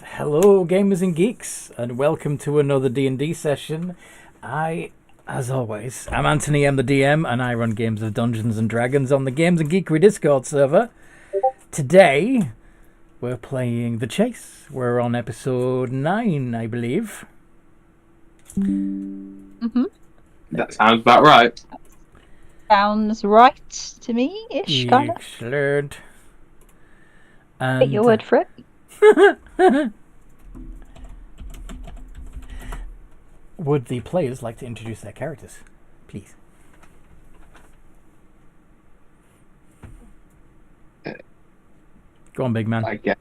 Hello, gamers and geeks, and welcome to another D&D session. As always, I'm Anthony, I'm the DM, and I run games of Dungeons and Dragons on the Games and Geekery Discord server. Today, we're playing The Chase. We're on episode 9, I believe. Mm-hmm. That sounds about right. Sounds right to me-ish, kind of. Excellent. Take your word for it. Would the players like to introduce their characters, please? Go on, big man. I guess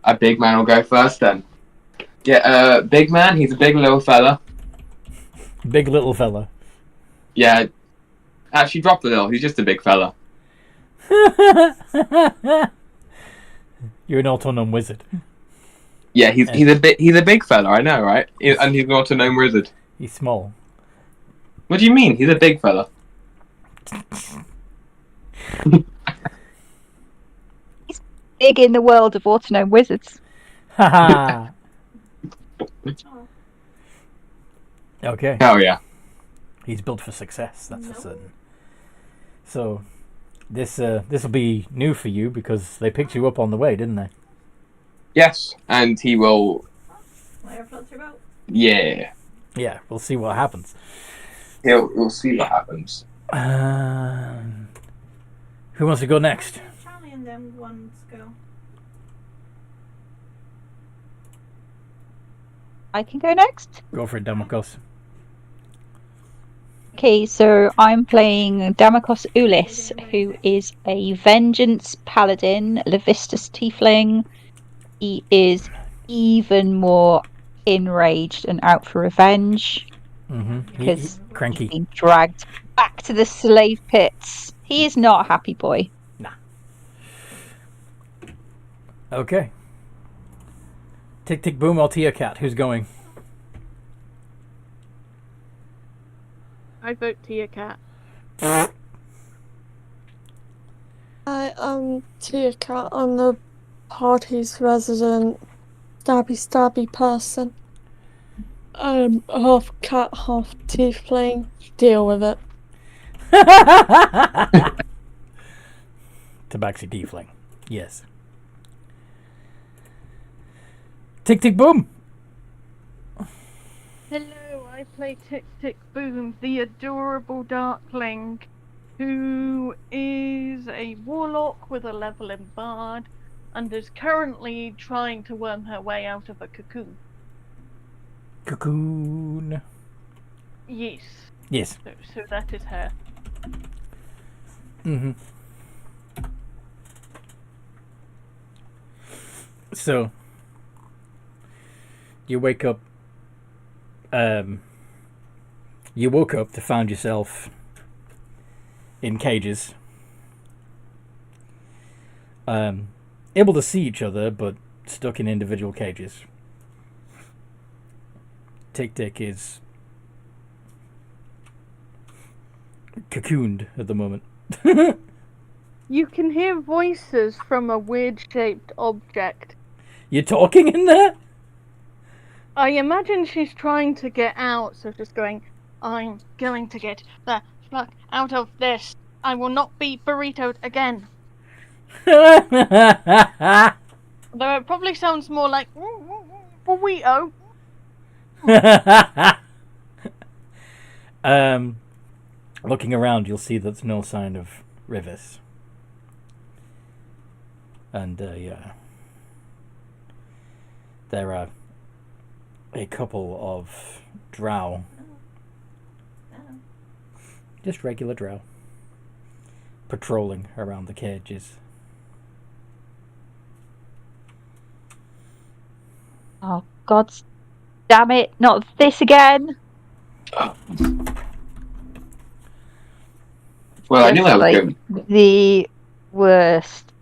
a big man will go first then. Yeah, big man, he's a big little fella. Big little fella. Yeah, actually drop the little, he's just a big fella. You're an autonomous wizard. Yeah, he's a big fella, I know, right? And he's an autonomous wizard. He's small. What do you mean? He's a big fella. He's big in the world of autonomous wizards. Haha. Okay. Oh yeah. He's built for success, that's for certain. So, this will be new for you because they picked you up on the way, didn't they? Yes, and he will. Yeah. Yeah, we'll see what happens. We'll see what happens. Who wants to go next? Charlie and them ones go. I can go next. Go for it, Damokos. Okay, so I'm playing Damokos Ulis, who is a vengeance paladin, Levistus tiefling. He is even more enraged and out for revenge because He's cranky. he's been dragged back to the slave pits. He is not a happy boy. Nah. Okay. Tick tick boom or Tia Cat. Who's going? I vote Tia Cat. I am Tia Cat. I'm the party's resident stabby person. I'm half cat, half tiefling. Deal with it. Tabaxi tiefling. Yes. Tick tick boom. Hello, I play Tick Tick Boom, the adorable Darkling, who is a warlock with a level in Bard, and is currently trying to worm her way out of a cocoon. Cocoon. Yes. Yes. So that is her. So, you wake up. You woke up to find yourself in cages. Able to see each other, but stuck in individual cages. Tick Tick is cocooned at the moment. You can hear voices from a weird-shaped object. You're talking in there? I imagine she's trying to get out, so she's going, I'm going to get the fuck out of this. I will not be burritoed again. Though it probably sounds more like burrito. Looking around, you'll see there's no sign of Rivers. And, yeah. There are a couple of drow. Just regular drow. Patrolling around the cages. Oh, God damn it, not this again. Well, I knew I was Like, going. the worst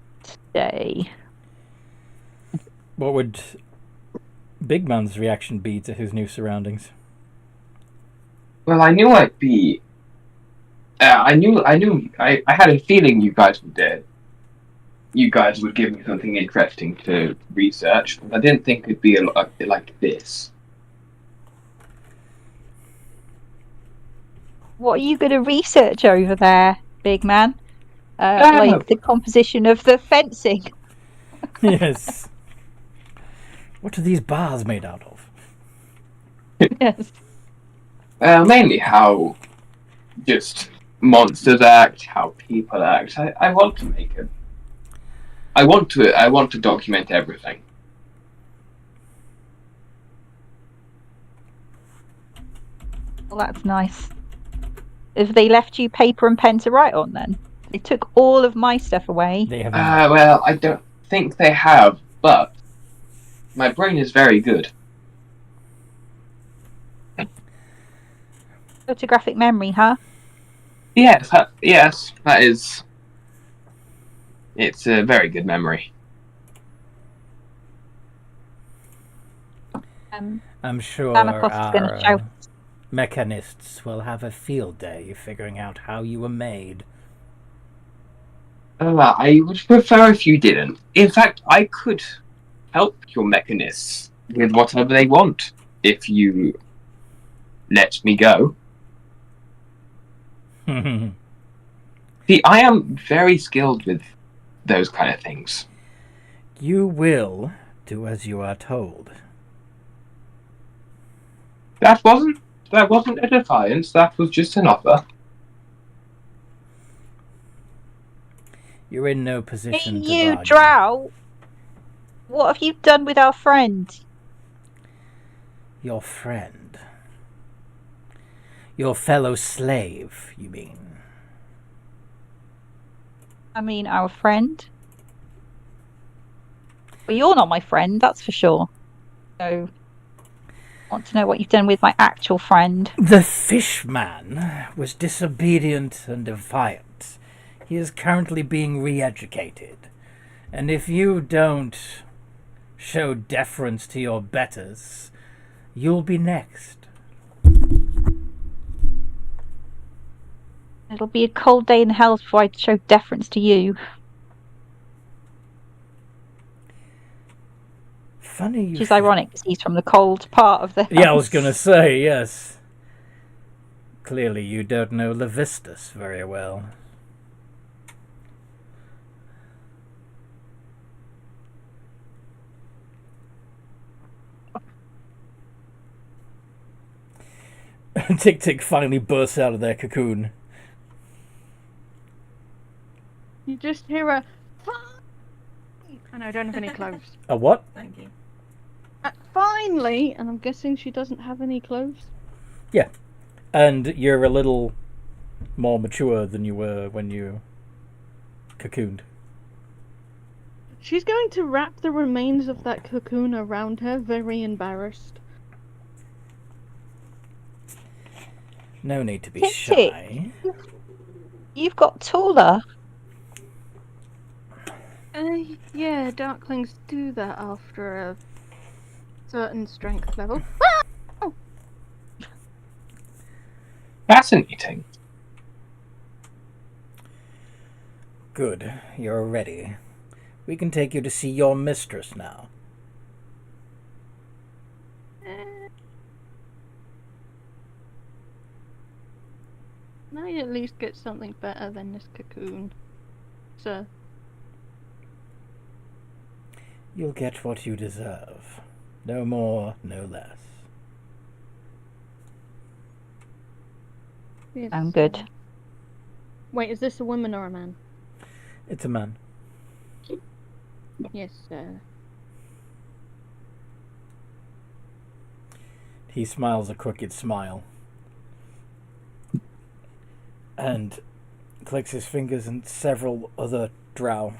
day. What would Big Man's reaction be to his new surroundings? Well, I knew I'd be. I had a feeling you guys were dead. you guys would give me something interesting to research. I didn't think it'd be a lot like this. What are you going to research over there, big man? Oh. Like the composition of the fencing. Yes. What are these bars made out of? Yes. Mainly how just monsters act, how people act. I want to make it. I want to document everything. Well, that's nice. Have they left you paper and pen to write on then? They took all of my stuff away. They have Well, I don't think they have, but my brain is very good. Photographic memory, huh? Yes, that is. It's a very good memory. I'm sure Damocos is going to our shout. mechanists will have a field day figuring out how you were made. I would prefer if you didn't. In fact, I could help your mechanists with whatever they want if you let me go. See, I am very skilled with those kind of things. You will do as you are told. That wasn't a defiance. That was just an offer. You're in no Hey, position to you, bargain. Drow! What have you done with our friend? Your friend. Your fellow slave, you mean? I mean, our friend. Well, you're not my friend, that's for sure. So, I want to know what you've done with my actual friend. The fishman was disobedient and defiant. He is currently being re-educated. And if you don't show deference to your betters, you'll be next. It'll be a cold day in hell before I show deference to you. Funny you Which is should- ironic, because he's from the cold part of the house. Yeah, I was gonna say, yes. Clearly you don't know Levistus very well. Tick Tick finally bursts out of their cocoon. You just hear a. And I don't have any clothes. A what? Thank you. Finally, and I'm guessing she doesn't have any clothes. Yeah. And you're a little more mature than you were when you cocooned. She's going to wrap the remains of that cocoon around her, very embarrassed. No need to be Tick shy. You've got taller. Yeah, darklings do that after a certain strength level. Fascinating. Good. You're ready. We can take you to see your mistress now. Can I at least get something better than this cocoon, sir? You'll get what you deserve. No more, no less. Yes, I'm good. Wait, is this a woman or a man? It's a man. Yes, sir. He smiles a crooked smile. And clicks his fingers, and several other drow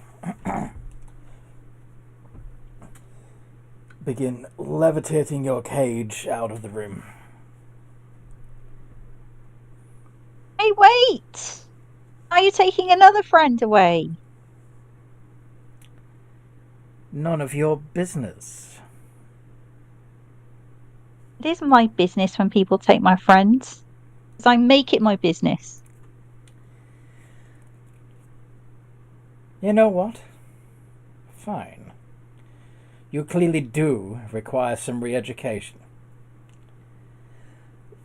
begin levitating your cage out of the room. Hey, wait! Are you taking another friend away? None of your business. It is my business when people take my friends. Because I make it my business. You know what? fine. You clearly do require some re-education.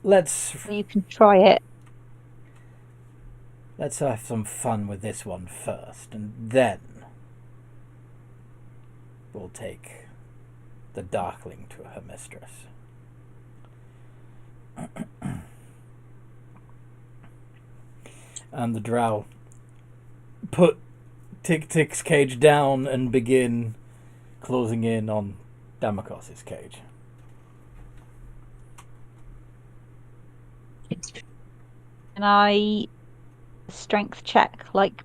Let's You can try it. have some fun with this one first, and then we'll take the Darkling to her mistress. And the Drow put Tick-Tick's cage down and begin closing in on Damakos's cage. Can I strength check, like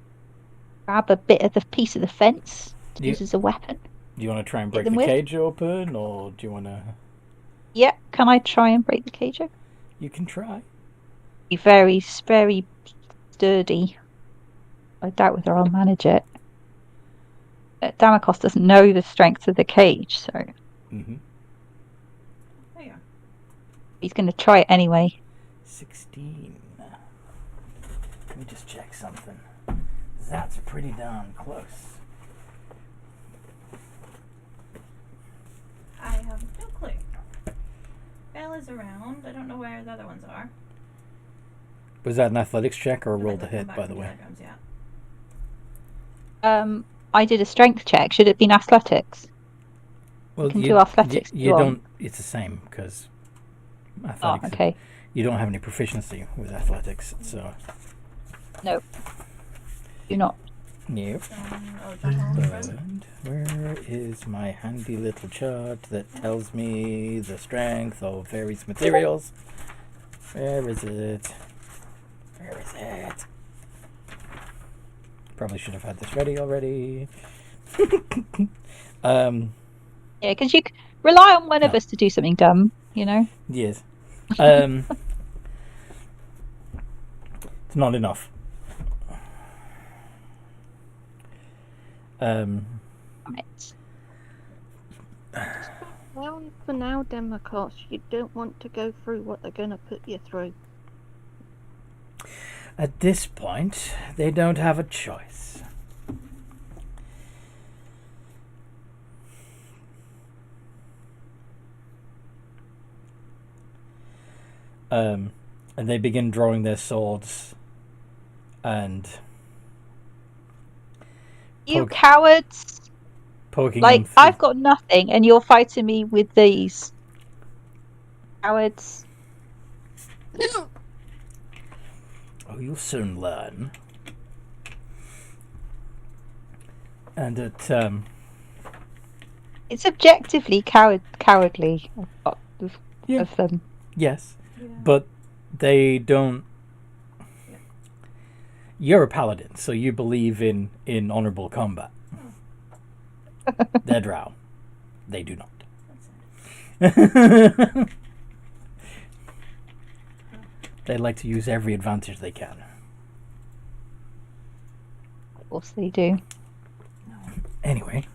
grab a bit of the piece of the fence to use as a weapon? Do you want to try and Hit break them the with? cage open, or do you want to... Yeah, can I try and break the cage open? You can try. Be very, very sturdy. I doubt whether I'll manage it. Damakos doesn't know the strength of the cage, so Mm-hmm. he's going to try it anyway. 16. Let me just check something. That's pretty darn close. I have no clue. Bella's around. I don't know where the other ones are. Was that an athletics check or a They roll might to not come hit, back by the from way? diagrams yet. I did a strength check. Should it be athletics? Well, can do athletics if You you want. don't. It's the same because Oh, athletics. okay. You don't have any proficiency with athletics, so. No. Do not. Nope. Oh, just And where is my handy little chart that tells me the strength of various materials? Where is it? Where is it? Probably should have had this ready already. Yeah, because you rely on one of No. us to do something dumb, you know? Yes. It's not enough. Right. Well, for now, Damakos, you don't want to go through what they're going to put you through. At this point, they don't have a choice. And they begin drawing their swords and You Poke- cowards! poking Like, them through. I've got nothing, and you're fighting me with these. Cowards. Oh, you'll soon learn. And it, It's objectively cowardly Yeah. of them. yes, but they don't. You're a paladin, so you believe in honorable combat. They're drow. They do not. They like to use every advantage they can. Of course they do. Anyway,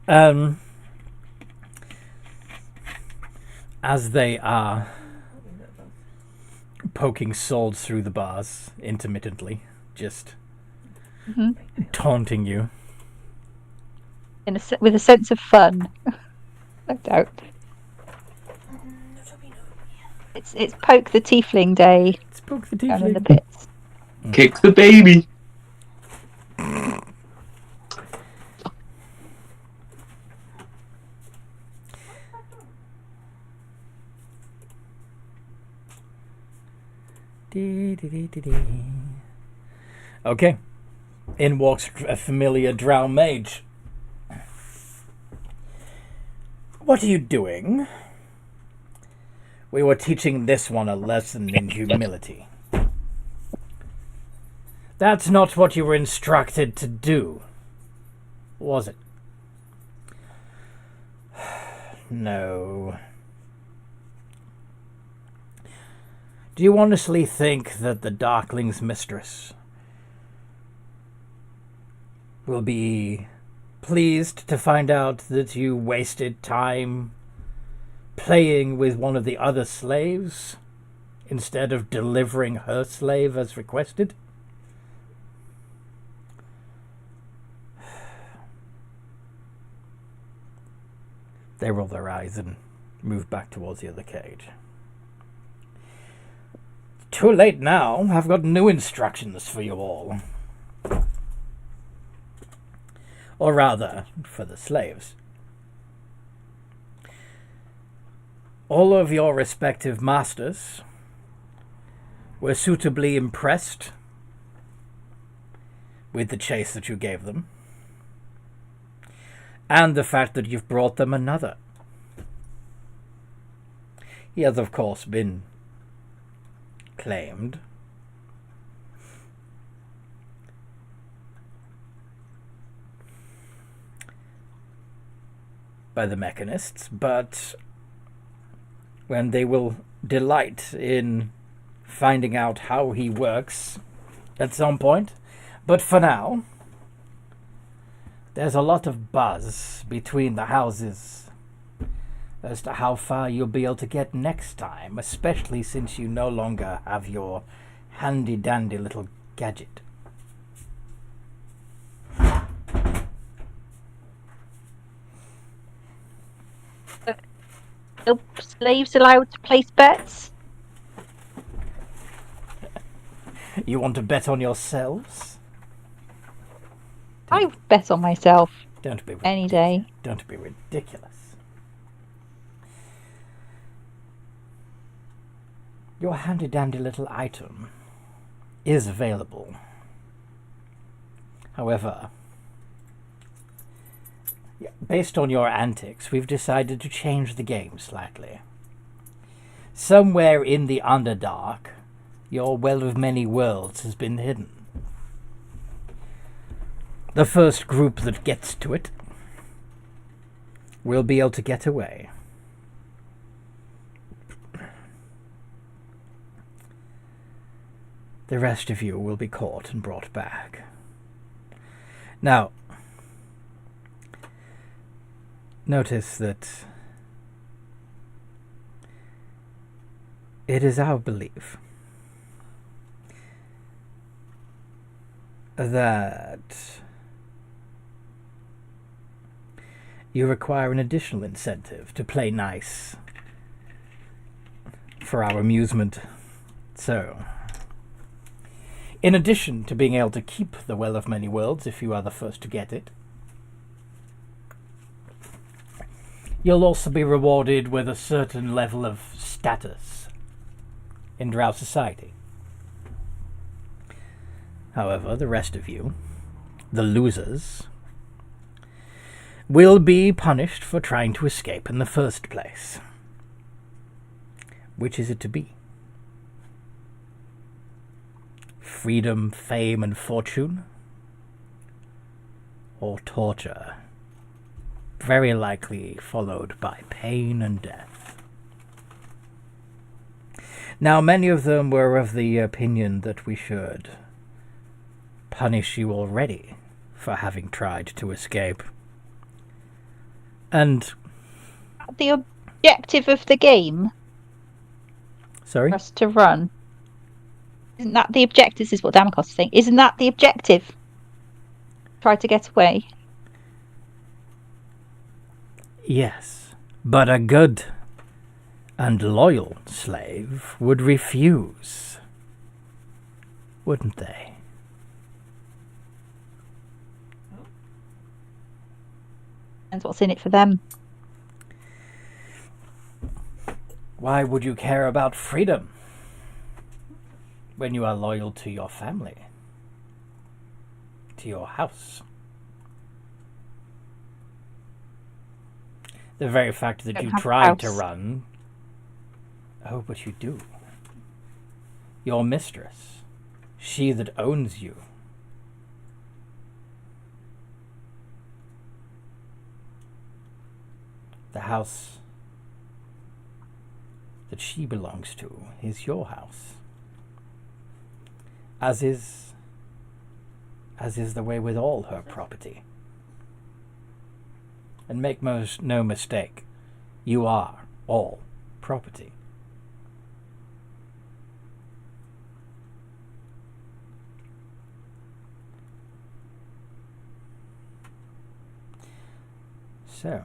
as they are poking swords through the bars intermittently, just Mhm. taunting you. With a sense of fun. No doubt. It's poke the tiefling day Let's poke the down in the tiefling. pits. Kick the baby. Okay. In walks a familiar Drow Mage. What are you doing? We were teaching this one a lesson in humility. That's not what you were instructed to do, was it? No. Do you honestly think that the Darkling's mistress will be pleased to find out that you wasted time playing with one of the other slaves instead of delivering her slave as requested? They roll their eyes and move back towards the other cage. Too late now. I've got new instructions for you all. Or rather, for the slaves. All of your respective masters were suitably impressed with the chase that you gave them, and the fact that you've brought them another. He has, of course, been claimed. By the mechanists, but when they will delight in finding out how he works at some point. But for now, there's a lot of buzz between the houses as to how far you'll be able to get next time, especially since you no longer have your handy-dandy little gadget. Are slaves allowed to place bets? You want to bet on yourselves? I bet on myself Don't be any day. Don't be ridiculous. Your handy-dandy little item is available. However, based on your antics, we've decided to change the game slightly. Somewhere in the Underdark, your Well of Many Worlds has been hidden. The first group that gets to it will be able to get away. The rest of you will be caught and brought back. Now, notice that it is our belief that you require an additional incentive to play nice for our amusement. So, in addition to being able to keep the Well of Many Worlds if you are the first to get it, you'll also be rewarded with a certain level of status in Drow society. However, the rest of you, the losers, will be punished for trying to escape in the first place. Which is it to be? Freedom, fame, and fortune? Or torture? Very likely followed by pain and death. Now, many of them were of the opinion that we should punish you already for having tried to escape. And The objective of the game sorry? for us to run. Isn't that the objective? This is what Damocos is saying. Isn't that the objective? Try to get away. Yes, but a good and loyal slave would refuse, wouldn't they? Depends what's in it for them. Why would you care about freedom when you are loyal to your family, to your house? The very fact that Don't you have a tried to house. run... Oh, but you do. Your mistress, she that owns you, the house that she belongs to is your house. As is the way with all her property. And make no mistake, you are all property. So,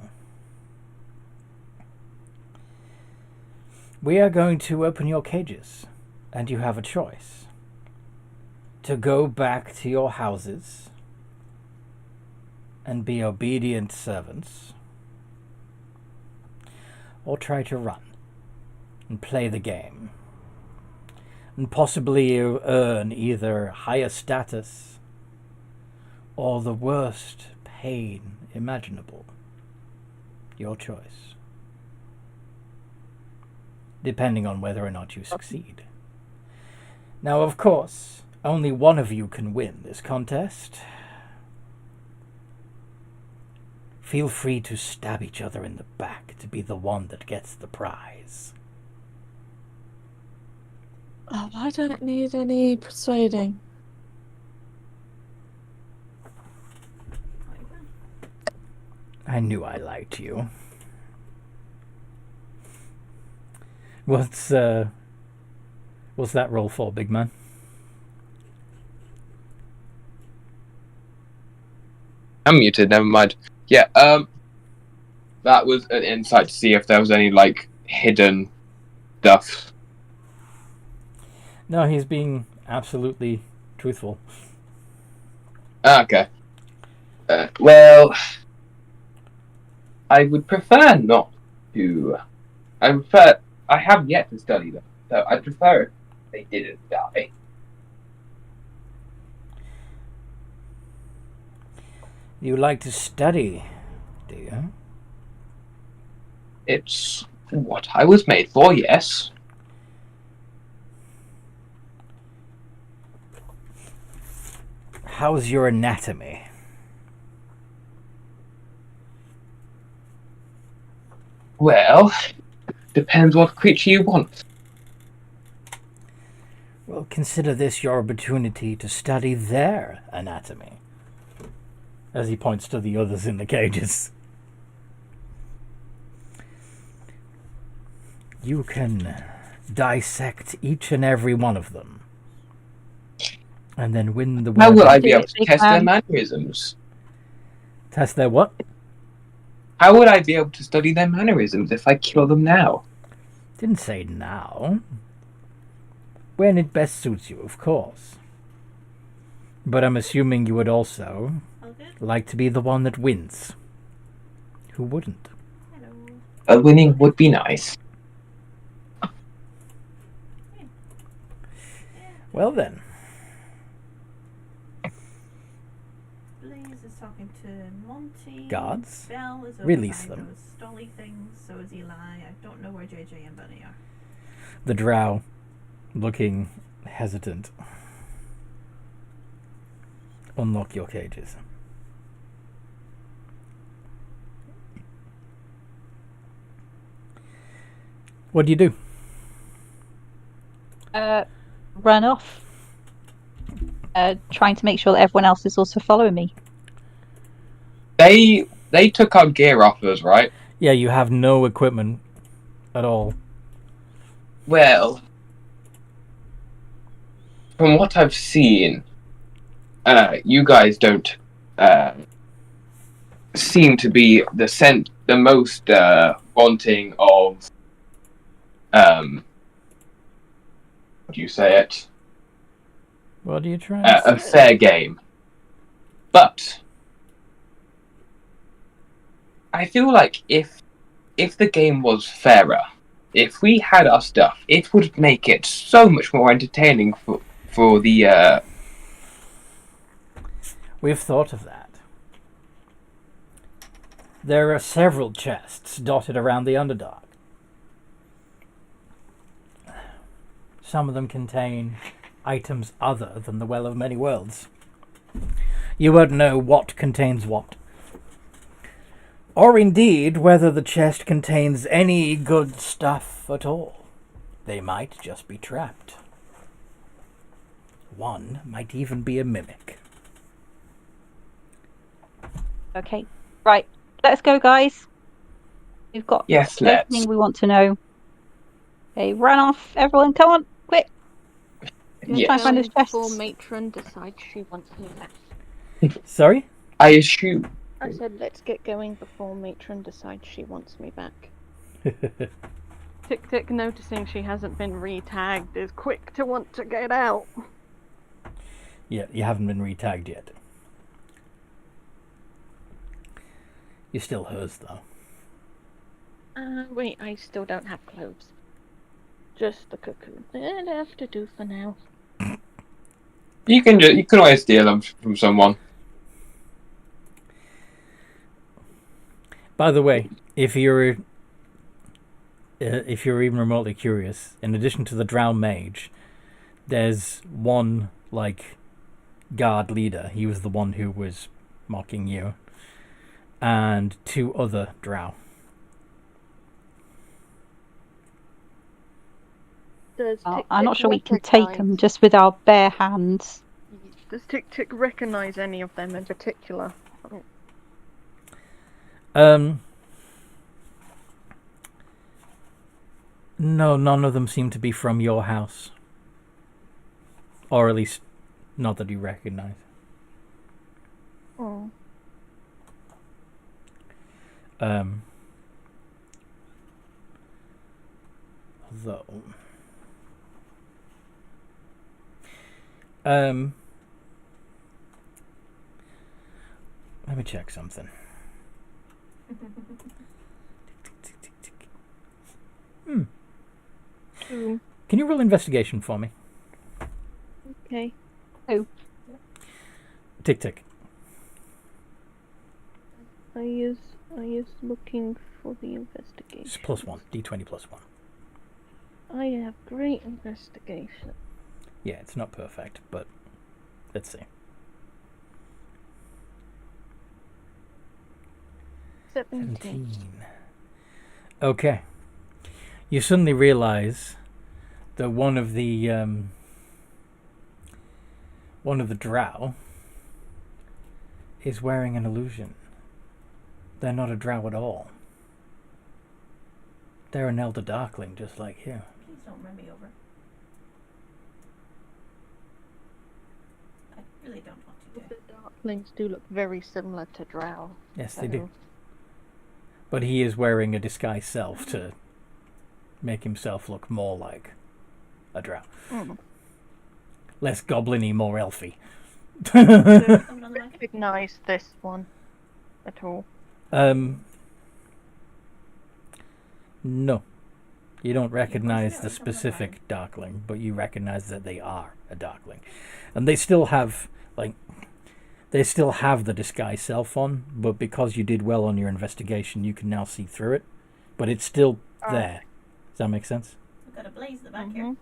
We are going to open your cages, and you have a choice. To go back to your houses and be obedient servants, or try to run and play the game, and possibly earn either higher status or the worst pain imaginable. Your choice. Depending on whether or not you succeed. Now, of course, only one of you can win this contest. Feel free to stab each other in the back to be the one that gets the prize. Oh, I don't need any persuading. I knew I liked you. What's that roll for, big man? I'm muted, never mind. Yeah, that was an insight to see if there was any, like, hidden stuff. No, he's being absolutely truthful. Okay. Well, I would prefer not to. I have yet to study them, so I'd prefer if they didn't die. You like to study, do you? It's what I was made for, yes. How's your anatomy? Well, depends what creature you want. Well, consider this your opportunity to study their anatomy. As he points to the others in the cages. You can dissect each and every one of them. And then win the How will I be Do able it, to big test their man. mannerisms? Test their what? How would I be able to study their mannerisms if I kill them now? Didn't say now. When it best suits you, of course. But I'm assuming you would also All good? like to be the one that wins. Who wouldn't? Hello. A winning would be nice. Well then. Blaze is talking to Monty. Guards, Bell is over release by them. those stolly things. So is Eli. I don't know where JJ and Bunny are. The drow, looking hesitant. Unlock your cages. What do you do? Run off. Trying to make sure that everyone else is also following me. They took our gear off us, right? Yeah, you have no equipment at all. Well, from what I've seen, you guys don't seem to be the most wanting of how do you say it? What are you trying to A fair game. But I feel like if the game was fairer, if we had our stuff, it would make it so much more entertaining for the. We've thought of that. There are several chests dotted around the Underdark. Some of them contain items other than the Well of Many Worlds. You won't know what contains what. Or indeed whether the chest contains any good stuff at all. They might just be trapped. One might even be a mimic. Okay, right. Let's go, guys. We've got Yes, let's. everything we want to know. Okay, run off, everyone. Come on, quick. Yes. Try and find those Before chests. Matron decides she wants me back. Sorry? I assume. I said, let's get going before Matron decides she wants me back. Tick Tick, noticing she hasn't been re-tagged, is quick to want to get out. Yeah, you haven't been re-tagged yet. You're still hers, though. Wait, I still don't have clothes. Just the cocoon. It'd have to do for now. You can always steal them from someone. By the way, if you're even remotely curious, in addition to the Drow Mage, there's one like guard leader. He was the one who was mocking you, and 2 other Drow. Does Tick I'm Tick not sure we can take them just with our bare hands. Does Tick Tick recognise any of them in particular? No, none of them seem to be from your house. Or at least, not that you recognize. Oh. Though. Let me check something. Ooh. Can you roll investigation for me? Okay. Tick tick. I is looking for the investigation. It's +1. D20 +1. I have great investigation. Yeah, it's not perfect, but let's see. 17. Okay. You suddenly realize that one of the drow is wearing an illusion. They're not a drow at all. They're an elder darkling just like you. Please don't run me over. I really don't want to. The darklings do look very similar to Drow. Yes, they do. But he is wearing a disguised self to make himself look more like a drow. Less goblin-y, more elfy. Don't recognize this one at all. No. You don't recognize the specific darkling, but you recognize that they are a darkling. And they still have, the disguise self on, but because you did well on your investigation, you can now see through it. But it's still there. Does that make sense? We've got a blaze at the back here.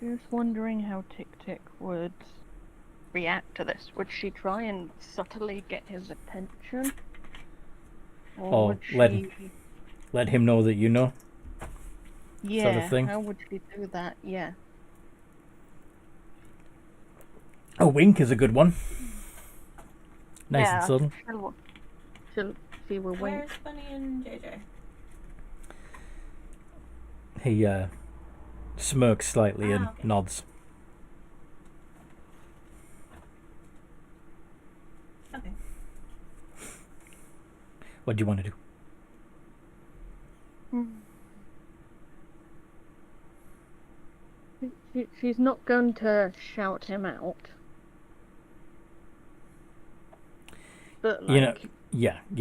Just wondering how Tick Tick would react to this. Would she try and subtly get his attention? Or would she... let him know that you know? Yeah, sort of thing? How would she do that? Yeah. A wink is a good one. Nice yeah, and subtle. She will wink. Where's Bunny and JJ? He smirks slightly and okay. nods. Okay. What do you want to do? She's not going to shout him out. But you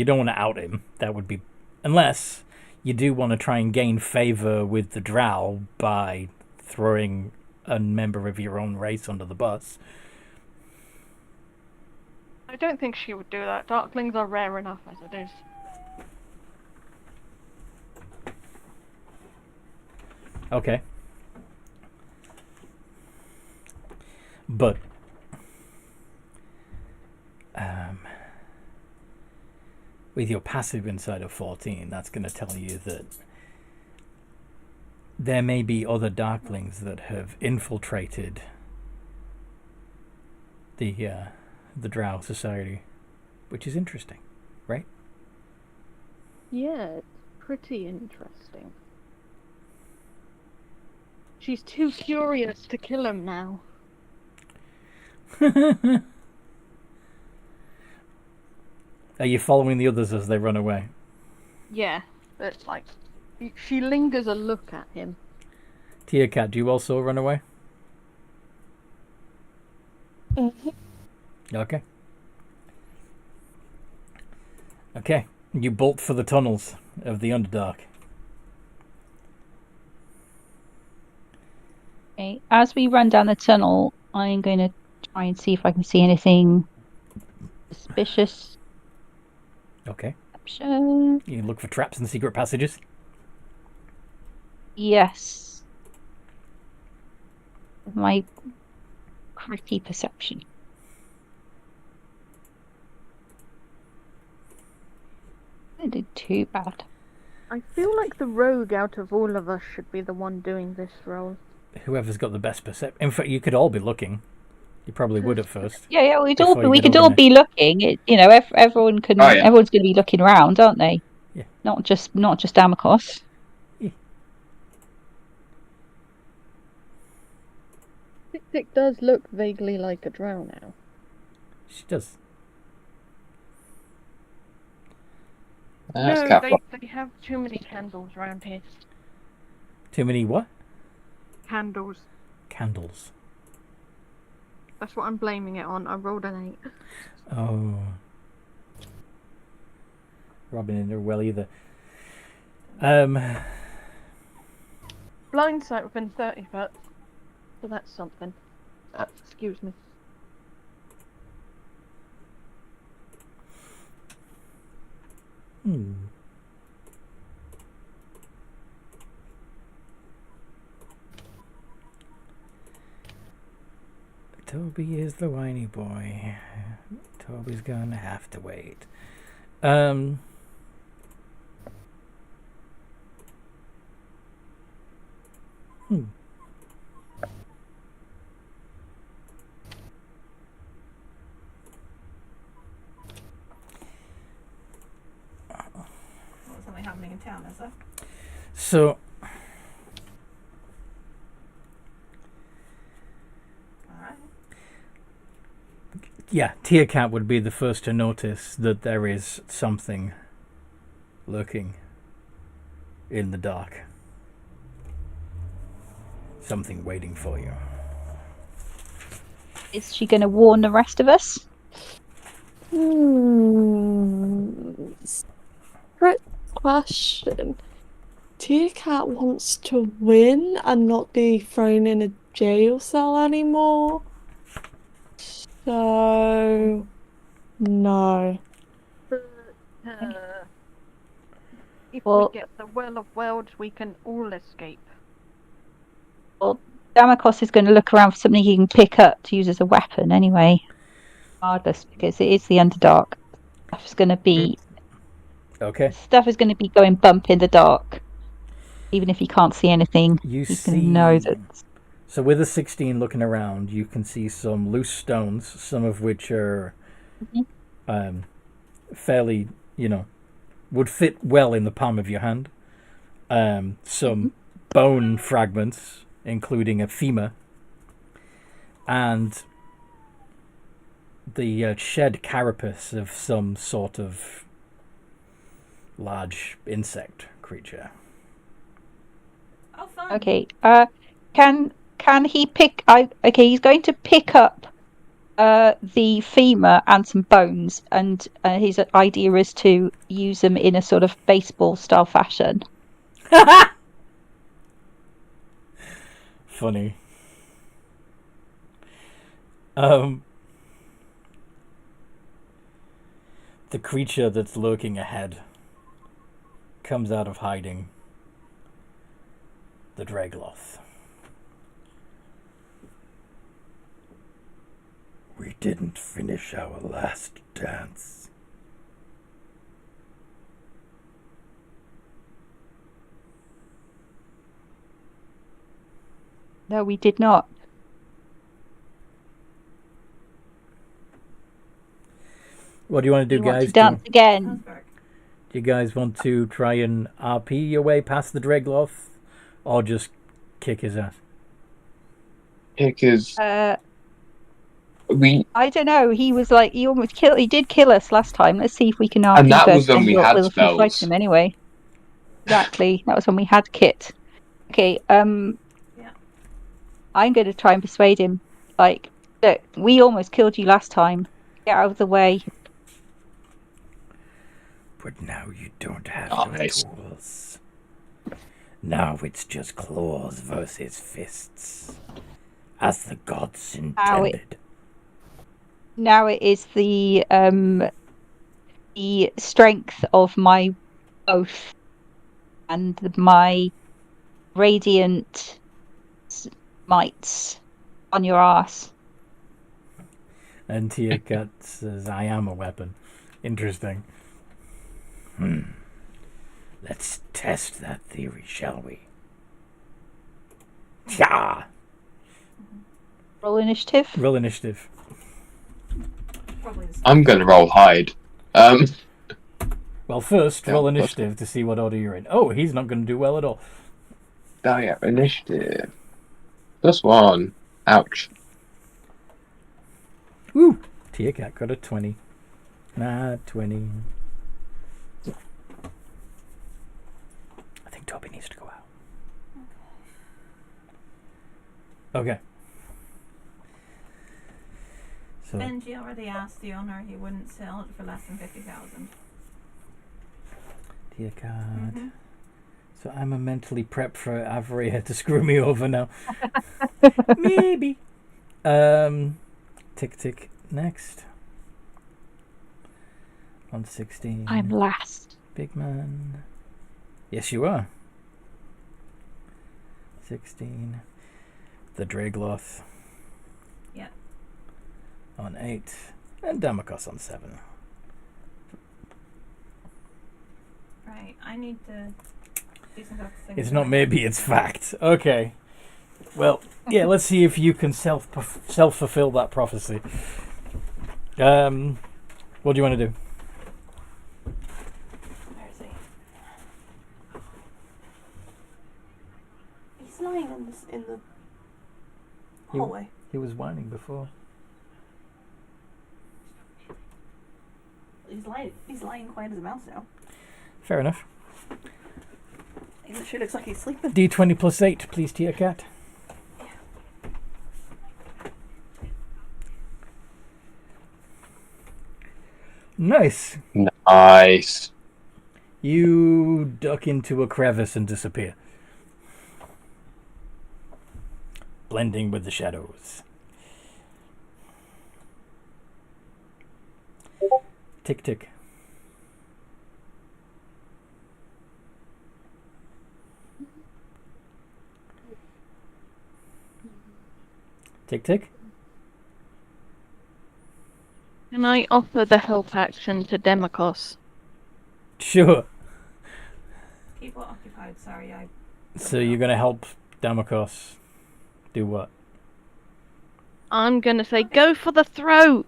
don't want to out him. That would be... Unless you do want to try and gain favor with the drow by throwing a member of your own race under the bus. I don't think she would do that. Darklings are rare enough as it is. Okay. But with your passive insight of 14, that's going to tell you that there may be other darklings that have infiltrated the Drow society, which is interesting, right? Yeah, it's pretty interesting. She's too curious to kill him now. Are you following the others as they run away? Yeah, but She lingers a look at him. Tia Cat, do you also run away? Okay. Okay. You bolt for the tunnels of the Underdark. Okay. As we run down the tunnel, I'm going to try and see if I can see anything suspicious. Okay. Perception. You look for traps and secret passages. Yes. My crappy perception. I didn't do too bad. I feel like the rogue out of all of us should be the one doing this role. Whoever's got the best perception. In fact, you could all be looking. You probably would at first. Yeah, we Before you could get all be looking. Everyone can. Oh, yeah. Everyone's going to be looking around, aren't they? Yeah. Not just Damocos. Tick does look vaguely like a drow now. She does. That's No, careful. they have too many candles around here. Too many what? Candles. Candles. That's what I'm blaming it on. I rolled an 8. Oh. Robin in there well either. Blind sight within 30 foot. So that's something. Excuse me. Toby is the whiny boy. Toby's gonna have to wait. What's something happening in town, is there? So, Alright. yeah, Tia Cat would be the first to notice that there is something lurking in the dark. Something waiting for you. Is she going to warn the rest of us? Great question. Tia Cat wants to win and not be thrown in a jail cell anymore. So, no. If Well- we get the Well of Worlds, we can all escape. Damocos is going to look around for something he can pick up to use as a weapon anyway. Regardless, because it is the Underdark. Stuff is going to be going bump in the dark. Even if he can't see anything, You he's see. going to know that. So with a 16 looking around, you can see some loose stones, some of which are fairly, would fit well in the palm of your hand. Some bone fragments, including a femur, and the shed carapace of some sort of large insect creature. Oh, fun. Okay. Can he pick? Okay, he's going to pick up the femur and some bones, and his idea is to use them in a sort of baseball style fashion. Funny. The creature that's lurking ahead comes out of hiding. The Draegloth. We didn't finish our last dance. No, we did not. What do you want to do, We want guys? to dance again. Underdark. Do you guys want to try and RP your way past the Draegloth, or just kick his ass? Because we, I don't know. He was like he did kill us last time. Let's see if we can RP And that was first, when and we we'll had fight spells. him anyway. Exactly. That was when we had Kit. Okay, Yeah. I'm going to try and persuade him. Like, look, we almost killed you last time. Get out of the way. But now you don't have Nice. your tools. Now it's just claws versus fists. As the gods intended. Now it is the strength of my oath and my radiant mites on your ass. And Tia-Cat says, I am a weapon. Interesting. Let's test that theory, shall we? Yeah. Roll initiative. Roll initiative. Probably the same. I'm going to roll hide. Well, first, Yeah, roll let's initiative to see what order you're in. Oh, he's not going to do well at all. Oh yeah, initiative. +1. Ouch. Woo! Tia-Cat got a 20. Nah, 20. I think Toby needs to go out. Okay. So, Benji already asked the owner he wouldn't sell it for less than 50,000. Tia-Cat. So I'm a mentally prepped for Averia to screw me over now. Maybe. Tick next. On 16. I'm last. Big man. Yes, you are. 16. The Draegloth. Yep. On 8. And Damokos on 7. Right, I need to do some stuff to think It's about. not maybe, it's fact. Okay. Well, yeah, let's see if you can self-fulfill that prophecy. What do you want to do? Where is he? He's lying in the You- hallway. He was whining before. He's lying quiet as a mouse now. Fair enough. He literally looks like he's sleeping. D20 plus 8, please, Tia-Cat. Nice. Nice. You duck into a crevice and disappear. Blending with the shadows. Tick tick. Tick tick. Can I offer the help action to Demokos? Sure. People occupied, sorry, I... So you're gonna help Damokos do what? I'm gonna say, go for the throat!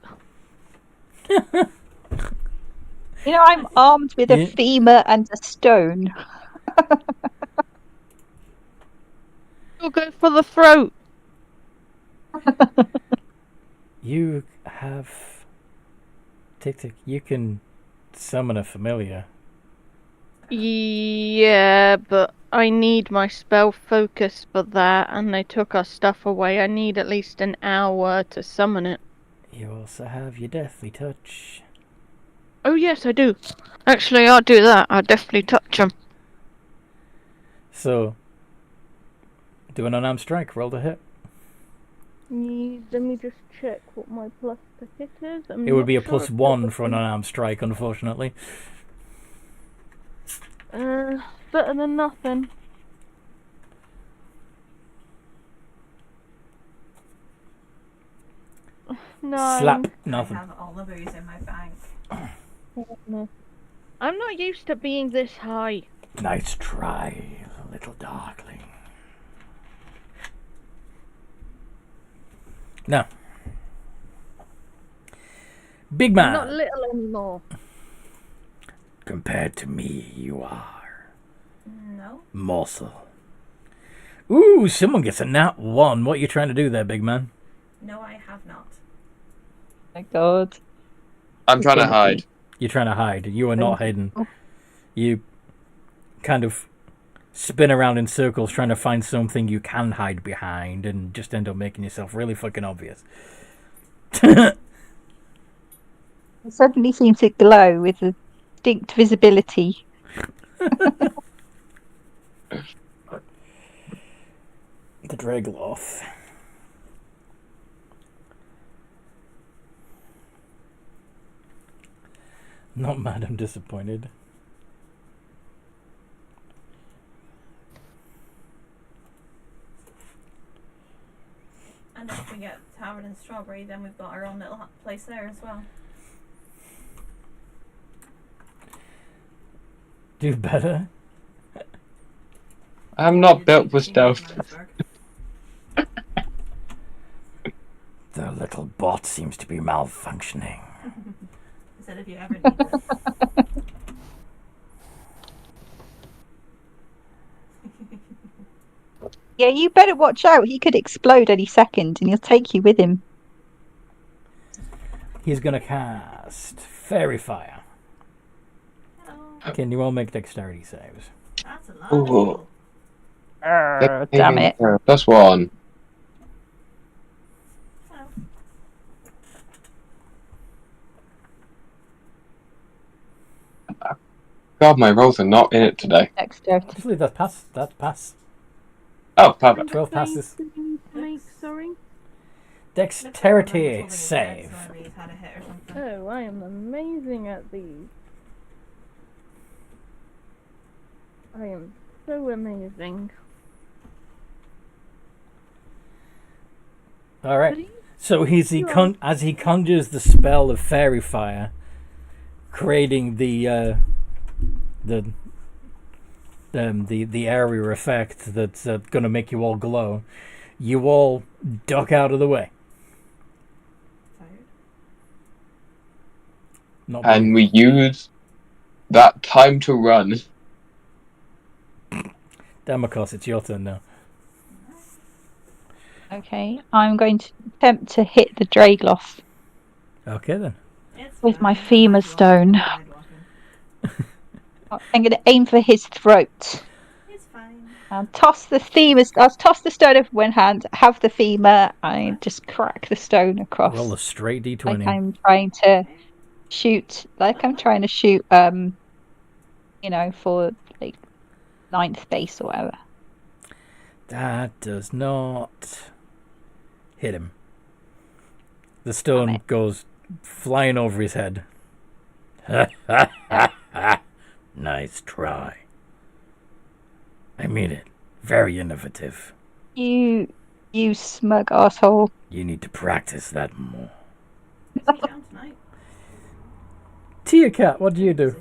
You know, I'm armed with a Yeah. femur and a stone. You'll go for the throat! You have Tick tick, you can summon a familiar. Yeah, but I need my spell focus for that, and they took our stuff away. I need at least an hour to summon it. You also have your deathly touch. Oh yes, I do. Actually, I'll do that. I'll definitely touch him. So do an unarmed strike, roll to hit. Let me just check what my plus to hit is. It would be a +1 for an unarmed strike, unfortunately. Better than nothing. No. Slap, nothing. I have all the booze in my bank. No. I'm not used to being this high. Nice try, little darkling. Now, big I'm not man, little anymore. compared to me, you are No. morsel. Ooh, someone gets a nat 1. What are you trying to do there, big man? No, I have not. My God. I'm trying to hide. You're trying to hide. You are not hidden. You kind of spin around in circles trying to find something you can hide behind and just end up making yourself really fucking obvious. It suddenly seems to glow with a distinct visibility. The Draegloth. Not mad, I'm disappointed. And if we get Tavern and Strawberry, then we've got our own little place there as well. Do better. I'm not built for stealth. The little bot seems to be malfunctioning. I said if you ever need it. Yeah, you better watch out. He could explode any second and he'll take you with him. He's gonna cast Fairy Fire. Hello. Can you all make dexterity saves? That's a lot. Ooh. Damn it. +1. Hello. God, my rolls are not in it today. Dexterity. Actually, that's pass. That's pass. Oh, perfect. 12 passes. Sorry. Dexterity save. Oh, I am amazing at these. I am so amazing. All right. So as he conjures the spell of Fairy Fire, creating the area effect that's going to make you all glow, you all duck out of the way. Not And we use that time to run. Damakos, it's your turn now. Okay, I'm going to attempt to hit the Draegloth Okay then. with my femur stone. I'm going to aim for his throat. It's fine. I'll toss the stone over one hand, have the femur, and just crack the stone across. Roll a straight d20. Like I'm trying to shoot, for like 9th base or whatever. That does not hit him. The stone goes flying over his head. Nice try. I mean it. Very innovative. You smug asshole. You need to practice that more. Is he down tonight? Tia Cat, what do you do?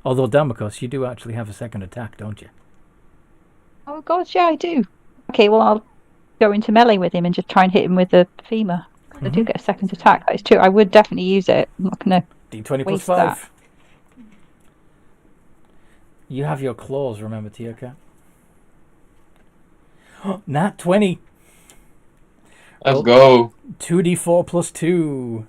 Although Damakos, you do actually have a second attack, don't you? Oh god, yeah, I do. Okay, well I'll go into melee with him and just try and hit him with the femur. I do get a second attack. That is true. I would definitely use it. I'm not gonna. D20 plus waste 5. that. You have your claws, remember, Tia Cat? Nat 20. Let's go. 2d4 plus 2.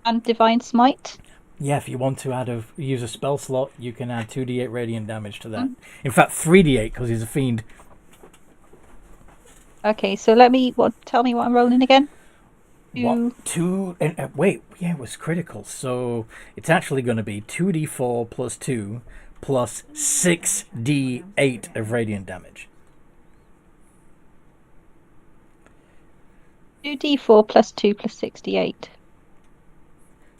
And divine smite. Yeah, if you want to use a spell slot, you can add 2d8 radiant damage to that. In fact, 3d8 because he's a fiend. Okay, so tell me what I'm rolling again. Wait, yeah, it was critical. So it's actually going to be 2d4 plus 2 plus 6d8 of radiant damage. 2d4 plus 2 plus 68.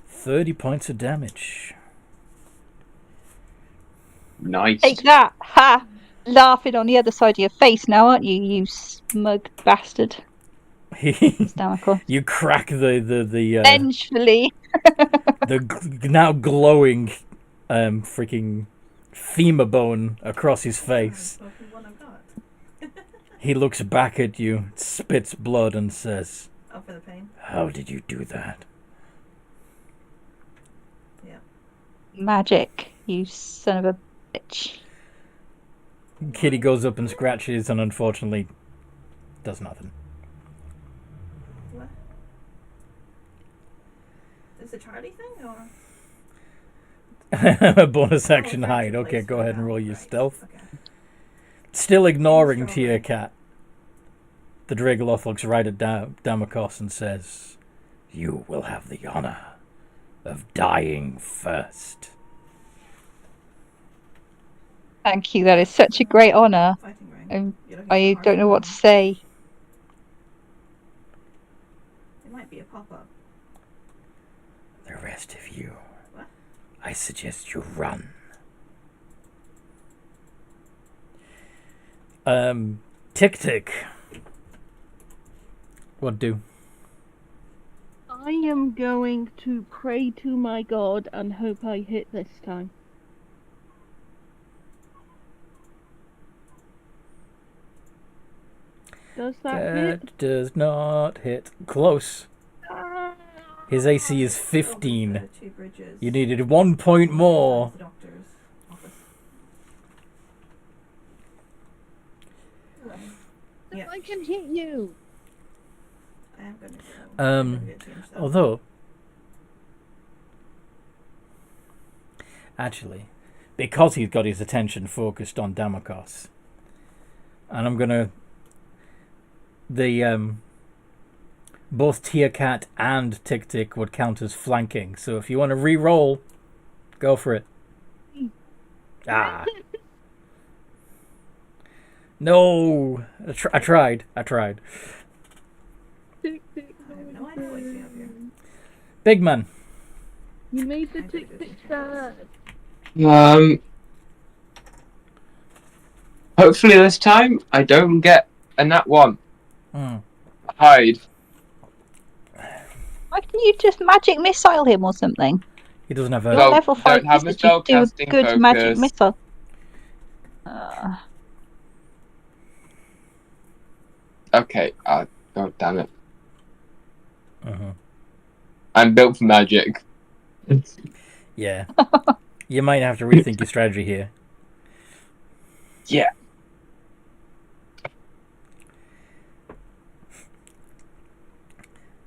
30 points of damage. Nice. Take that! Ha! Laughing on the other side of your face now, aren't you, you smug bastard? Damakos. You crack the Vengefully. now glowing freaking femur bone across his face. He looks back at you, spits blood, and says, Oh, for the pain. "How did you do that?" Yeah. Magic, you son of a bitch. Kitty goes up and scratches and unfortunately does nothing. What? Is it Charlie thing or? A bonus action Oh, hide. place Okay, go for ahead and that, roll your right, stealth. Okay. Still ignoring Strawberry. Tear Cat. The Draegloth looks right at Damakos and says, "You will have the honor of dying first." Thank you. That is such a great honor. Fighting ring. You're looking I for don't know what to Hearthstone. say. It might be a pop-up. The rest of you, What? I suggest you run. Tick Tick. What do? I am going to pray to my god and hope I hit this time. Does that hit? That does not hit. Close. His AC is 15. The two bridges. You needed 1 point more. The doctor's office. Yeah. I can hit you. I am going to go. Um, I'm gonna get changed up. Although, actually, because he's got his attention focused on Damakos, and I'm gonna both Tear Cat and Tick Tick would count as flanking. So if you want to re-roll, go for it. Ah. No, I tried. Tick, tick, I have no idea what you have here. Big man. you made the tick tick sad. Hopefully this time I don't get a nat 1. Hmm. Hide. Why can you just magic missile him or something? He doesn't have You're a. No, level 5 don't have wizard, spell you do a casting good magic focus. missile. Okay, oh damn it. Uh-huh. I'm built for magic. Yeah. You might have to rethink your strategy here. Yeah.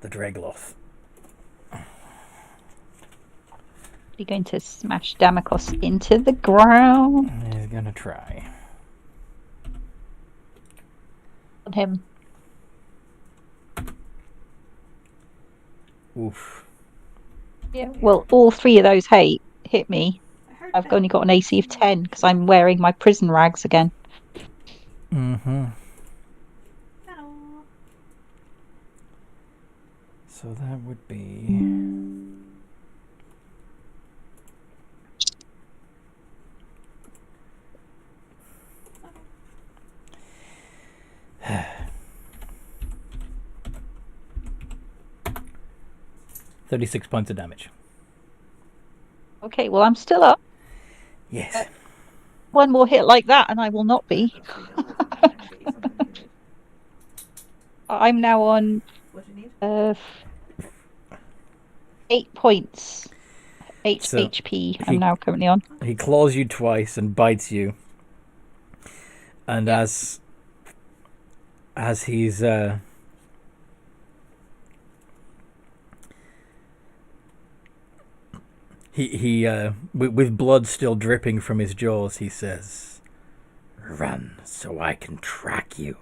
The Draegloth. You're going to smash Damakos into the ground He's gonna try. on him. Oof. Yeah. Well, all 3 of those hit me. I heard I've that. only got an AC of 10 because I'm wearing my prison rags again. Mm-hmm. Hello. So that would be... $36 points of damage. Okay, well, I'm still up. Yes. One more hit like that and I will not be. I'm now on What do you need? 8 points. 8 So, HP I'm now currently on. He claws you twice and bites you. And as he's he with blood still dripping from his jaws, he says, "Run so I can track you."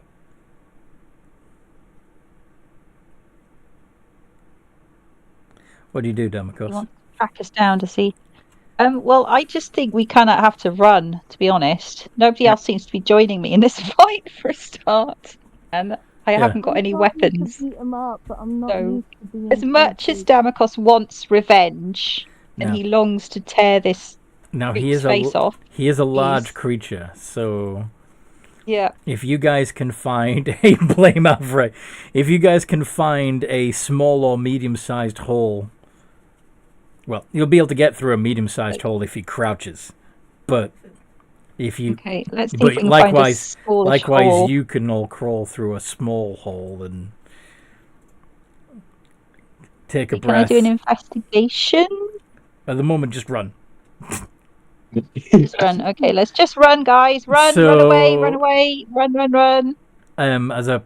What do you do, Damakos? You want to track us down to see. Well, I just think we kind of have to run, to be honest. Nobody else seems to be joining me in this fight for a start. And I haven't got any weapons. Beat 'em up, but I'm not So, used to being as much as beaten. Damakos wants revenge, and No. he longs to tear this Now he creep's is face off. he is a large He's- creature, so Yeah. if you guys can find a blame Avray, if you guys can find a small or medium-sized hole, well, you'll be able to get through a medium-sized hole if he crouches. But if you, Okay, let's see but if we can find a likewise, smallish hole. you can all crawl through a small hole and take a Can I breath. do an investigation? At the moment, just run. Just run. Okay, let's just run, guys. Run, run away, run So- away, run. As a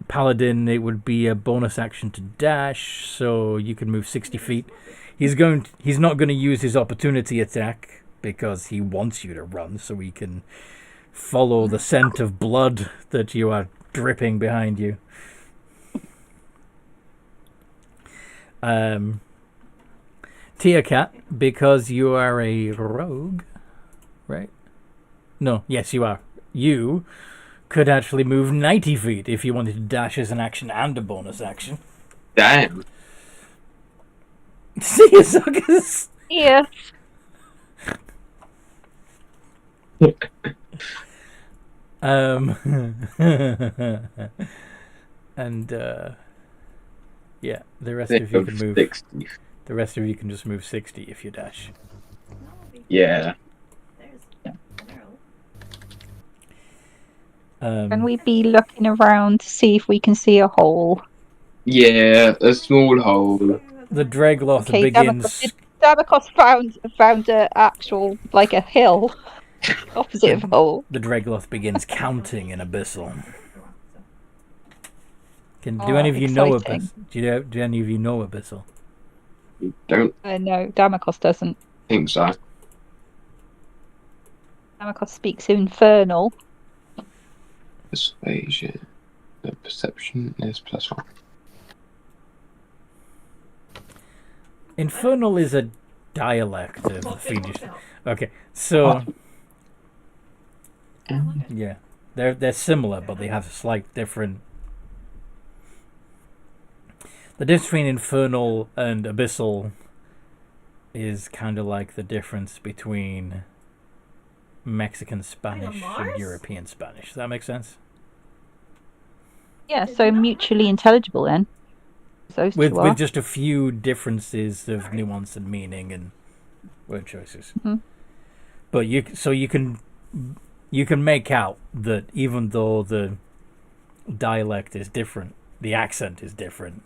paladin, it would be a bonus action to dash, so you can move 60 feet. He's not going to use his opportunity attack because he wants you to run so he can follow the scent of blood that you are dripping behind you. Tia Cat, because you are a rogue, right? No, yes, you are. You could actually move 90 feet if you wanted to dash as an action and a bonus action. Damn. See you, suckers! Yeah. And yeah, the rest of you can move. 60. The rest of you can just move 60 if you dash. Yeah. There's Can we be looking around to see if we can see a hole? Yeah, a small hole. The Draegloth Okay, begins. Damocos found a actual like a hill opposite of a hole. The Draegloth begins counting in Abyssal. Do Oh, any of you know exciting. Abyssal? Do any of you know Abyssal? Don't No, Damocos doesn't. think so. Damocos speaks Infernal. Persuasion. The perception is +1. Infernal is a dialect of Fiendish. Okay, so yeah, they're similar, but they have a slight different. The difference between Infernal and Abyssal is kind of like the difference between Mexican Spanish and European Spanish. Does that make sense? Yeah, so mutually intelligible then. Those two are. With just a few differences of nuance and meaning and word choices. Mhm. But you can make out that even though the dialect is different, the accent is different,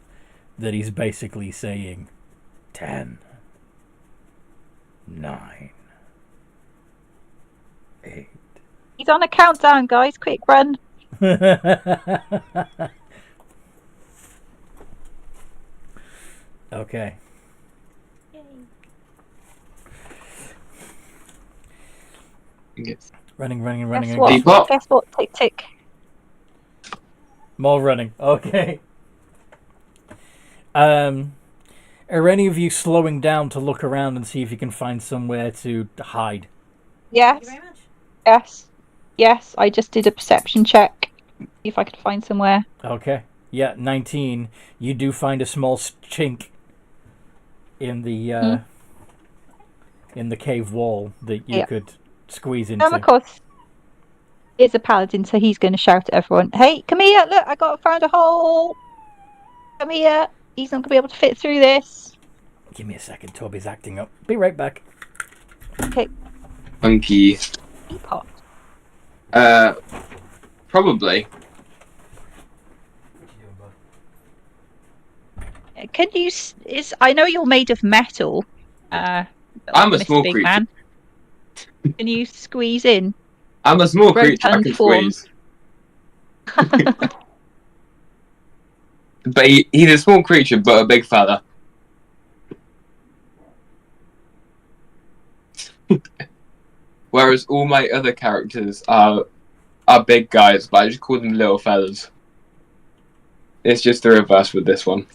that he's basically saying 10, 9, 8. He's on a countdown, guys. Quick run. Okay. Yes. Running. Guess what? Tick tick. More running. Okay. Are any of you slowing down to look around and see if you can find somewhere to hide? Yes. Thank you very much. Yes. I just did a perception check. See if I could find somewhere. Okay. Yeah, 19. You do find a small chink in the cave wall that you could squeeze into. Damocos is a paladin, so he's going to shout at everyone, "Hey, come here! Look, I found a hole. Come here! He's not going to be able to fit through this." Give me a second. Toby's acting up. Be right back. Okay. Funky. Teapot. Probably. Can you? I know you're made of metal. I'm a Mr. small Big creature. Man. Can you squeeze in? I'm a small creature. I Rotund can form. squeeze. But he's a small creature, but a big fella. Whereas all my other characters are big guys, but I just call them little fellas. It's just the reverse with this one.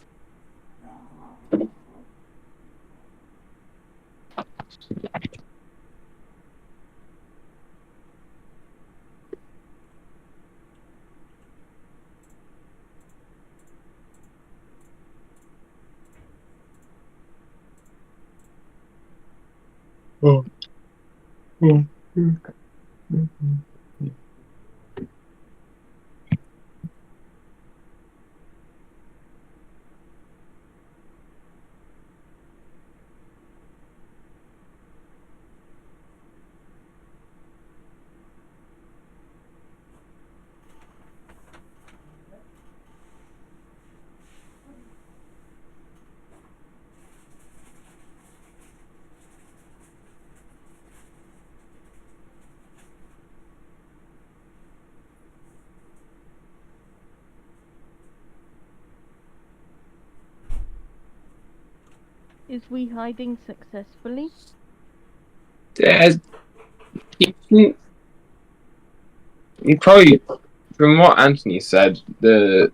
Is we hiding successfully? You probably, from what Anthony said, the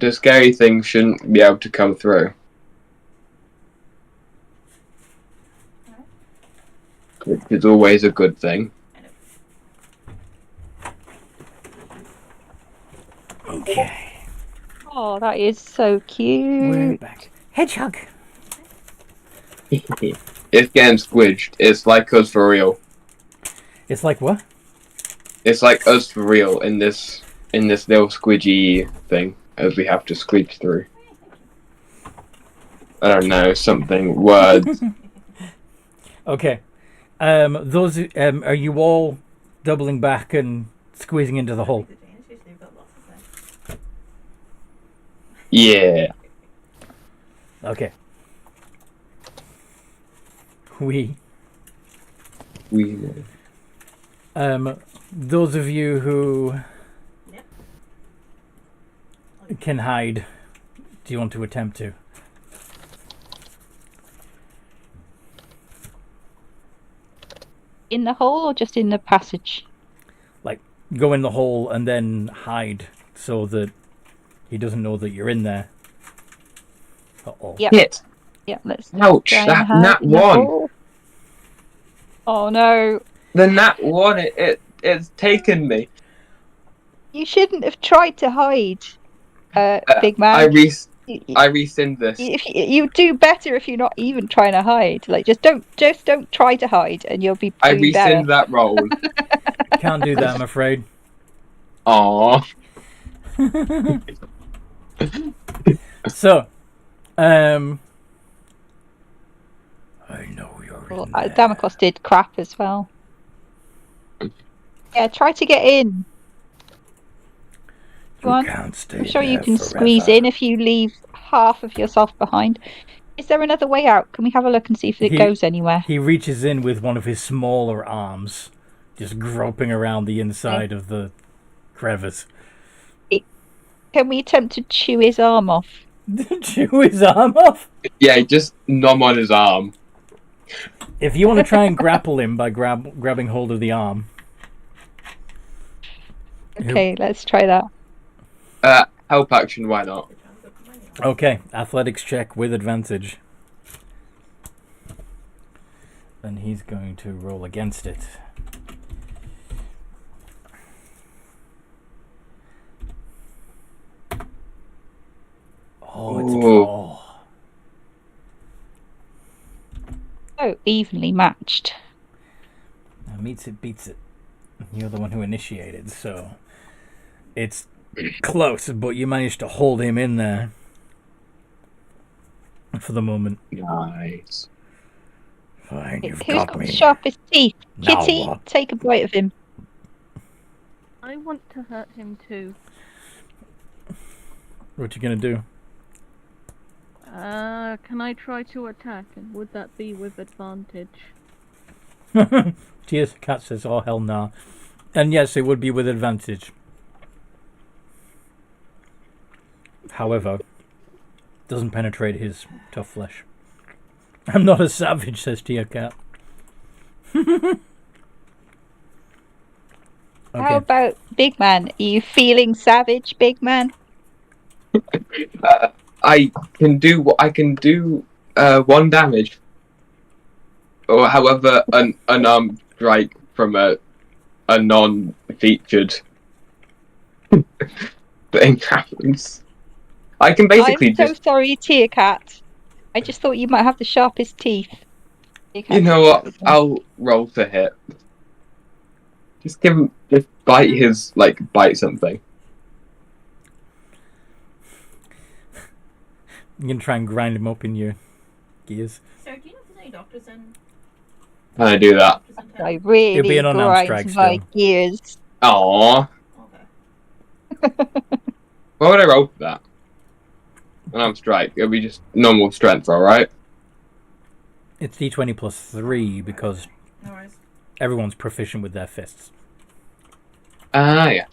scary thing shouldn't be able to come through. Which is always a good thing. Okay. Oh, that is so We're cute. back. Hedgehog. It's getting squidged. It's like us for real. It's like what? It's like us for real in this little squidgy thing as we have to squeak through. I don't know, something words. Okay. Those are you all doubling back and squeezing into the hole? Yeah. Okay. We. Those of you who can hide, do you want to attempt to? In the hole or just in the passage? Like, go in the hole and then hide so that he doesn't know that you're in there. Uh-oh. Yep. Hit. Yep, let's Ouch, try and that hide nat in the one. hole. Oh no. The nat one, it's taken me. You shouldn't have tried to hide, big man. I rescind this. If you do better if you're not even trying to hide. Like just don't try to hide, and you'll be I doing better. rescind that roll. Can't do that, I'm afraid. Aww. So, I know you're Well, in there. Damocos did crap as well. Yeah, try to get in. Go on. Can't stay I'm sure you there can forever. squeeze in if you leave half of yourself behind. Is there another way out? Can we have a look and see if it goes anywhere? He reaches in with one of his smaller arms, just groping around the inside of the crevice. Can we attempt to chew his arm off? Chew his arm off? Yeah, just nom on his arm. If you want to try and grapple him by grabbing hold of the arm. Okay, let's try that. Help action, why not? Okay, athletics check with advantage. And he's going to roll against it. Oh, it's a draw. Oh, evenly matched. Now, meets it, beats it. You're the one who initiated, so it's close, but you managed to hold him in there for the moment. Nice. Fine, you've Who's got got me. the sharpest teeth? Now Kitty, what? take a bite of him. I want to hurt him too. What you gonna do? Can I try to attack, and would that be with advantage? Tears Cat says, oh hell nah. And yes, it would be with advantage. However, doesn't penetrate his tough flesh. I'm not a savage, says Tia Cat. How about Big Man? Are you feeling savage, Big Man? I can do 1 damage, or however an unarmed strike from a non-featured thing happens. I can basically I'm so sorry, Tia Cat. I just thought you might have the sharpest teeth. You know what? I'll roll to hit. Just bite something. You can try and grind him up in your gears. So, do you know if there's any doctors in? Can I do that? I really It'll be an unarmed strike grind my still. gears. Aww. Okay. Why would I roll for that? Unarmed strike. It'll be just normal strength, alright? It's d20 plus 3 because No worries. everyone's proficient with their fists. Ah, yeah.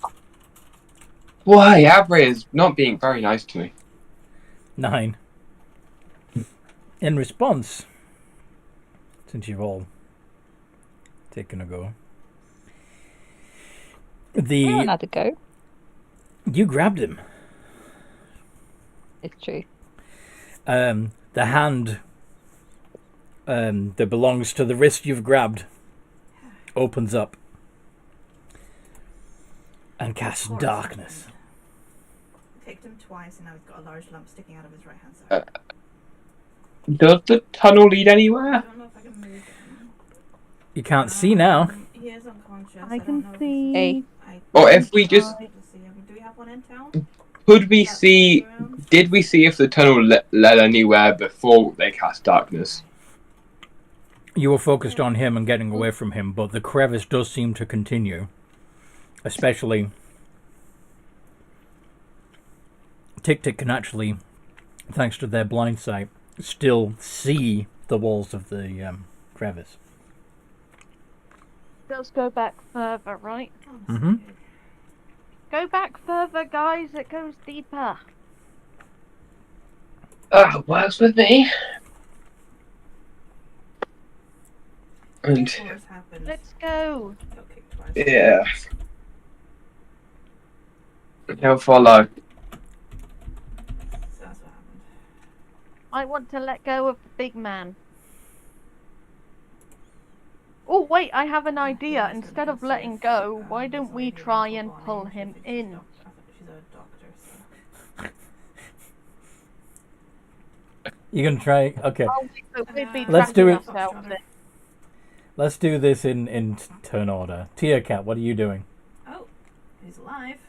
Why, Abra is not being very nice to me. 9. in response, since you've all taken a go, Another go. you grabbed him. It's true. The hand that belongs to the wrist you've grabbed opens up and casts darkness. Kicked him twice, and now he's got a large lump sticking out of his right hand side. Does the tunnel lead I anywhere? don't know if I can move him. You can't see now. He is unconscious. I don't can know see. Hey. Or if we just Do we have one in town? could we see? Did we see if the tunnel led anywhere before they cast darkness? You were focused on him and getting away from him, but the crevice does seem to continue. Especially, Tic-Tic can actually, thanks to their blind sight, still see the walls of the crevice. Does go back further, right? Mhm. Go back further, guys. It goes deeper. Works with me. And What's happened? Let's go. Got kicked twice. yeah, he'll follow. So that's what happened. I want to let go of the big man. Oh, wait, I have an idea. Instead of letting go, why don't we try and pull him in? She's a doctor, so. You can try. Okay, Oh, so we'd be Let's do tracking it. ourselves in. let's do this in turn order. Tia Cat, what are you doing? Oh, he's alive.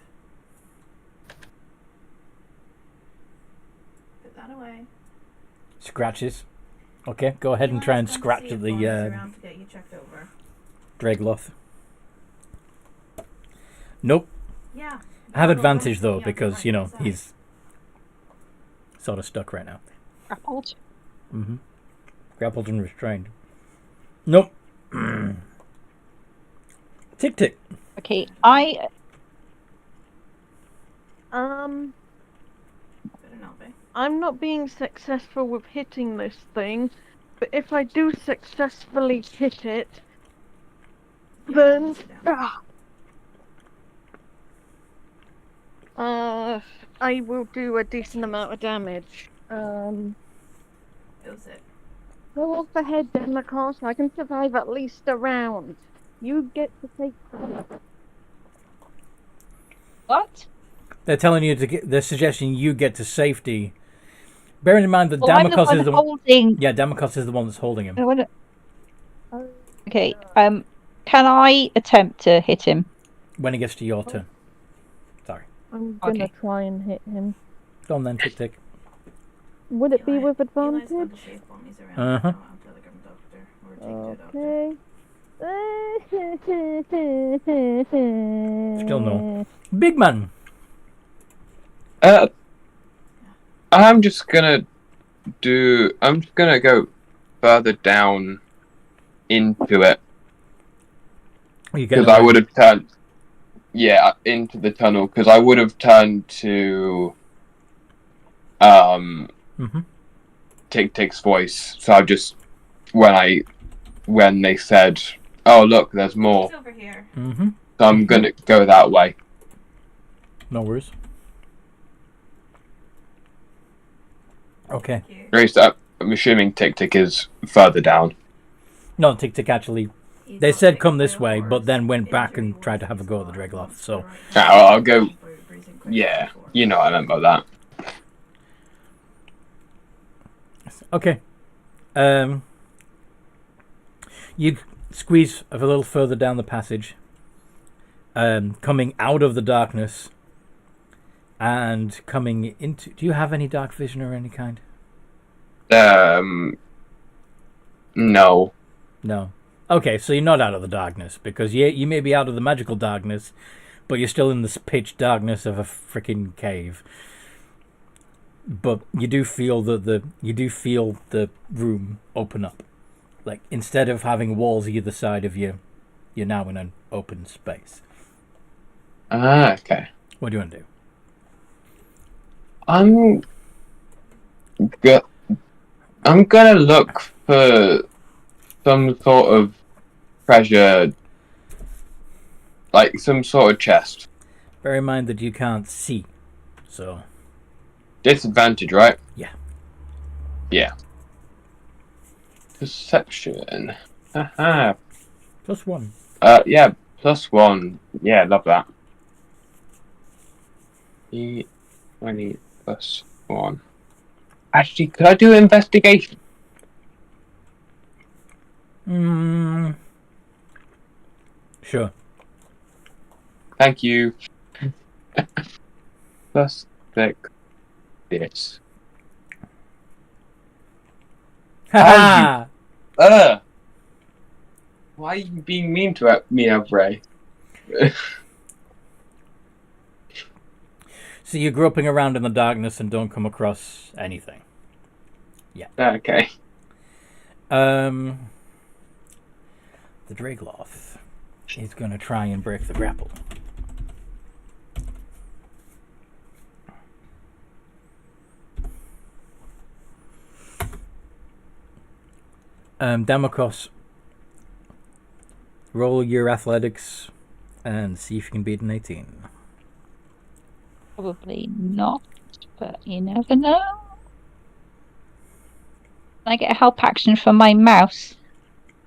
Put that away. Scratches. Okay, go ahead and try and scratch at the around to get you checked over. Draegloth. Nope. Yeah. I have advantage though because you know he's sort of stuck right now. Grappled. Mm-hmm. Grappled and restrained. Nope. Tic-Tic. Okay, Better not be. I'm not being successful with hitting this thing, but if I do successfully hit it, then Sit down. I will do a decent amount of damage. It was it. Go off ahead, Demacos. I can survive at least a round. You get to take. what? They're telling you to get. They're suggesting you get to safety. Bearing in mind that Well, I'm the Damocos one is the holding. yeah, Damocos is the one that's holding him. I wanna- Okay. Can I attempt to hit him? When it gets to your turn. Sorry. I'm gonna Okay. try and hit him. Go on then, Tic-Tic. Would it be Eli- with Eli's got the advantage? shape on, he's around. Uh-huh. I'll have to look at the doctor. Or take to a doctor. Okay. Still no. Big man. I'm just gonna go further down into it You get because I would have turned. Yeah, into the tunnel because I would have turned to Mm-hmm. Tic-Tic's voice. So I just when they said, "Oh look, there's more," He's over here. Mm-hmm. so I'm gonna go that way. No worries. Okay. Thank you. Grace, I'm assuming Tic-Tic is further down. No, Tic-Tic actually. He's They not said taking come this the way, horse. but then went back and Injury tried to have a was go at the his Draegloth. fault. So I'll go. Yeah, you know what I meant by that. okay. You squeeze a little further down the passage, coming out of the darkness, and coming into. Do you have any dark vision or any kind? No. No. Okay, so you're not out of the darkness because you may be out of the magical darkness, but you're still in this pitch darkness of a freaking cave. But you do feel the room open up, like instead of having walls either side of you, you're now in an open space. Okay. What do you want to do? I'm good. I'm gonna look for some sort of treasure, like some sort of chest. Bear in mind that you can't see, so Disadvantage, right? Yeah. Yeah. Perception. Haha. +1. Yeah, +1. Yeah, love that. E20 +1. Actually, could I do investigation? Sure. Thank you. +6. This. Ha Why are you being mean to me, Ray? So you're groping around in the darkness and don't come across anything. Yeah. Okay. The Draegloth is going to try and break the grapple. Damokos, roll your athletics and see if you can beat an 18. Probably not, but you never know. Can I get a help action from my mouse?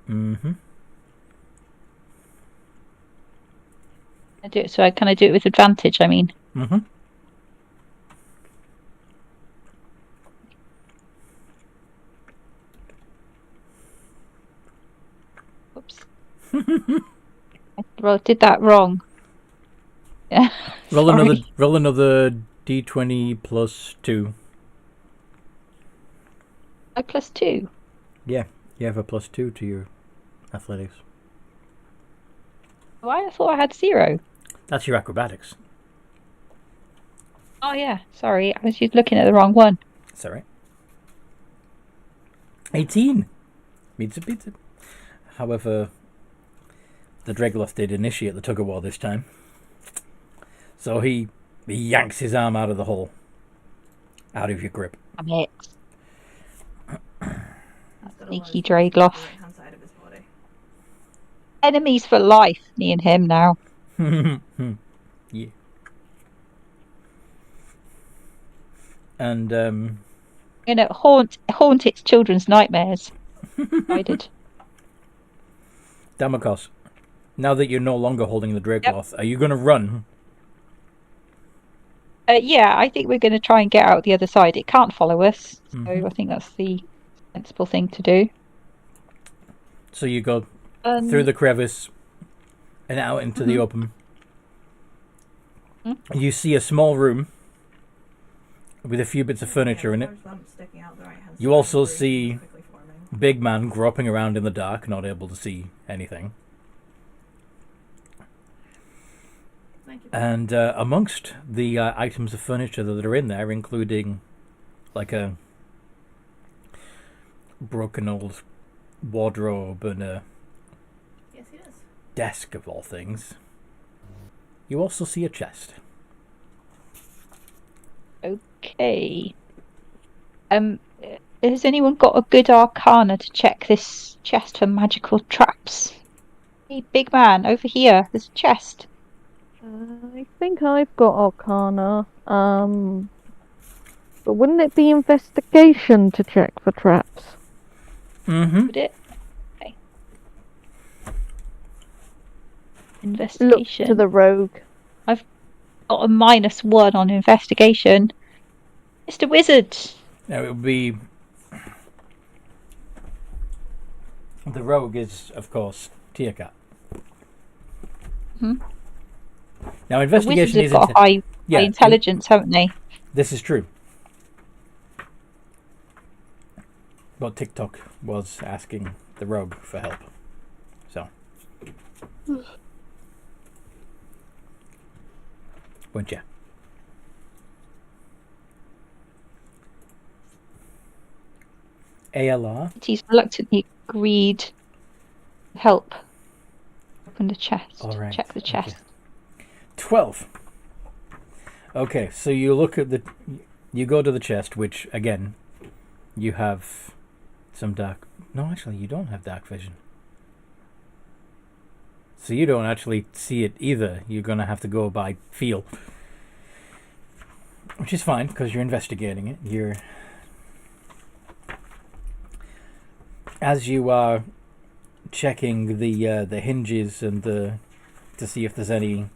Mm-hmm. Can I do it with advantage, I mean? Mm-hmm. Oops. I did that wrong. Yeah. Roll Sorry. another d20 +2. +2. Yeah, you have a +2 to your athletics. Why? I thought I had 0. That's your acrobatics. Oh yeah, sorry, I was just looking at the wrong one. That's alright. 18! Beats it. However, the Draegloth did initiate the tug-of-war this time. So he yanks his arm out of the hole. Out of your grip. Damn it. He's got a Sneaky large wound Draegloth. on the right-hand side of his body. Enemies for life, me and him now. Yeah. And, You know, haunt its children's nightmares. I did. Damokos, now that you're no longer holding the Draegloth, are you going to run? Yeah, I think we're going to try and get out the other side. It can't follow us, so Mhm. I think that's the sensible thing to do. So you go through the crevice and out into the open. You see a small room with a few bits of furniture in it. Large lump sticking out the right-hand You side, also bruising see quickly forming. big man groping around in the dark, not able to see anything. Thank you. And amongst the items of furniture that are in there, including like a broken old wardrobe and a Yes, he does. desk of all things, you also see a chest. Okay. Has anyone got a good arcana to check this chest for magical traps? Hey, big man, over here. There's a chest. I think I've got Arcana. But wouldn't it be investigation to check for traps? Mm-hmm. Would it? Okay. Look Investigation. to the rogue. Got a -1 on investigation. Mr. Wizard. Now it would be the rogue is, of course, Tia-Cat. Mhm. Now The investigation wizards is have got high yeah, intelligence, haven't they? This is true. But TikTok was asking the rogue for help. So. Wouldn't ya? ALR. He's reluctantly agreed to help open the chest. All right, Check the chest. okay. 12. Okay, so you look at you go to the chest, which again, you have some dark... No, actually, you don't have dark vision. So you don't actually see it either. You're going to have to go by feel. Which is fine, because you're investigating it. You're... As you are checking the hinges and to see if there's any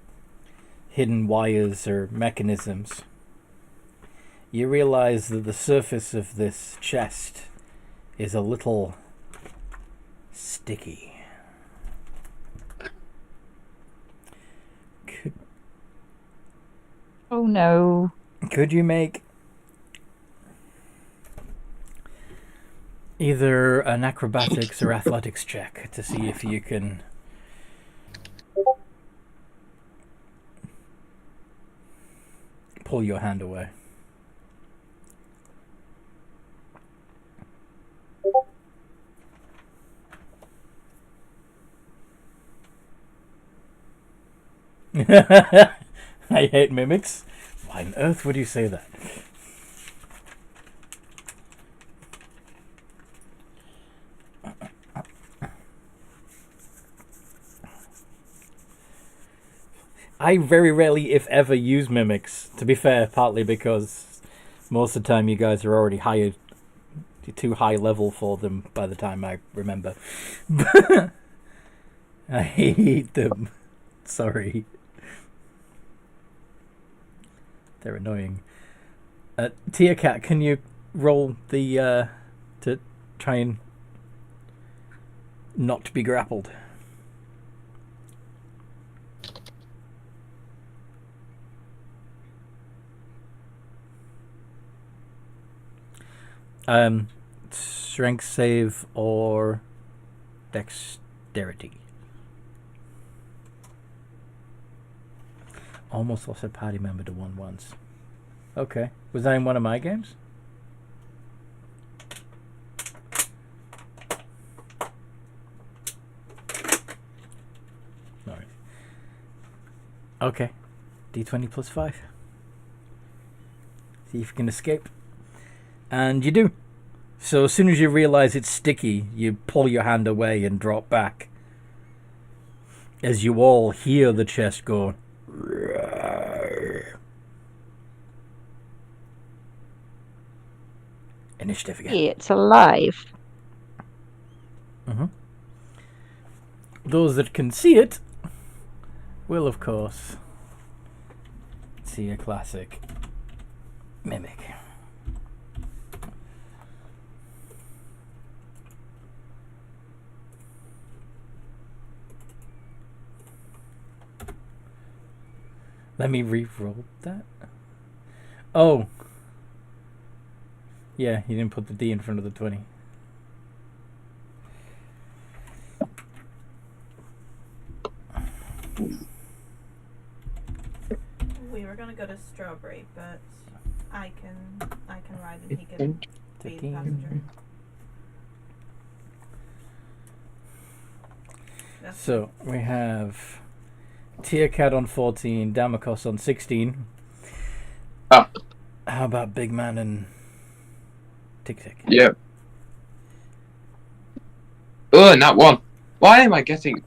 hidden wires or mechanisms, you realize that the surface of this chest is a little sticky. Oh no. Could you make either an acrobatics or athletics check to see if you can pull your hand away? I hate mimics. Why on earth would you say that? I very rarely, if ever, use mimics. To be fair, partly because most of the time you guys are already too high level for them by the time I remember. I hate them. Sorry. They're annoying. Tia Cat, can you roll the to try and not be grappled? Strength save or dexterity. Almost lost a party member to one once. Okay. Was that in one of my games? Alright. Okay. D20 plus 5. See if you can escape. And you do. So as soon as you realize it's sticky, you pull your hand away and drop back. As you all hear the chest go. Initiative again. It's alive. Mm-hmm. Those that can see it will, of course, see a classic mimic. Let me re-roll that. Oh. Yeah, you didn't put the D in front of the 20. We were gonna go to Strawberry, but I can ride and he can be the passenger. So we have Tia Cat on 14, Damakos on 16. Ah. How about Big Man and Tick Tick? Yep. Oh, not one. Why am I getting...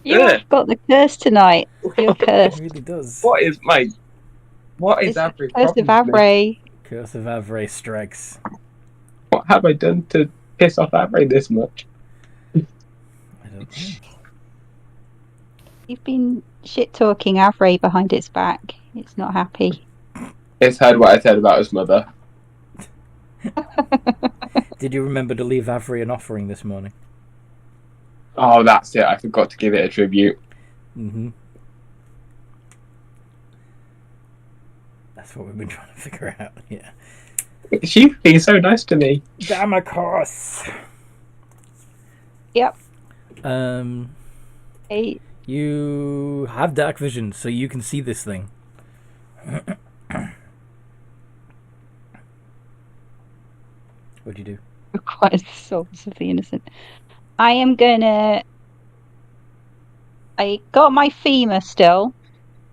You've got the curse tonight. You're It cursed. really does. What is It's Avery's Curse of problem with me? Avray. Curse of Avray strikes. What have I done to piss off Avery this much? I don't know. You've been shit-talking Avray behind its back. It's not happy. It's heard what I said about his mother. Did you remember to leave Avray an offering this morning? Oh, that's it. I forgot to give it a tribute. Mm-hmm. That's what we've been trying to figure out, yeah. She's been so nice to me. Damakos! Yep. You have dark vision, so you can see this thing. What'd you do? Requires the souls of the innocent. I got my femur still.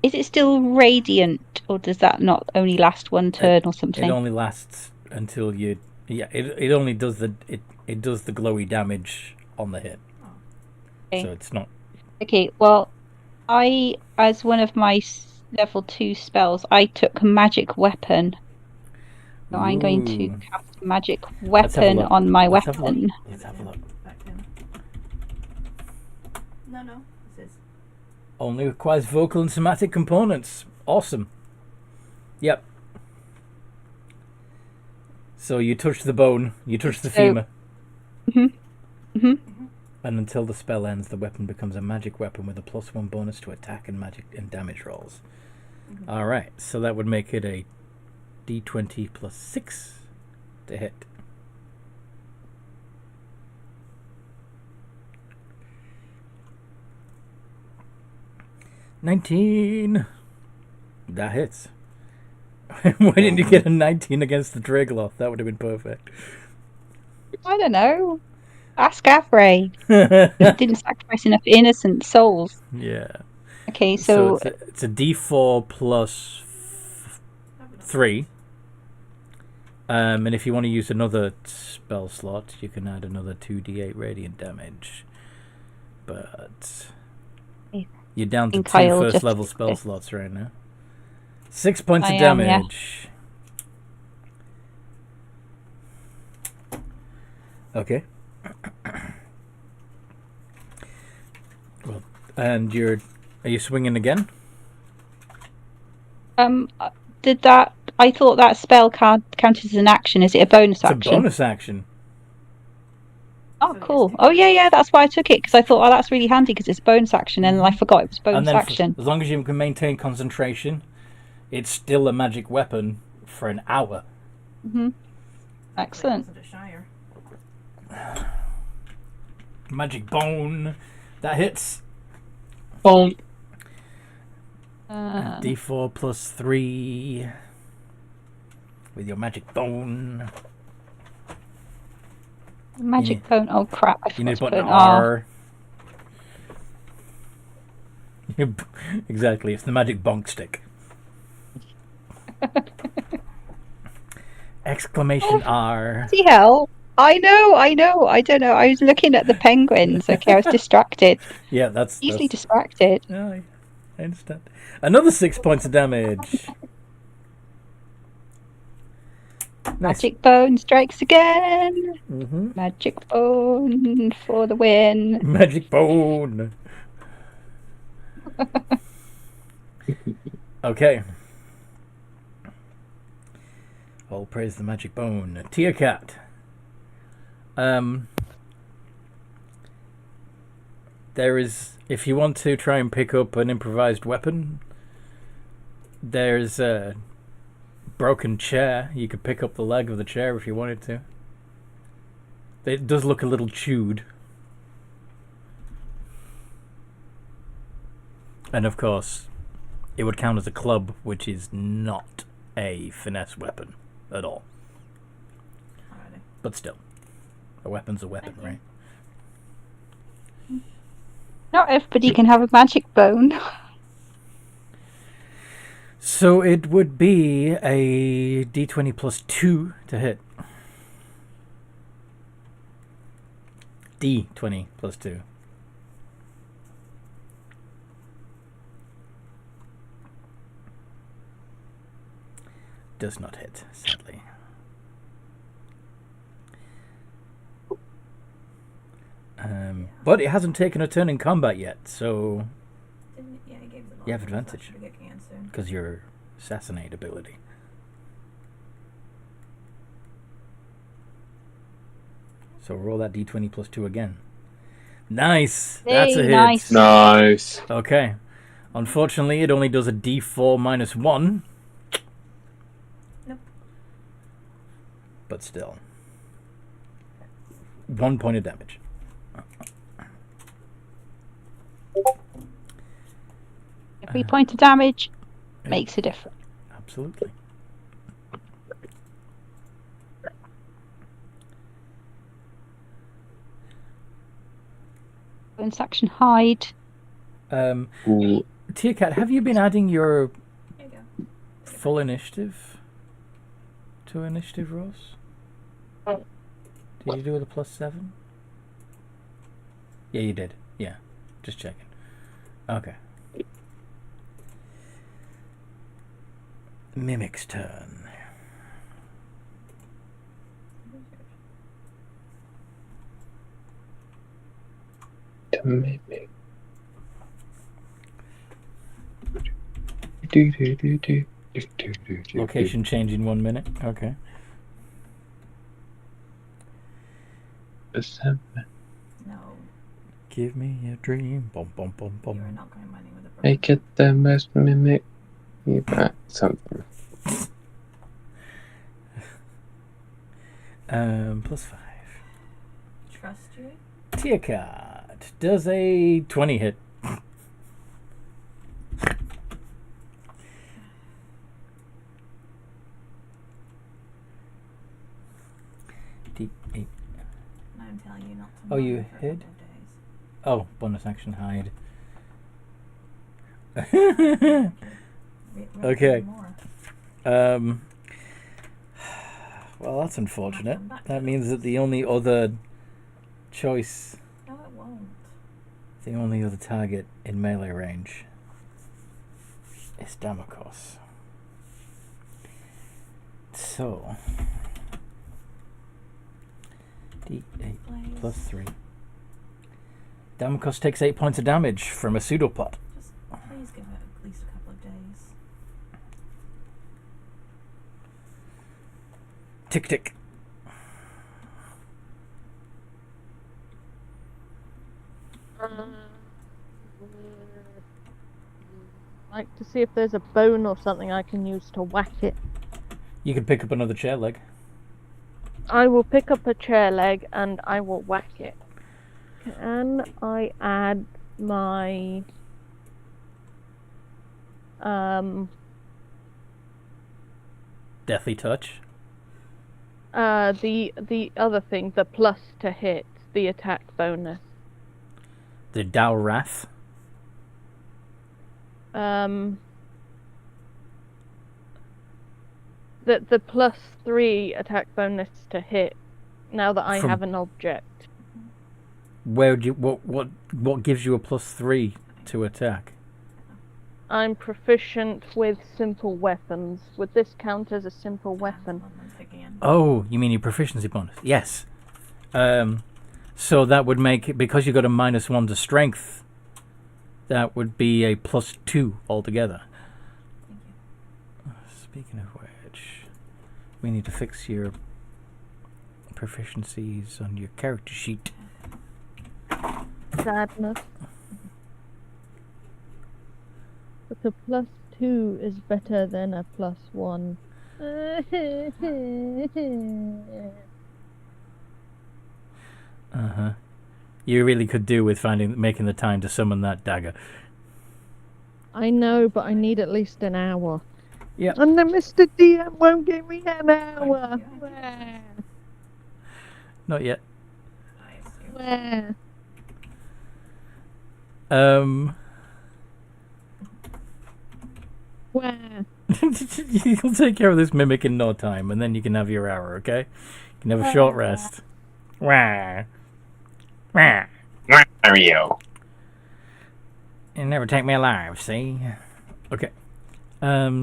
Is it still radiant, or does that not only last one turn or something? It only lasts until you Yeah, it only does it does the glowy damage on the hit. Okay. So it's not. Okay, well, I, as one of my level 2 spells, I took magic weapon. So I'm going to Ooh. cast magic Let's have a weapon look. on my Let's have a look. weapon. Let's have a look. Back in. No, this is. Only requires vocal and somatic components. Awesome. Yep. So you touch the bone, you touch the femur. Mhm. And until the spell ends, the weapon becomes a magic weapon with a +1 bonus to attack and magic and damage rolls. Alright, so that would make it a d20 plus 6 to hit. $19. That hits. Why didn't you get a 19 against the Draegloth? That would have been perfect. I don't know. Ask Avray. Didn't sacrifice enough innocent souls. Yeah. Okay, so it's a d4 plus 3. And if you want to use another spell slot, you can add another 2d8 radiant damage. But you're down to 2 first level spell slots right now. 6 points of damage. Yeah. Okay. Well, and are you swinging again? did that? I thought that spell card counted as an action. Is it a bonus action? It's a bonus action. Oh, cool. Oh, yeah, that's why I took it, because I thought, oh, that's really handy, because it's a bonus action, and I forgot it was bonus action. As long as you can maintain concentration, it's still a magic weapon for an hour. Excellent. Magic bone. That hits. Bone. D4 plus 3 with your magic bone. Magic bone. Oh crap! I You need forgot to to put put an R. Exactly, it's the magic bonk stick. Exclamation R. See hell! I know. I don't know. I was looking at the penguins. Okay, I was distracted. Yeah, that's easily distracted. Yeah, I understand. Another 6 points of damage. Nice. Magic bone strikes again. Magic bone for the win. Magic bone. Okay. All praise the magic bone. Tia Cat. There is, if you want to try and pick up an improvised weapon, there's a broken chair. You could pick up the leg of the chair if you wanted to. It does look a little chewed. And of course, it would count as a club, which is not a finesse weapon at all. But still, a weapon's a weapon, right? Not everybody can have a magic bone. So it would be a d20 plus 2 to hit. D20 plus 2. Does not hit, sadly. But it hasn't taken a turn in combat yet, so you have advantage because your assassinate ability. So roll that d20 plus 2 again. Nice! That's a hit. Nice. Okay. Unfortunately, it only does a d4 minus 1. Nope. But still. 1 point of damage. Every point of damage makes a difference. Absolutely. Bonus action hide. Tia Cat, have you been adding your full initiative to initiative rolls? Did you do it a +7? Yeah, you did. Yeah, just checking. Okay. Mimic's turn. The mimic. Do. Location change in 1 minute. Okay. No, Give me a dream. Bum bum bum you are bum. not going mining with a broom. Make it the most mimic. Something. +5. Trust you? Tier card. Does a 20 hit? D8. No, I'm telling you not to. Oh, you mine for a hid? couple of days. Oh, bonus action hide. Okay. More. Well, that's unfortunate. Come back That to means us. that the only other choice, No, it won't. the only other target in melee range is Damokos. So, D8 Please. +3. Damokos takes 8 points of damage from a pseudopod. Just please give it at least a couple of days. Tick tick. Like to see if there's a bone or something I can use to whack it. You could pick up another chair leg. I will pick up a chair leg and I will whack it. Can I add my Deathly touch. the other thing, the plus to hit, the attack bonus. The Dow Wrath. The +3 attack bonus to hit. Now that I From- have an object. Where would you what gives you a +3 to attack? I'm proficient with simple weapons. Would this count as a simple weapon? Hold on, I'm again. Oh, you mean your proficiency bonus? Yes. So that would make it, because you got a -1 to strength, that would be a +2 altogether. Thank you. Speaking of which, we need to fix your proficiencies on your character sheet. Sadness. But a +2 is better than a +1. Uh-huh. You really could do with making the time to summon that dagger. I know, but I need at least an hour. Yep. And then Mr. DM won't give me an hour. Yeah. Where? Not yet. I assume. Where? Where? You'll take care of this mimic in no time, and then you can have your hour, okay? You can have a short rest. Wah. Wah. Mario. You never take me alive, see? Okay. Should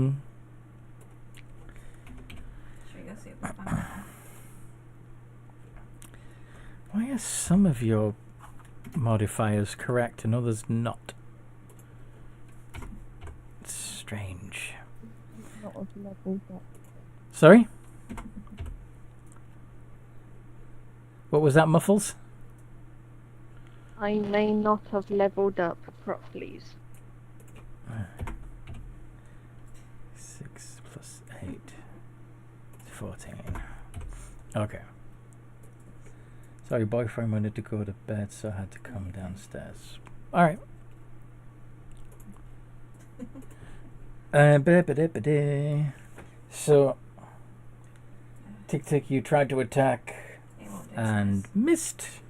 we go see if we find out? Why are some of your modifiers correct and others not? It's strange. Not of level up. Sorry? What was that, Muffles? I may not have leveled up properly. 6 plus 8. 14. Okay. Sorry, boyfriend wanted to go to bed, so I had to come downstairs. Alright. So, Tick Tick, you tried to attack It won't do and this. missed.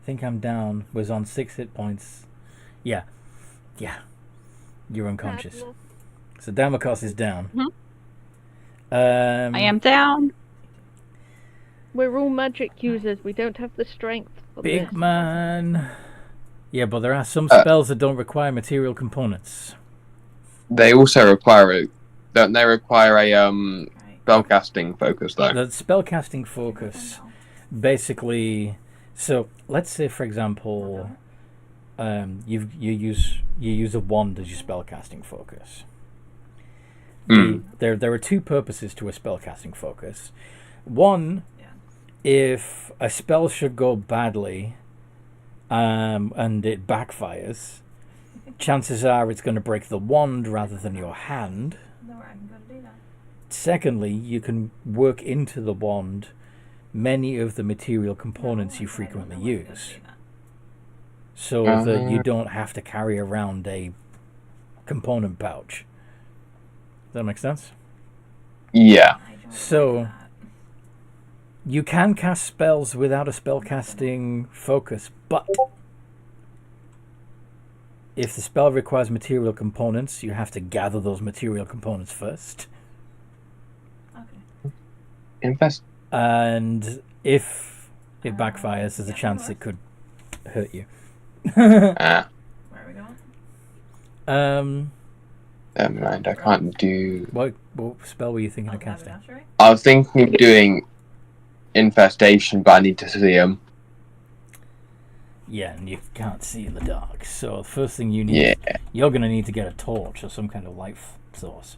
I think I'm down. Was on 6 hit points. Yeah. You're unconscious. Bad luck. So Damakos is down. I am down. We're all magic users. We don't have the strength for Big this. man. Yeah, but there are some spells that don't require material components. They also require don't they require a Right. spellcasting focus though? The spellcasting focus, basically. So let's say, for example, you use a wand as your spellcasting focus. There are two purposes to a spellcasting focus. One, if a spell should go badly, and it backfires, chances are it's going to break the wand rather than your hand. No, I'm going to do that. Secondly, you can work into the wand many of the material components you frequently use, so that you don't have to carry around a component pouch. Does that make sense? Yeah. So you can cast spells without a spellcasting focus, but if the spell requires material components, you have to gather those material components first. Okay. Invest. And if it backfires, there's a chance it could hurt you. Where are we going? Never mind. I can't do. What spell were you thinking of Oh, casting? haberdashery? I was thinking of doing infestation, but I need to see them. Yeah, and you can't see in the dark. So the first thing you need, you're going to need to get a torch or some kind of light source.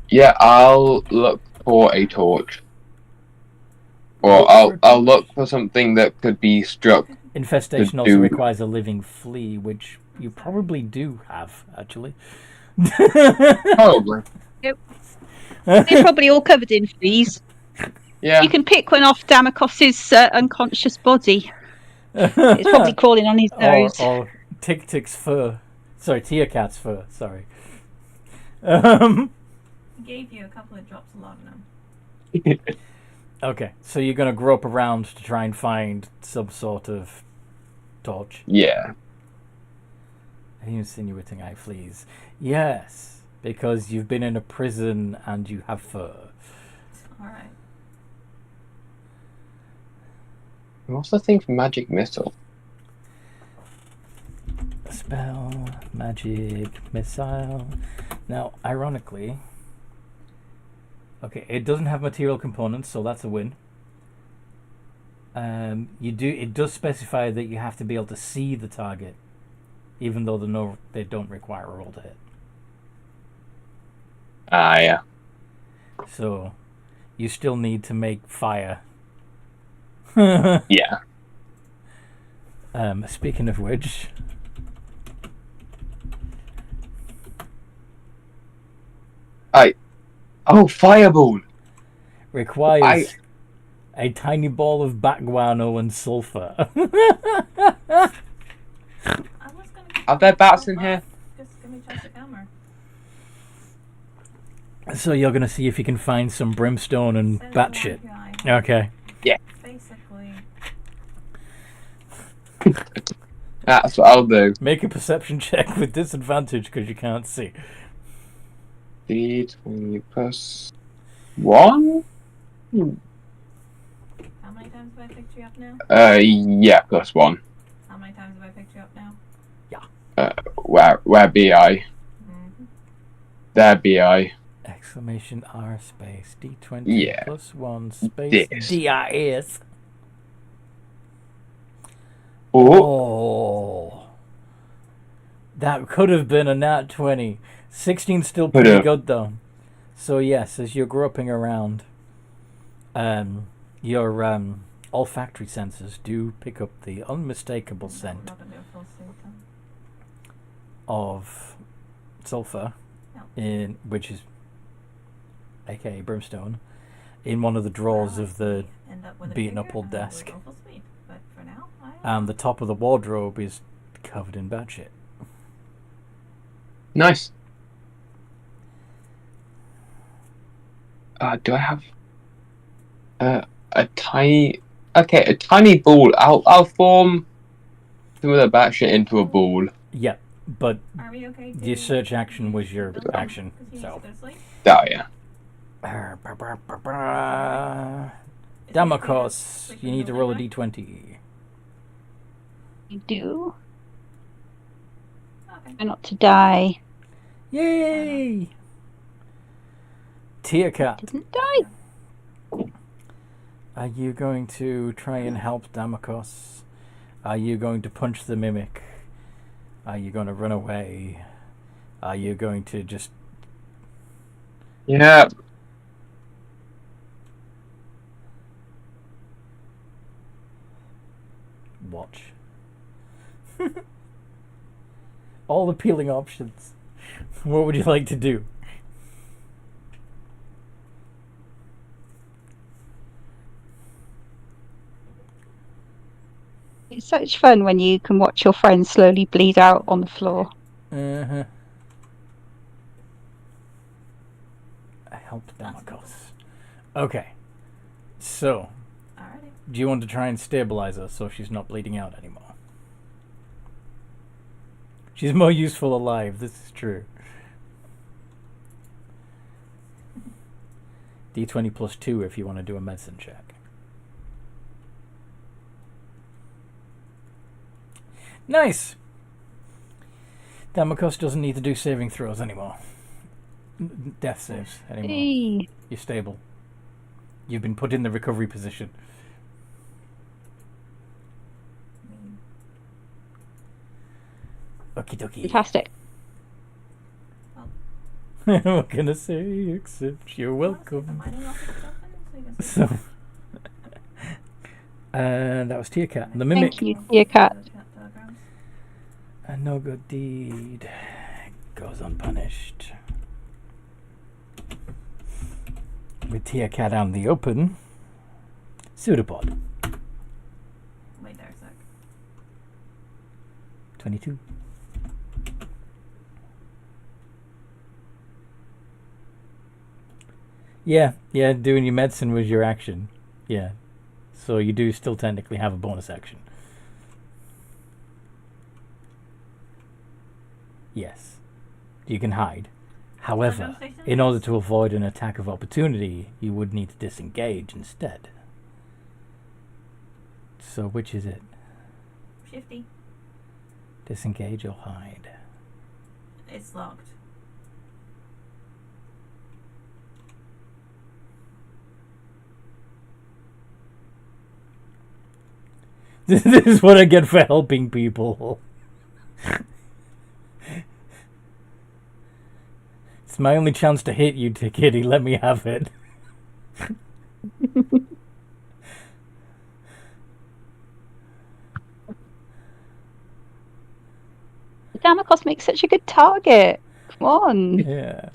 Yeah, I'll look for a torch. Or I'll look for something that could be struck. Infestation also requires a living flea, which you probably do have, actually. Probably. They're probably all covered in fleas. Yeah. You can pick one off Damakos's unconscious body. It's probably crawling on his nose. Or Tick-Tick's fur. Sorry, Tia-Cat's fur. Sorry. He gave you a couple of drops of laudanum. Okay, so you're going to grope around to try and find some sort of torch. Yeah. Are you insinuating I fleas? Yes, because you've been in a prison and you have fur. Alright. What's the thing for magic missile? Spell, magic, missile. Now, ironically, okay, it doesn't have material components, so that's a win. It does specify that you have to be able to see the target, even though they don't require a roll to hit. Yeah. So, you still need to make fire. Yeah. Speaking of which, fireball! requires a tiny ball of bat guano and sulfur. I was gonna Are there bats in here? Just give me just a camera. So you're going to see if you can find some brimstone and Says bat the shit. one guy. Okay. Basically, That's what I'll do. Make a perception check with disadvantage because you can't see. D20 plus 1? how many times have I picked you up now? Yeah, plus 1. How many times have I picked you up now? Where be I? Mm-hmm. There be I. Exclamation R space D20 Yeah. plus 1 space This. DIS. Oh, That could have been a nat 20. 16 still Could pretty have. good though. So yes, as you're groping around, your olfactory sensors do pick up the unmistakable scent Not gonna do a full suit then. of sulfur, No. which is aka brimstone, in one of the drawers of the End up with a beaten up figure old and we'll desk. go full speed. But for now, And the top of the wardrobe is covered in bad shit. nice. Do I have a tiny? Okay, a tiny ball. I'll form some of the batshit into a ball. Yeah, but Are we okay? your search action was your action. Because he So. needs to go to sleep. Oh, yeah. Is he Damakos, okay you need to with roll a sleeping d20. I do. now? Okay. Try not to die. Yay! Tearcat, Didn't die. are you going to try and help Damakos? Are you going to punch the mimic? Are you going to run away? Are you going to just... Yeah. watch? All appealing options. What would you like to do? It's such fun when you can watch your friends slowly bleed out on the floor. Uh-huh. Help Damakos. Okay. So, Alrighty. do you want to try and stabilize her so she's not bleeding out anymore? She's more useful alive, this is true. D20 plus 2 if you want to do a medicine check. Nice! Damakos doesn't need to do saving throws anymore. Death saves anymore. Hey. You're stable. You've been put in the recovery position. Okie dokie. Fantastic. What can I say except you're welcome. So, that was Tearcat. The mimic. Thank you, dear cat. A no good deed goes unpunished. With Tearcat out in the open, pseudopod. Wait there a sec. 22. Yeah, doing your medicine was your action. Yeah. So you do still technically have a bonus action. Yes. You can hide. However, in order to avoid an attack of opportunity, you would need to disengage instead. So which is it? Shifty. Disengage or hide? It's locked. This is what I get for helping people. It's my only chance to hit you, Kitty. Let me have it. Damakos makes such a good target. Come on. Yeah.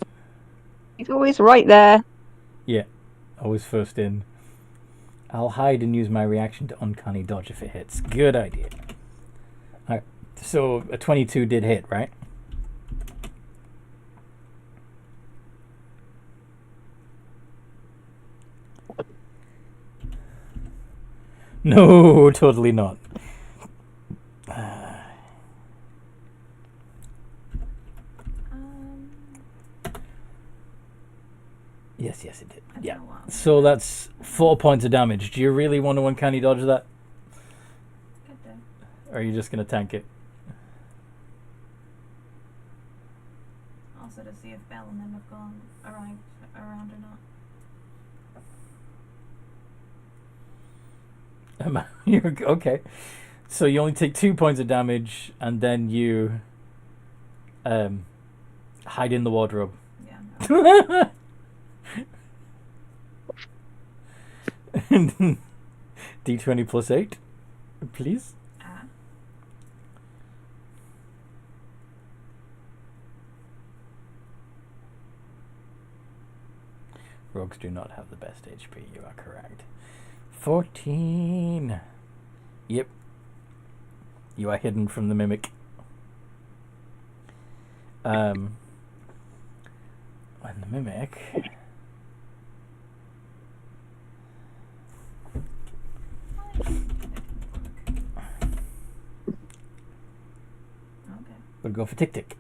He's always right there. Yeah. Always first in. I'll hide and use my reaction to uncanny dodge if it hits. Good idea. Alright. So a 22 did hit, right? No, totally not. Yes, it did. Yeah. So that's 4 points of damage. Do you really want to uncanny dodge that? Good day. Or are you just going to tank it? Also to see if Belle and them have gone around or not. Okay. So you only take 2 points of damage, and then you hide in the wardrobe. Yeah. D20 plus 8, please. Rogues do not have the best HP, you are correct. 14. Yep. You are hidden from the mimic. And the mimic... Okay. gonna go for Tick Tick.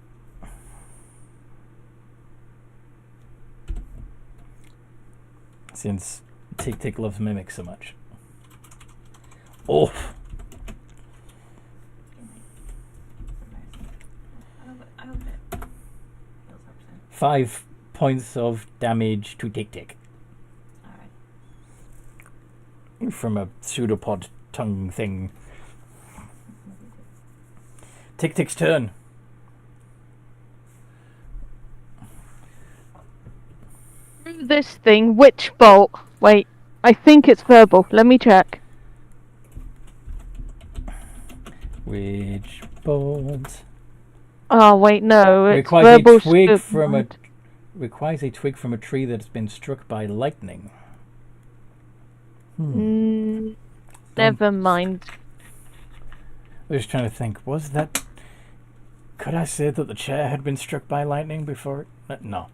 Since Tick Tick loves Mimic so much. Oh! I hope it heals up soon. 5 points of damage to Tick Tick. Alright. From a pseudopod tongue thing. Tick Tick's turn. This thing, Witch Bolt. Wait, I think it's verbal. Let me check. Witch bolt. Oh wait, no, it's Requires verbal. a twig script. from a requires a twig from a tree that's been struck by lightning. Never mind. I was trying to think. Was that? Could I say that the chair had been struck by lightning before? No.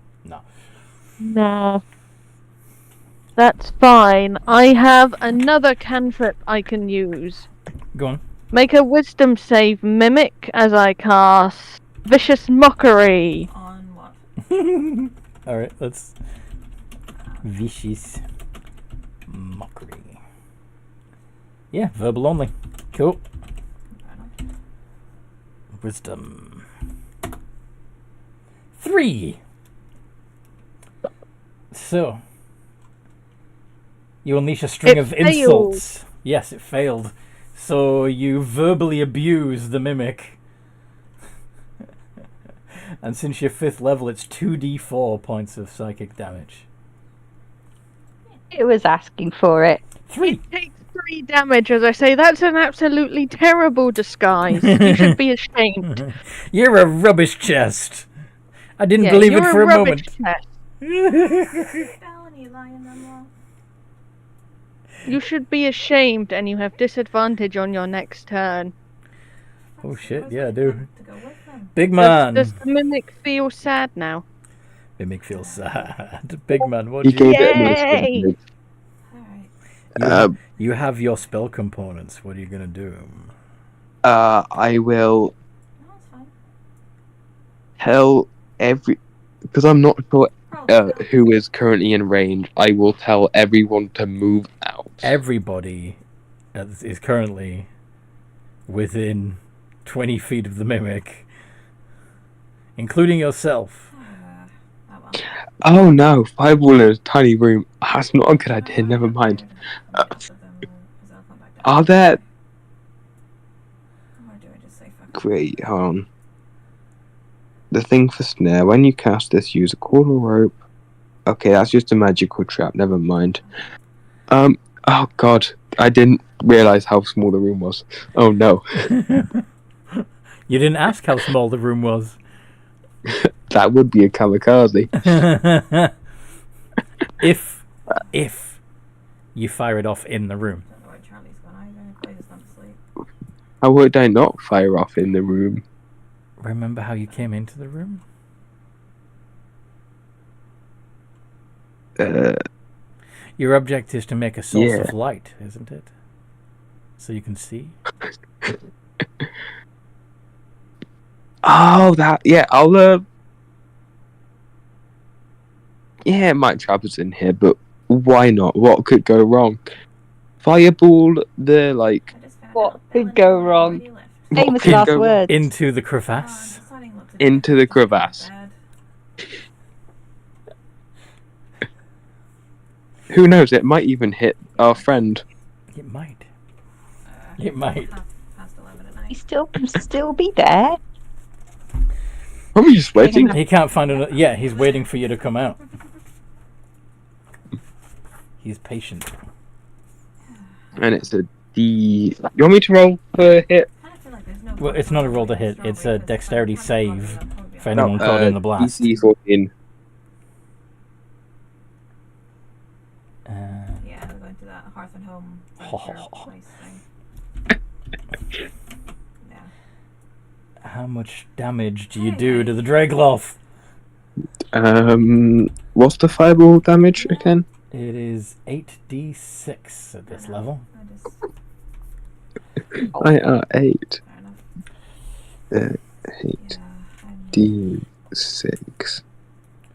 No. That's fine. I have another cantrip I can use. Go on. Make a wisdom save, Mimic, as I cast Vicious Mockery. On what? All right. Let's. Vicious mockery. Yeah, verbal only. Cool. Wisdom. 3. So, you unleash a string It of insults. Yes, it failed. So you verbally abuse the Mimic. And since you're 5th level, it's 2d4 points of psychic damage. It was asking for it. 3. Takes 3 damage, as I say. That's an absolutely terrible disguise. You should be ashamed. You're a rubbish chest. I didn't Yeah, believe it you're for a rubbish moment. chest. Spell you lying them all. You should be ashamed, and you have disadvantage on your next turn. Oh shit, yeah, I do. To go with them. Big man. Does the Mimic feel sad now? Mimic feels sad. Big man, what He do you gave it another Yay! spin. Alright. You have your spell components. What are you gonna do? I will No, it's fine. tell because I'm not sure Probably. who is currently in range. I will tell everyone to move out. Everybody is currently within 20 feet of the Mimic, including yourself. Oh well. Oh no, Fireball in a tiny room. That's not a good idea. Never mind. Are there? Or do I just say fuck? Great. Hold on. The thing for snare. When you cast this, use a cord or rope. Okay, that's just a magical trap. Never mind. Oh god, I didn't realize how small the room was. Oh no, You didn't ask how small the room was. that would be a kamikaze. if you fire it off in the room. Don't know where Charlie's gone either. Clay's gone to sleep. How would I not fire off in the room? Remember how you came into the room? Your object is to make a source Yeah. of light, isn't it? So you can see. Oh, that. Yeah, I'll. Yeah, Mike Trapper's in here, but why not? What could go wrong? Fireball, the like. I just found What out could Belen go already wrong? left. What Famous could last go words. Into the Oh, I'm crevasse. deciding what to Into do. the It's not crevasse. bad. Who knows? It might even hit our friend. It might. Uh, It might. Past 11 at He night. still can still be there. I'm just waiting. He can't find another. Yeah, he's waiting for you to come out. He's patient. And it's a D. You want me to roll for hit? I feel like there's no Well, point it's not a in roll to rolling hit. It's a strawberry 'cause dexterity if I can't save roll it, I'll probably for be anyone caught in the blast. DC 14. Yeah, we're going to that Hearth and Home Ho, ho, furniture ho. place thing. Yeah. How much damage do you do to the Draegloth? What's the fireball damage again? It is 8d6 at this level. I just, 8. fair enough. 8. Yeah. D6.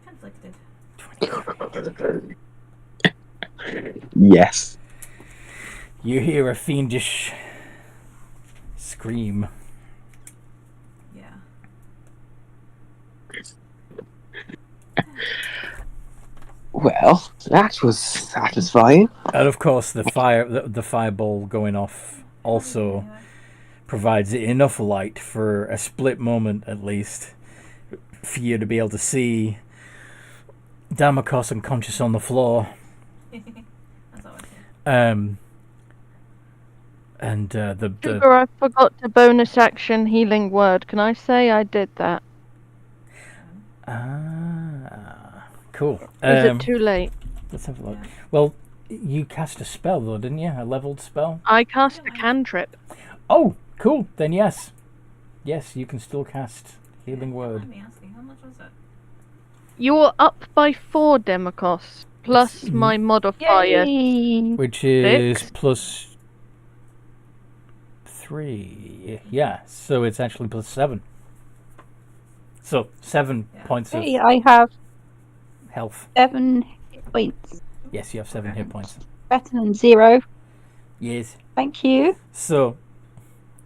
Conflicted. Yes. You hear a fiendish scream. Yeah. Well, that was satisfying. And of course, the fireball going off also Anyway. provides enough light for a split moment, at least, for you to be able to see Damakos unconscious on the floor. That's always good. And the Sugar, I forgot to bonus action healing word. Can I say I did that? cool. Is it too late? Let's have a look. Yeah. Well, you cast a spell though, didn't you? A leveled spell. I cast a cantrip. Oh, cool. Then yes, you can still cast healing word. Let me ask you, how much was it? You're up by 4 Demikos, plus my modifier. Yay! Which is 6? plus 3. Yeah, so it's actually plus 7. So 7 points of Hey, I have health. 7 hit points. Yes, you have 7 hit points. Better than 0. Yes. Thank you. So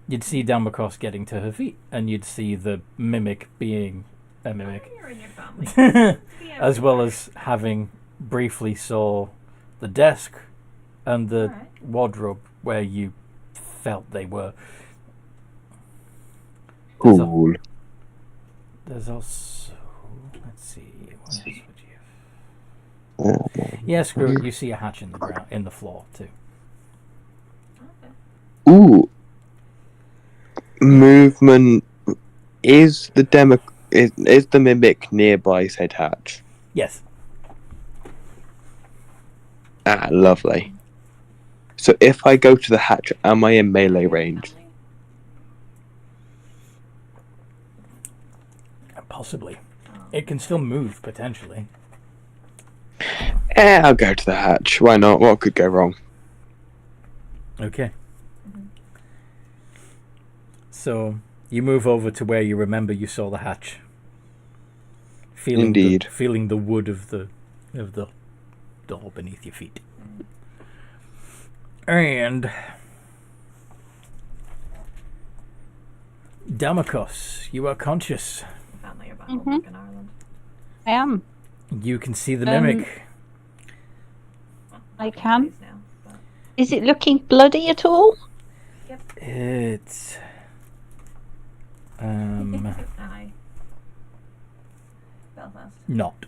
you'd see Damakos getting to her feet, and you'd see the mimic being a mimic. You're in your family. As well as having briefly saw the desk and the Alright. wardrobe where you felt they were. Cool. There's also, let's see, what else would you have? Yeah, screw it. You see a hatch in the ground, in the floor too. Okay. Ooh. Movement. Is the is the mimic nearby said hatch? Yes. Ah, lovely. So if I go to the hatch, am I in melee range? Possibly. It can still move potentially. I'll go to the hatch. Why not? What could go wrong? Okay. So you move over to where you remember you saw the hatch. Feeling Indeed. feeling the wood of the door beneath your feet. And Damakos, you are conscious. Family are back in Ireland. I am. You can see the mimic. Well, I not can. always now, but- Is it looking bloody at all? It's Aye. Belfast. not.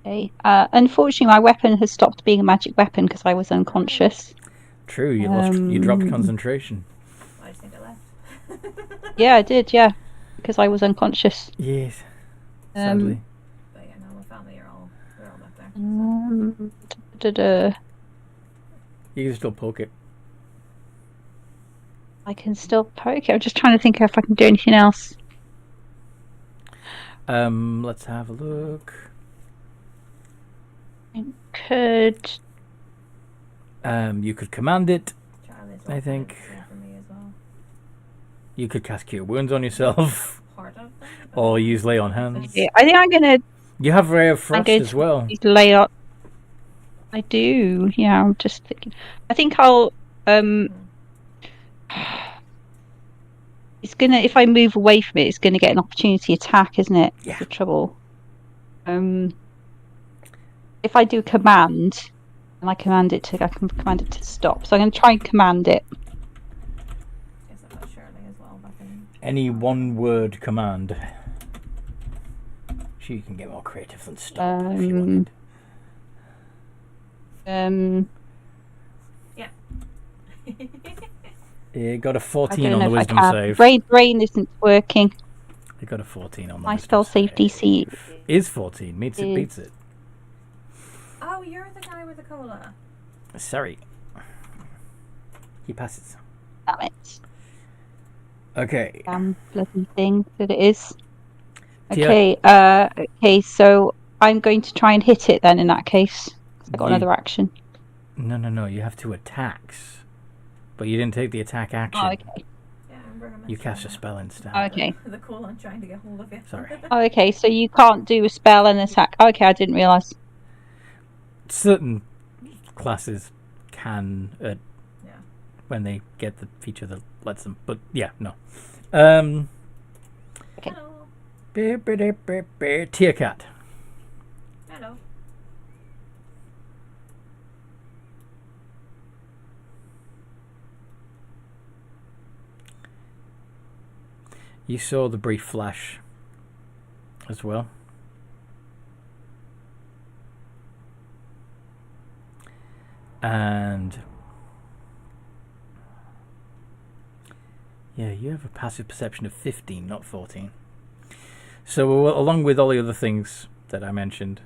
Okay. Unfortunately, my weapon has stopped being a magic weapon because I was unconscious. True, you dropped concentration. I just think I left. Yeah, I did. Yeah, because I was unconscious. Yes. Sadly. But yeah, no, my family are all back there. You can still poke it. I can still poke it. I'm just trying to think if I can do anything else. Let's have a look. Could You could command it. Charlie's I all think- same for me as well. You could cast Cure Wounds on yourself. Part of them. Or use Lay on Hands. yeah, I think I'm gonna You have Ray of Frost going as to- well. lay up. I do. Yeah, I'm just thinking. I think I'll. It's gonna. If I move away from it, it's gonna get an opportunity attack, isn't it? Yeah. That's the trouble. If I do command, and I can command it to stop. So I'm gonna try and command it. Guess I've got Shirley as well back in. Any one word command. Sure, you can get more creative than stop if you wanted. You got a I 14 don't on know the if I wisdom can. save. Brain isn't working. You got a 14 on the My wisdom spell save DC. Is 14. Meets it, is- beats it. Oh, you're the guy with the cola. Sorry. He passes. Damn it. Okay. Damn bloody thing that it is. Tia- Okay, okay, so I'm going to try and hit it then in that case. I got You- another action. No. You have 2 attacks. But you didn't take the attack action. Oh, okay. Yeah, remember her You cast a mentioning spell instead. Okay. The call on trying to get hold of you. Sorry. Oh, okay, so you can't do a spell and attack. Okay, I didn't realise. Certain classes can Yeah. when they get the feature that lets them. But yeah, no. Okay. Hello. Tier cat. Hello. You saw the brief flash as well. And yeah, you have a passive perception of 15, not 14. So along with all the other things that I mentioned,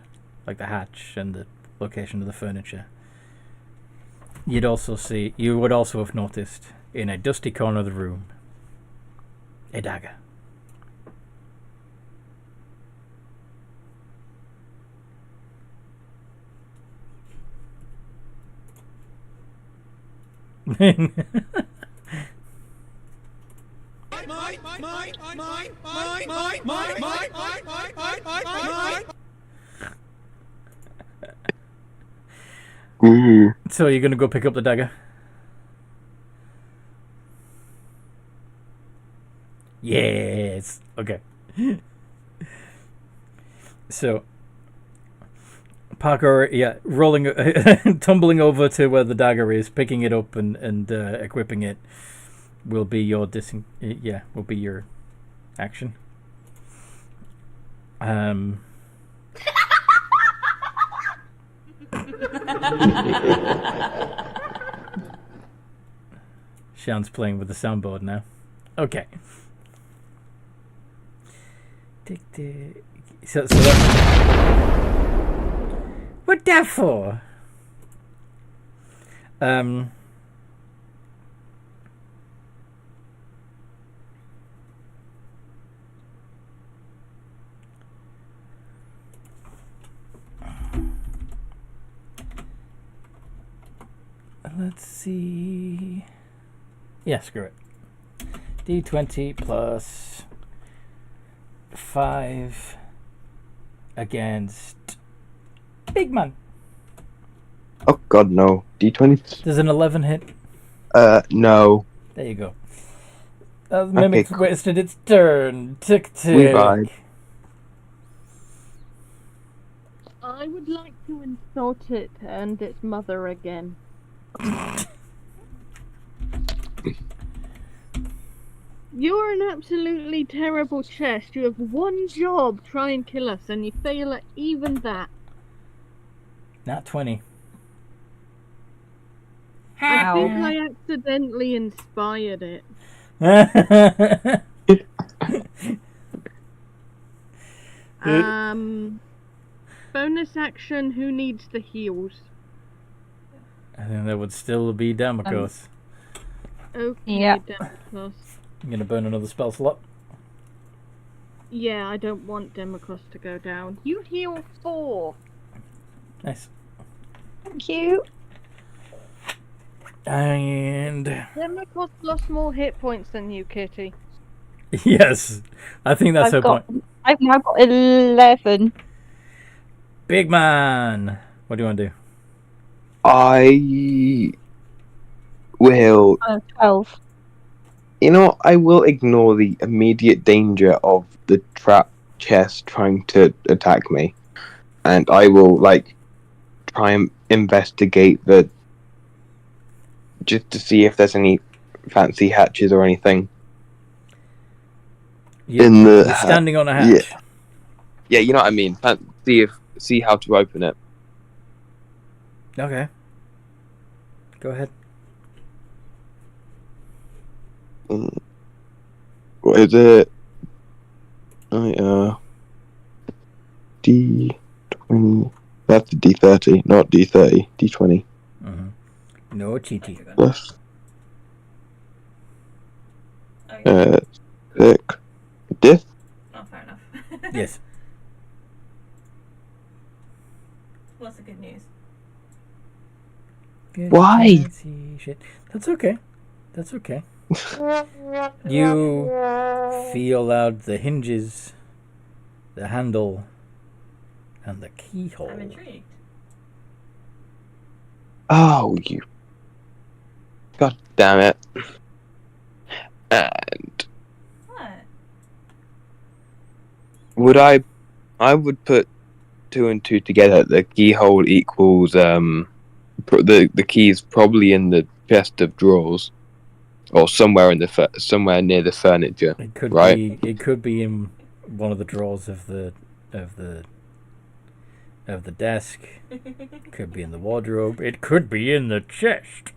like the hatch and the location of the furniture, you would also have noticed in a dusty corner of the room a dagger. Ooh. So you're gonna go pick up the dagger? Yes. Okay. So Parker, rolling, tumbling over to where the dagger is, picking it up and equipping it will be your will be your action. Sean's playing with the soundboard now. Okay. So what that for? Let's see. Yeah, screw it. D20 plus 5 against Big Man. Oh god, no. D20? Does an 11 hit? No. There you go. Mimic cool. wasted its turn. Tick tick. We vibe. I would like to insult it and its mother again. You're an absolutely terrible chest. You have one job, try and kill us, and you fail at even that. Not 20. I think I accidentally inspired it. Bonus action, who needs the heals? I think that would still be Damocos. Okay, Yeah. Democos. I'm gonna burn another spell slot. Yeah, I don't want Democos to go down. You heal 4. Nice. Thank you. And Democos lost more hit points than you, Kitty. yes, I think that's her point. I've now got 11. Big Man, what do you want to do? I will. 12. You know, I will ignore the immediate danger of the trap chest trying to attack me. And I will, try and investigate just to see if there's any fancy hatches or anything. You're standing on a hatch. Yeah, you know what I mean. See how to open it. Okay. Go ahead. What is it? D20. That's a D30, not D30. D20. Mm-hmm. No cheaty. Plus Okay. 6. Diff? Oh, fair enough. Yes. What's the good news? Why? Shit. That's okay. That's okay. You feel out the hinges, the handle, and the keyhole. I'm intrigued. Oh, you. God damn it. And What? would I would put 2 and 2 together. The keyhole equals the key's probably in the chest of drawers, or somewhere in the somewhere near the furniture. It could right? be. It could be in one of the drawers of the desk. It could be in the wardrobe. It could be in the chest.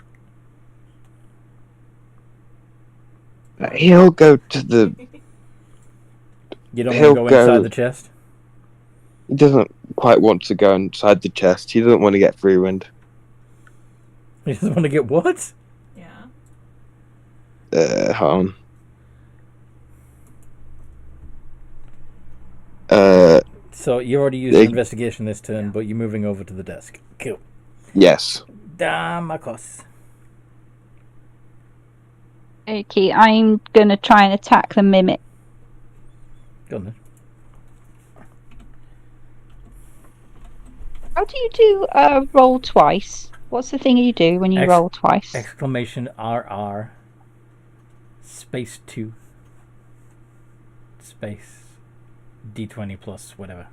He'll go to the. You don't He'll want to go go- inside the chest. He doesn't quite want to go inside the chest. He doesn't want to get free wind. You just want to get what? Yeah. Hold on. So you already used Big- investigation this turn, Yeah. but you're moving over to the desk. Cool. Yes. Damakos. Okay, I'm gonna try and attack the mimic. Go on then. How do you do roll twice? What's the thing you do when you roll twice? Exclamation RR. Space 2. Space. D20 plus whatever.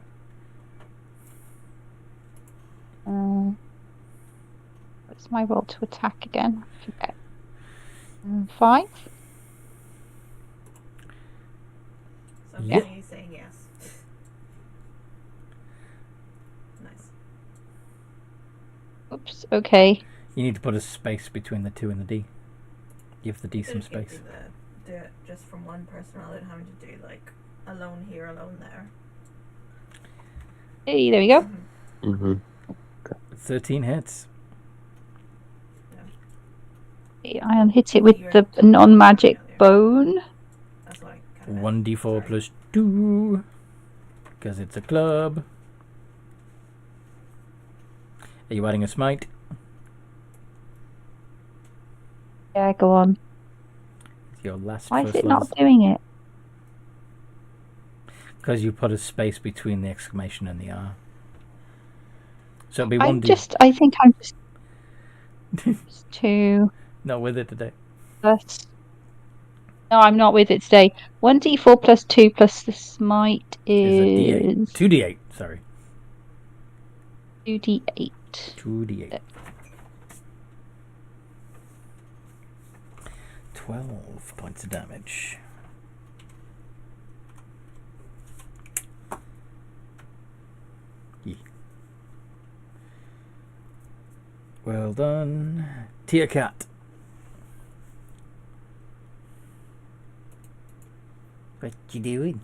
What's my roll to attack again? Forget. 5. So I'm Yeah. guessing he's saying yes. Nice. Oops. Okay. You need to put a space between the 2 and the D. Give the D some Could it space. do it just from one person rather than having to do like alone here, alone there. Hey, there we go. Mm-hmm. 13 hits. I'll hit it with the non-magic bone. That's what I kind of 1d4 plus 2. Because it's a club. Are you adding a smite? Yeah, go on. It's your last Why is first it level. not doing it? Because you put a space between the exclamation and the R. So it'll be I'm 1d. just. I think I'm just 2 Not with it today. plus. No, I'm not with it today. 1d4 plus 2 plus the smite Is a D8. is 2d8, sorry. 2d8. 2d8. 12 points of damage. Yeah. Well done. Tia Cat. What you doing?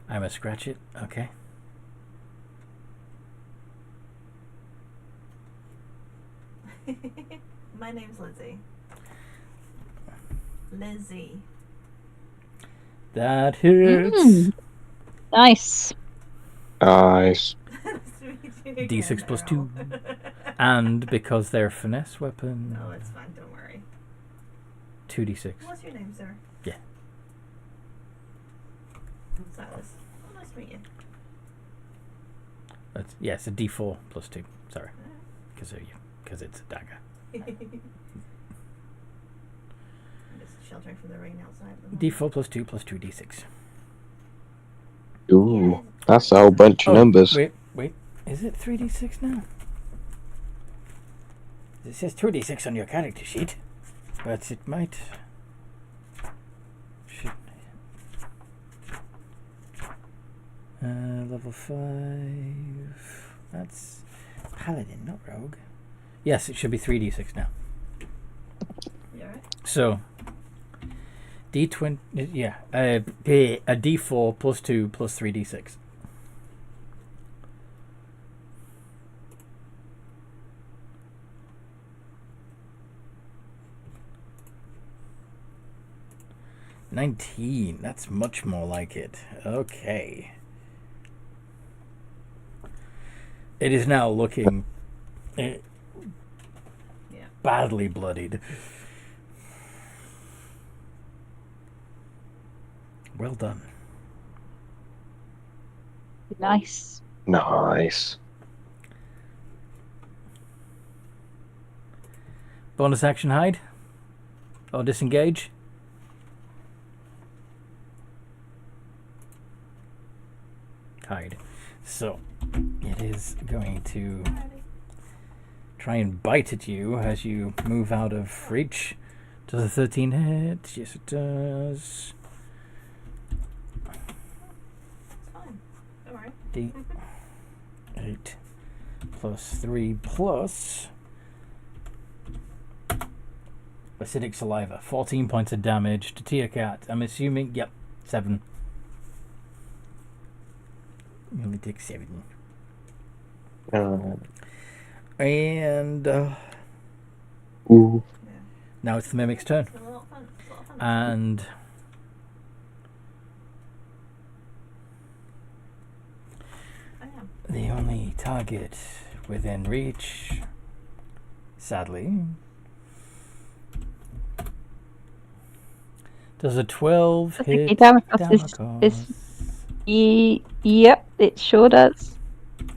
I'm a scratch it. Okay. My name's Lizzie. Lizzie. That hurts. Nice. Nice. D6 plus 2. And because they're finesse weapon, No, it's fine. Don't worry. 2d6. What's your name, sir? Yeah. Silas. Oh, nice to meet you. Yeah, it's a d4 plus 2. Sorry. Because it's a dagger. I'm just sheltering from the rain outside. at the moment. D4 plus 2 plus 2d6. Ooh, that's a whole bunch of numbers. Wait. Is it 3d6 now? It says 2d6 on your character sheet, but it might. Level 5. That's paladin, not rogue. Yes, it should be 3d6 now. You alright? So, d20. Yeah, a d4 plus 2 plus 3d6. $19. That's much more like it. Okay. It is now looking Eh, Yeah. badly bloodied. Well done. Nice. Nice. Bonus action hide? Or disengage? Hide. So, it is going to try and bite at you as you move out of reach. Does a 13 hit? Yes, it does. It's fine. Don't worry. D8 plus 3 plus acidic saliva. 14 points of damage to Tia Cat. I'm assuming, yep, 7. You only take 7. And Ooh. now it's the Mimic's turn. It's a lot of fun. It's a lot of fun. And I am. the only target within reach, sadly, does a 12 That's hit okay, Damocos Damocos. Yep, it sure does. And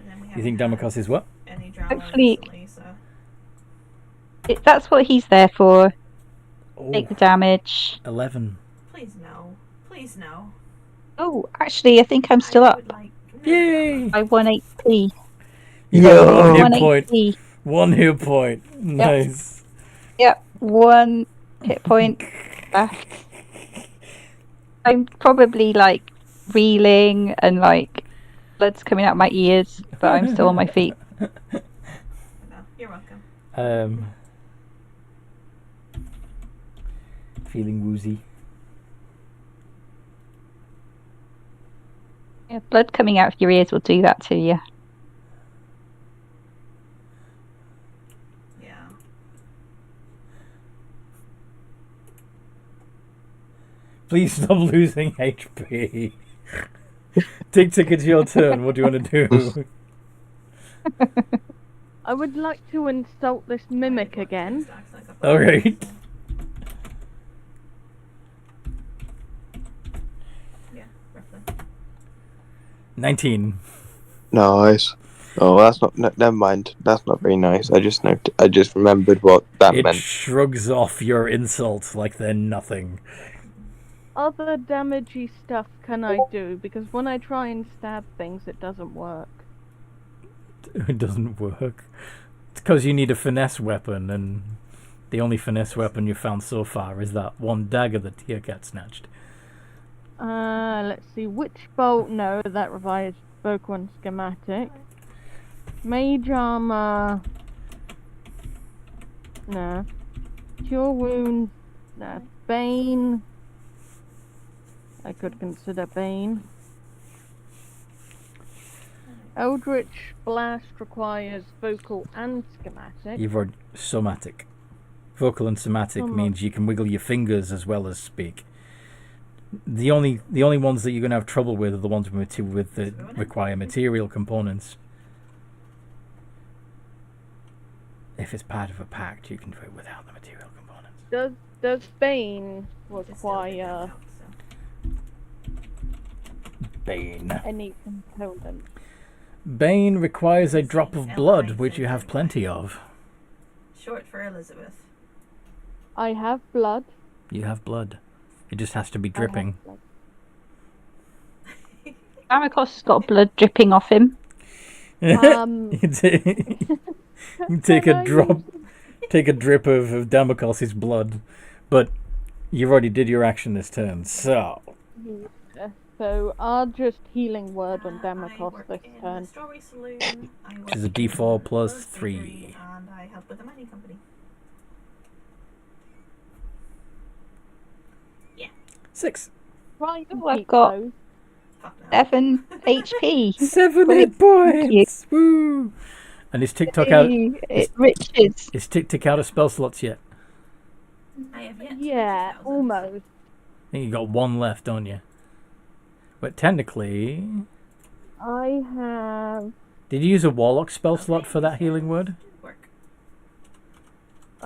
then we You think haven't had Damocos is what? any drama Hopefully- recently, so That's what he's there for. Oh, Take the damage. 11. please no. Please no. Oh, actually, I think I'm still I up would like no Yay! drama. by 1 HP. You Yeah. got one hit 1 point. HP. 1 hit point. Nice. Yep, 1 hit point back. I'm probably like reeling and like blood's coming out my ears, but I'm still on my feet. No, you're welcome. Feeling woozy. Yeah, blood coming out of your ears will do that to you. Yeah. Please stop losing HP. Tick, it's your turn. What do you want to do? I would like to insult this mimic again. Alright. Yeah, roughly. 19. Nice. Oh, that's not. Never mind. That's not very nice. I just remembered what that It meant. shrugs off your insults like they're nothing. Other damagey stuff can I do? Because when I try and stab things, it doesn't work. It doesn't work. It's because you need a finesse weapon, and the only finesse weapon you've found so far is that one dagger that Tia Cat snatched. Let's see. Which bolt? No, that requires Vocal schematic. Mage armor. No. Cure wound. No. Bane. I could consider Bane. Eldritch Blast requires vocal and schematic. You've already somatic. Vocal and somatic means you can wiggle your fingers as well as speak. The only ones that you're gonna have trouble with are the ones with that require material components. If it's part of a pact, you can do it without the material components. Does Bane Just still get require that out, so. Bane. any component? Bane requires a drop of blood, which you have plenty of. Short for Elizabeth. I have blood. You have blood. It just has to be I have dripping. blood. Damocos has got blood dripping off him. You take Can a I drop, take a drip of Damocles' blood, but you already did your action this turn, so So I'll just healing word on I Damocos work this in the turn. Strawberry Saloon. I Which is a work D4 in the plus Rose 3. Bakery, and I help with the mining company. 6. Right, Oh, I've got Fuck no. 7 HP. 7 Brilliant. hit Thank you. points! Woo! And is TikTok out? It riches. Is Tick out of spell slots yet? I have yet to Yeah, reach 1,000. almost. I think you got 1 left, don't you? But technically, I have Did you use a warlock spell slot for that healing word? Work.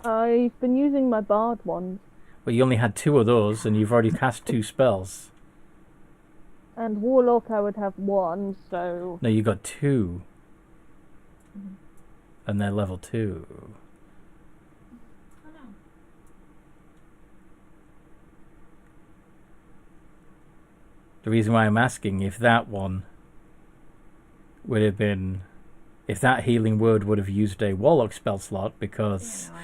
I've been using my bard one, Well, you only had 2 of those, and you've already cast 2 spells. and warlock I would have 1, so No, you got 2. Mhm. And they're level 2. Oh no. The reason why I'm asking if that one would have been... If that healing word would have used a warlock spell slot, because Yeah, no,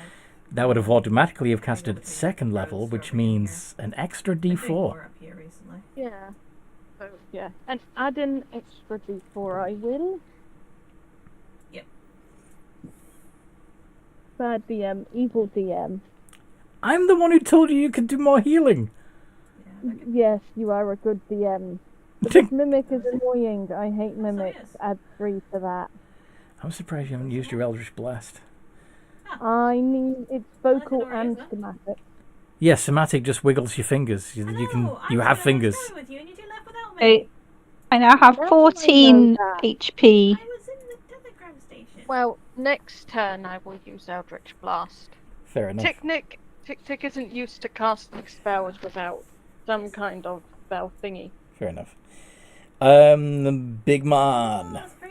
that would have automatically have casted at 2nd level, which means an extra I've been d4. more up here recently. yeah. So yeah, and add an extra d4 I will. Yep. Bad DM, evil DM. I'm the one who told you could do more healing. Yeah, I could- Yes, you are a good DM. But this mimic is annoying. I hate mimics. yes. Add 3 to that. I'm surprised you haven't used your Eldritch Blast. I need it's vocal already, and isn't it? schematic. Yeah, somatic just wiggles your fingers. You can. You have fingers. With you and you do left without me. I now have How do I 14 know that? HP. I was in the telegram station. Well, next turn I will use Eldritch Blast. Fair enough. Tick isn't used to casting spells without some kind of spell thingy. Fair enough. The big man. That's pretty.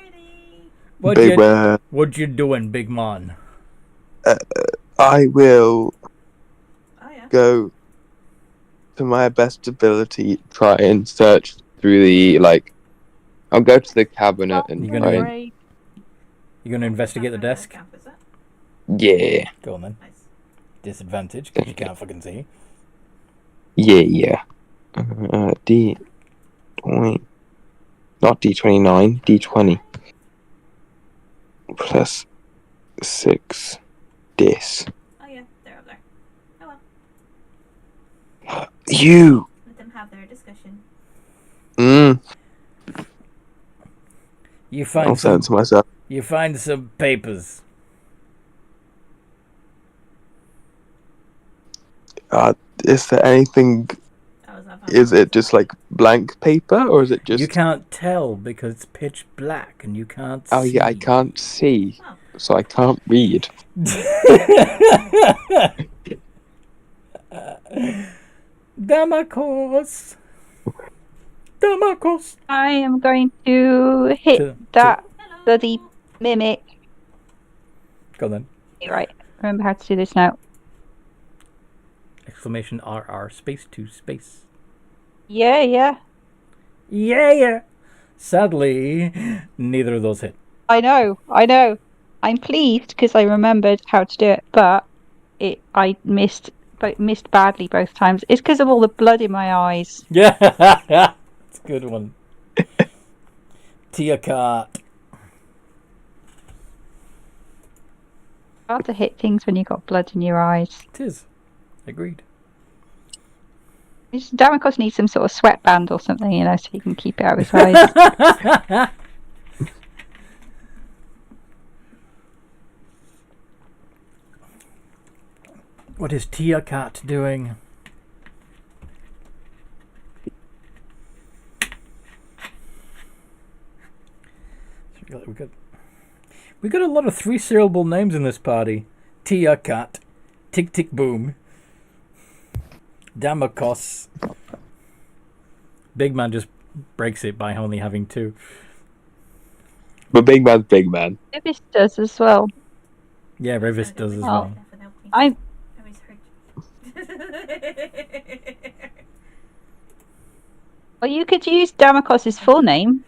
Big man. What you doing, big man? I will Oh yeah. go to my best ability, try and search through the, I'll go to the cabinet and You're try gonna- and... You gonna investigate the desk? Camp, is it? Yeah. Go on then. Nice. Disadvantage because you can't fucking see. Yeah. D20. Not D29, D20. Plus 6. Dis. Oh yeah, they're up there. Oh well. You! Let them have their discussion. You find I'll say some. it to myself. You find some papers. Is there anything... That was Is it just blank paper, or is it just... You can't tell because it's pitch black and you can't see. Oh yeah, I can't see, Oh. so I can't read. Damacos. I am going to hit that Hello. bloody mimic. Go on then. Right, remember how to do this now. Exclamation RR space 2 space. Yeah. Yeah. Sadly, neither of those hit. I know. I'm pleased because I remembered how to do it, but I missed badly both times. It's because of all the blood in my eyes. Yeah, it's a good one. Tia Cart. Hard to hit things when you've got blood in your eyes. Tis. Agreed. Damocos needs some sort of sweatband or something, so he can keep it out of his eyes. What is Tia Cat doing? We got a lot of 3-syllable names in this party. Tia Cat, Tick Tick Boom, Damocos. Big Man just breaks it by only having 2. But big man's big man. Ibis does as well. Yeah, Revis does as Oh. well. I'm always hurt. Well, you could use Damocos' full name.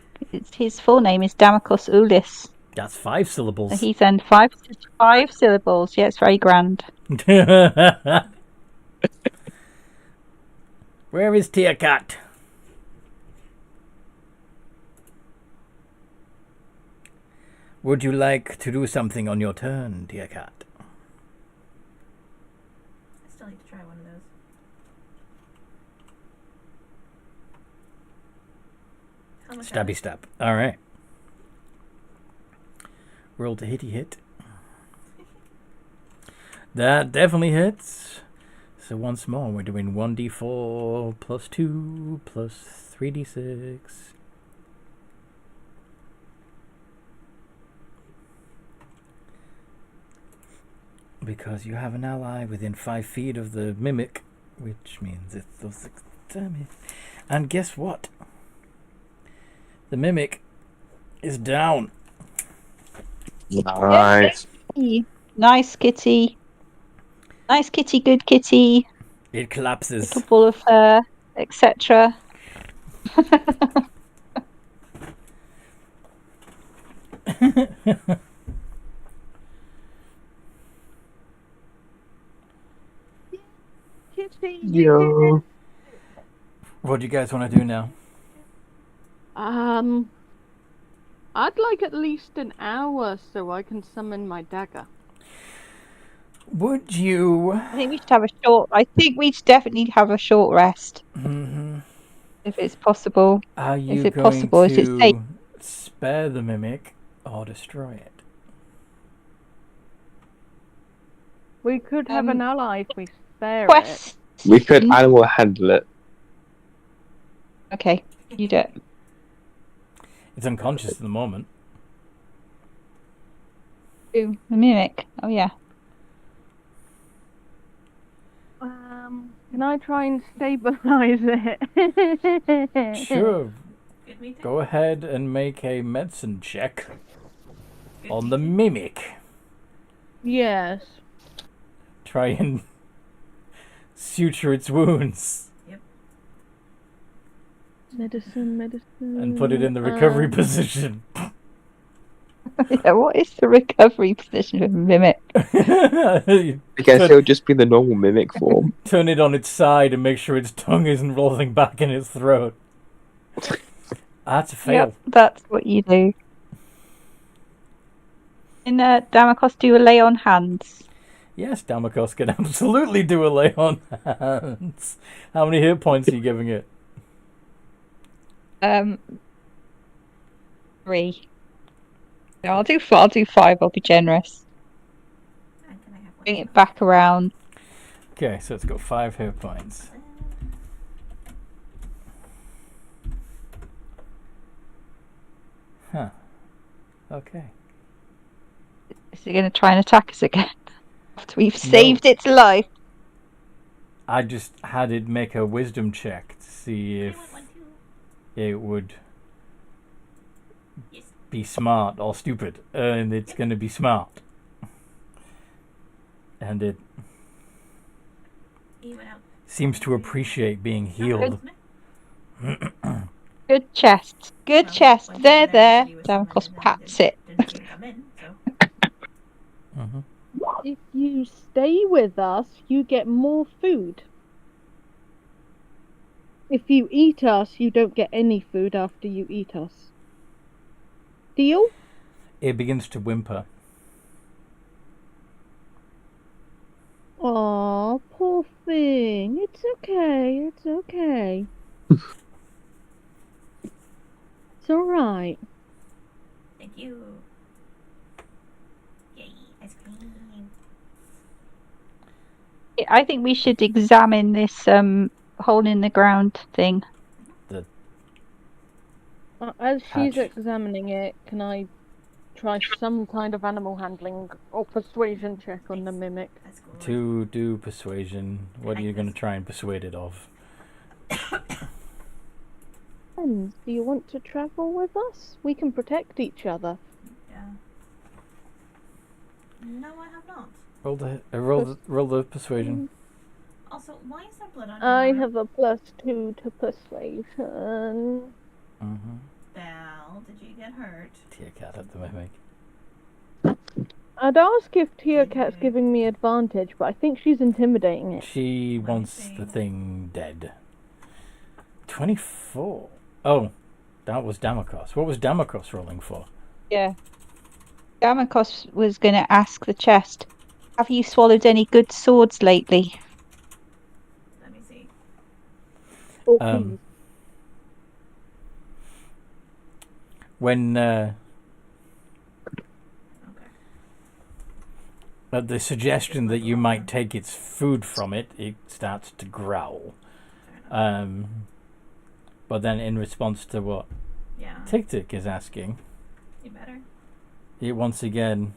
His full name is Damocos Ulis. That's 5 syllables. He's in five syllables. Yeah, it's very grand. Where is Tia Cat? Would you like to do something on your turn, Tia Cat? I still need to try one of those. How much Stabby stab. Alright. Roll to hitty hit. That definitely hits. So once more, we're doing 1d4 plus 2 plus 3d6. because you have an ally within 5 feet of the mimic, which means it does damage. And guess what? The mimic is down. Nice. Nice kitty. Nice kitty, good kitty. It collapses. Little ball of fur, etc. Kitty, Yo. What do you guys want to do now? I'd like at least an hour so I can summon my dagger. Would you? I think we should have a short. I think we should definitely have a short rest Mm-hmm. if it's possible. Are you Is it going possible? Is it safe? to spare the mimic or destroy it? We could have an ally if we spare it. Quest. We could animal handle it. Okay, you do it. It's unconscious at the moment. Ooh, the mimic. Oh yeah. Can I try and stabilize it? Sure. Good meeting. Go ahead and make a medicine check Good on the meeting. mimic. Yes. Try and suture its wounds Medicine. and put it in the recovery position. Yeah, what is the recovery position of a mimic? You I guess Turn- it'll just be the normal mimic form. Turn it on its side and make sure its tongue isn't rolling back in its throat. That's a fail. Yep, that's what you do. In Damocos, do a lay on hands. Yes, Damocos can absolutely do a lay on hands. How many hit points are you giving it? 3. Yeah, I'll do 5. I'll be generous. And can I have one? Bring it back around. Okay, so it's got 5 hit points. Huh. Okay. Is it going to try and attack us again? After we've saved its life. I just had it make a wisdom check to see I if want one too. it would Yes. be smart or stupid, and it's going to be smart. And it Even out. seems to appreciate being healed. Good chest. Good chest. There. Damocos pats it. Didn't see it come in, so. Mm-hmm. If you stay with us, you get more food. If you eat us, you don't get any food after you eat us. Deal? It begins to whimper. Aw, poor thing. It's okay. It's okay. It's alright. Thank you. Yay, ice cream. I think we should examine this hole in the ground thing. As she's Hatch. examining it, can I try some kind of animal handling or persuasion check on the mimic? That's good. To do persuasion, what are you going to try and persuade it of? Friends, do you want to travel with us? We can protect each other. Yeah. No, I have not. Roll the persuasion. Also, why is there blood on your I armor? have a +2 to persuasion. Mm-hmm. Belle, did you get hurt? Tear cat at the mimic. I'd ask if Tia Cat's giving me advantage, but I think she's intimidating it. She Let me wants see. the thing dead. 24. Oh, that was Damocos. What was Damocos rolling for? Yeah. Damocos was going to ask the chest, have you swallowed any good swords lately? Let me see. Oh, Um, please. When Okay. at the suggestion that you might take its food from it, it starts to growl. But then in response to what Yeah. Tic Tic is asking, You better. it once again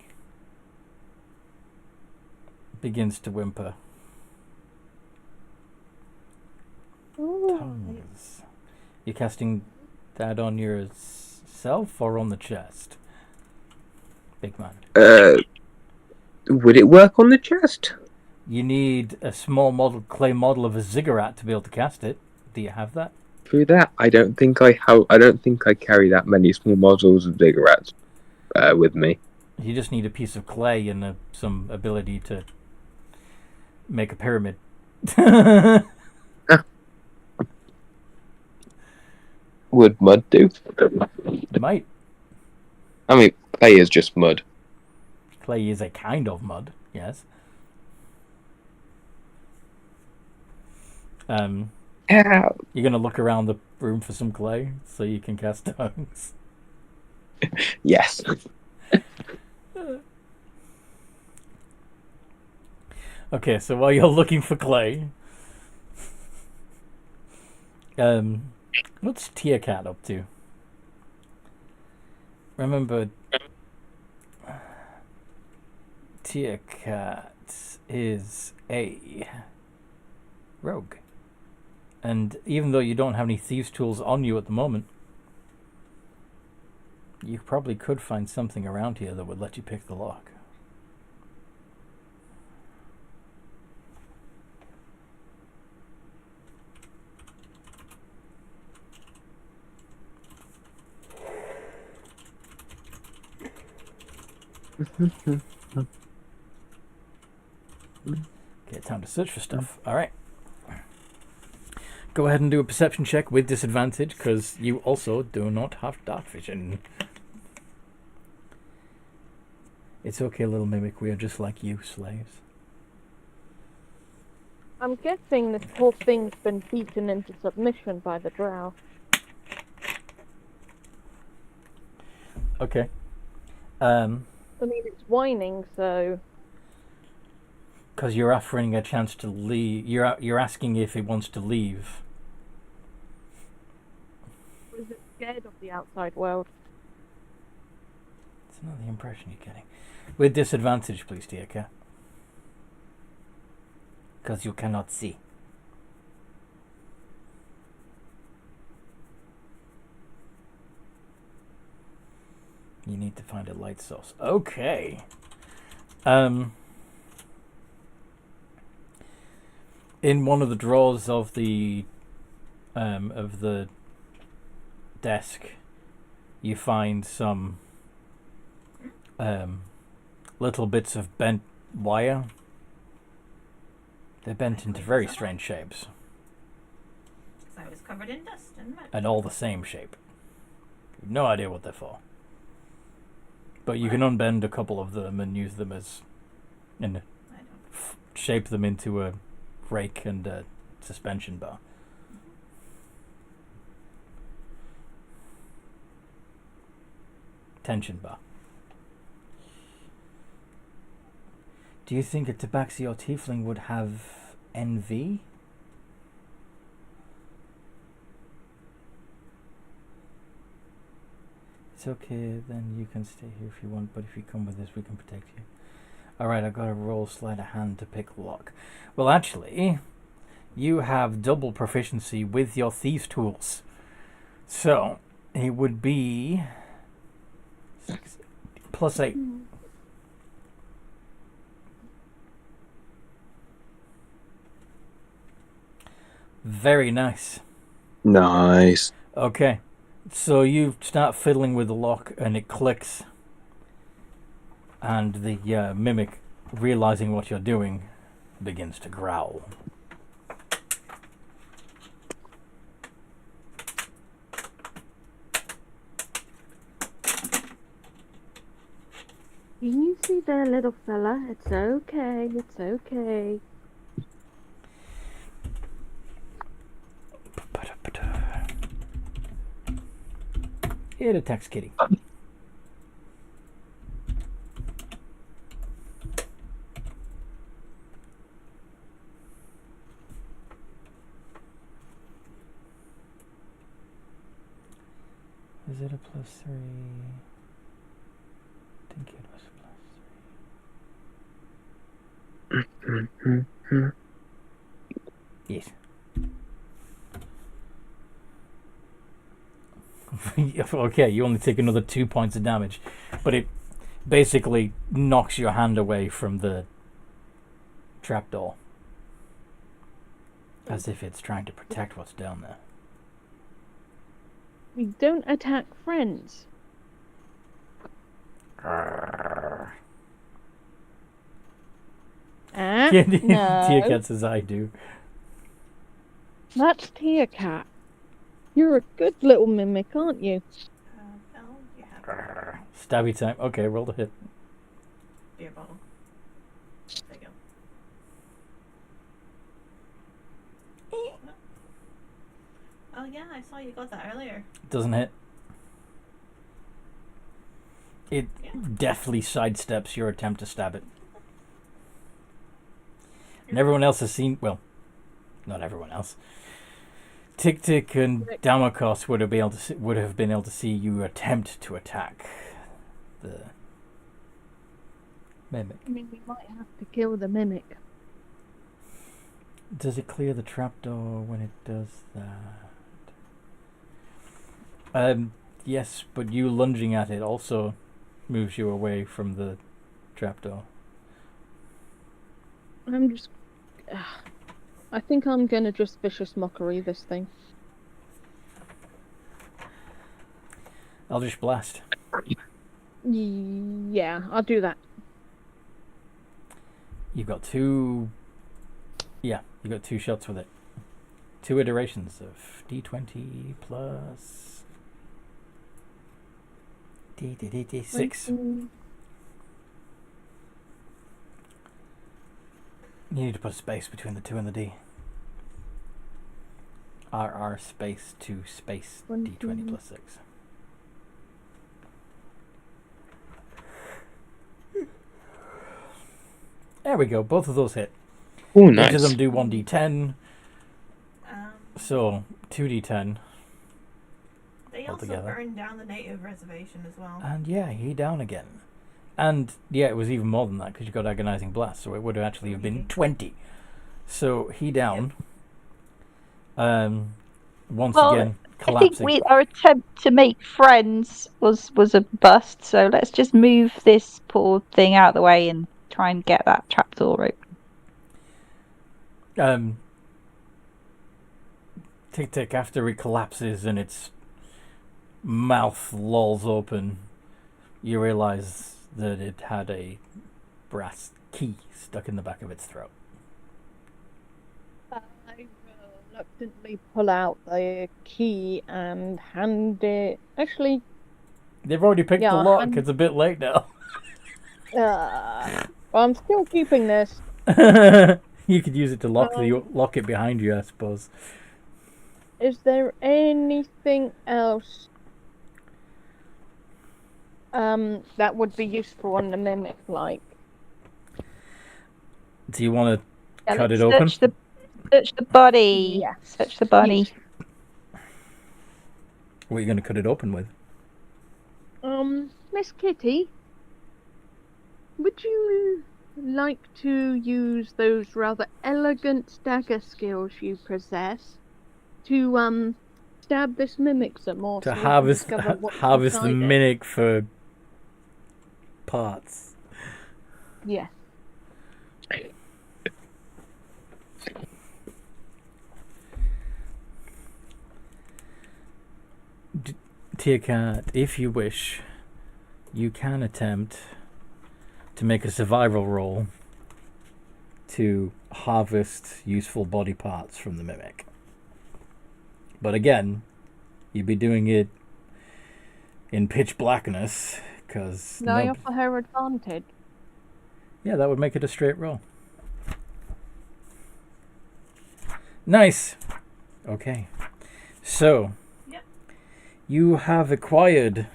begins to whimper. Tongues. You're casting that on yourself or on the chest? Big man. Would it work on the chest? You need a small clay model of a ziggurat to be able to cast it. Do you have that? Through that, I don't think I carry that many small models of ziggurats with me. You just need a piece of clay and some ability to make a pyramid. Would mud do? Might. I mean, clay is just mud. Clay is a kind of mud, yes. Yeah. You're going to look around the room for some clay so you can cast tongues. Yes. Okay, so while you're looking for clay, what's Tia Cat up to? Remember, Tia Cat is a rogue. And even though you don't have any thieves' tools on you at the moment, you probably could find something around here that would let you pick the lock. Okay, time to search for stuff. Alright. Go ahead and do a perception check with disadvantage, because you also do not have dark vision. It's okay, little mimic, we are just like you, slaves. I'm guessing this whole thing's been beaten into submission by the drow. Okay. I mean, it's whining, so... Because you're offering a chance to leave. You're asking if it wants to leave. Is it scared of the outside world? It's not the impression you're getting. With disadvantage, please, dear cat. Because you cannot see. You need to find a light source. Okay. In one of the drawers of the desk, you find some little bits of bent wire. They're bent into very strange shapes. So it was covered in dust and mud. And all the same shape. You've no idea what they're for. But you can unbend a couple of them and use them as... and shape them into a rake and a suspension bar. Tension bar. Do you think a tabaxi or tiefling would have NV? It's okay, then you can stay here if you want, but if you come with us, we can protect you. Alright, I've got to roll sleight of hand to pick the lock. Well, actually, you have double proficiency with your thieves' tools. So, it would be... +8. Very nice. Nice. Okay. So you start fiddling with the lock and it clicks. And the mimic, realizing what you're doing, begins to growl. Easy there, little fella. It's okay. It's okay. It attacks Kitty. Is it a +3? I think it was a Yes. Okay, you only take another 2 points of damage, but it basically knocks your hand away from the trapdoor, as if it's trying to protect what's down there. We don't attack friends. Ah, Tia no. Cat says I do. That's Tia Cat. You're a good little mimic, aren't you? Oh, you have Stabby time. Okay, roll the hit. beer bottle. There you go. Oh yeah, I saw you got that earlier. Doesn't hit. It deftly sidesteps your attempt to stab it. And everyone else has seen, well, not everyone else. Tick Tick and Damakos would have been able to see you attempt to attack the mimic. I mean, we might have to kill the mimic. Does it clear the trapdoor when it does that? Yes, but you lunging at it also moves you away from the trapdoor. I'm just... I think I'm gonna just vicious mockery this thing. Eldritch Blast. Yeah, I'll do that. You've got two shots with it. 2 iterations of D20 plus D6. You need to put a space between the 2 and the D. RR space 2 space D20 plus 6. There we go. Both of those hit. Oh, nice. Each of them do 1d10. So 2d10. They also altogether. burned down the native reservation as well. And yeah, he down again. And yeah, it was even more than that because you got agonizing blast, so it would have actually have been 20. So he down. Once again collapsing. I think our attempt to make friends was a bust. So let's just move this poor thing out of the way and try and get that trapdoor open. Tick Tick, after it collapses and its mouth lolls open, you realize that it had a brass key stuck in the back of its throat. I reluctantly pull out the key and hand it. Actually, They've already picked the lock. It's a bit late now. I'm still keeping this. You could use it to lock it behind you, I suppose. Is there anything else that would be useful on the mimic, like? Do you want to cut it open? Search the body. Yeah. Search the body. Yes. What are you going to cut it open with? Miss Kitty, would you like to use those rather elegant dagger skills you possess to stab this mimic some more? To so harvest the the mimic for parts. Yeah. Tia Cat, if you wish, you can attempt to make a survival roll to harvest useful body parts from the mimic. But again, you'd be doing it in pitch blackness, because... No, you offer her advantage. Yeah, that would make it a straight roll. Nice! Okay. So, you have acquired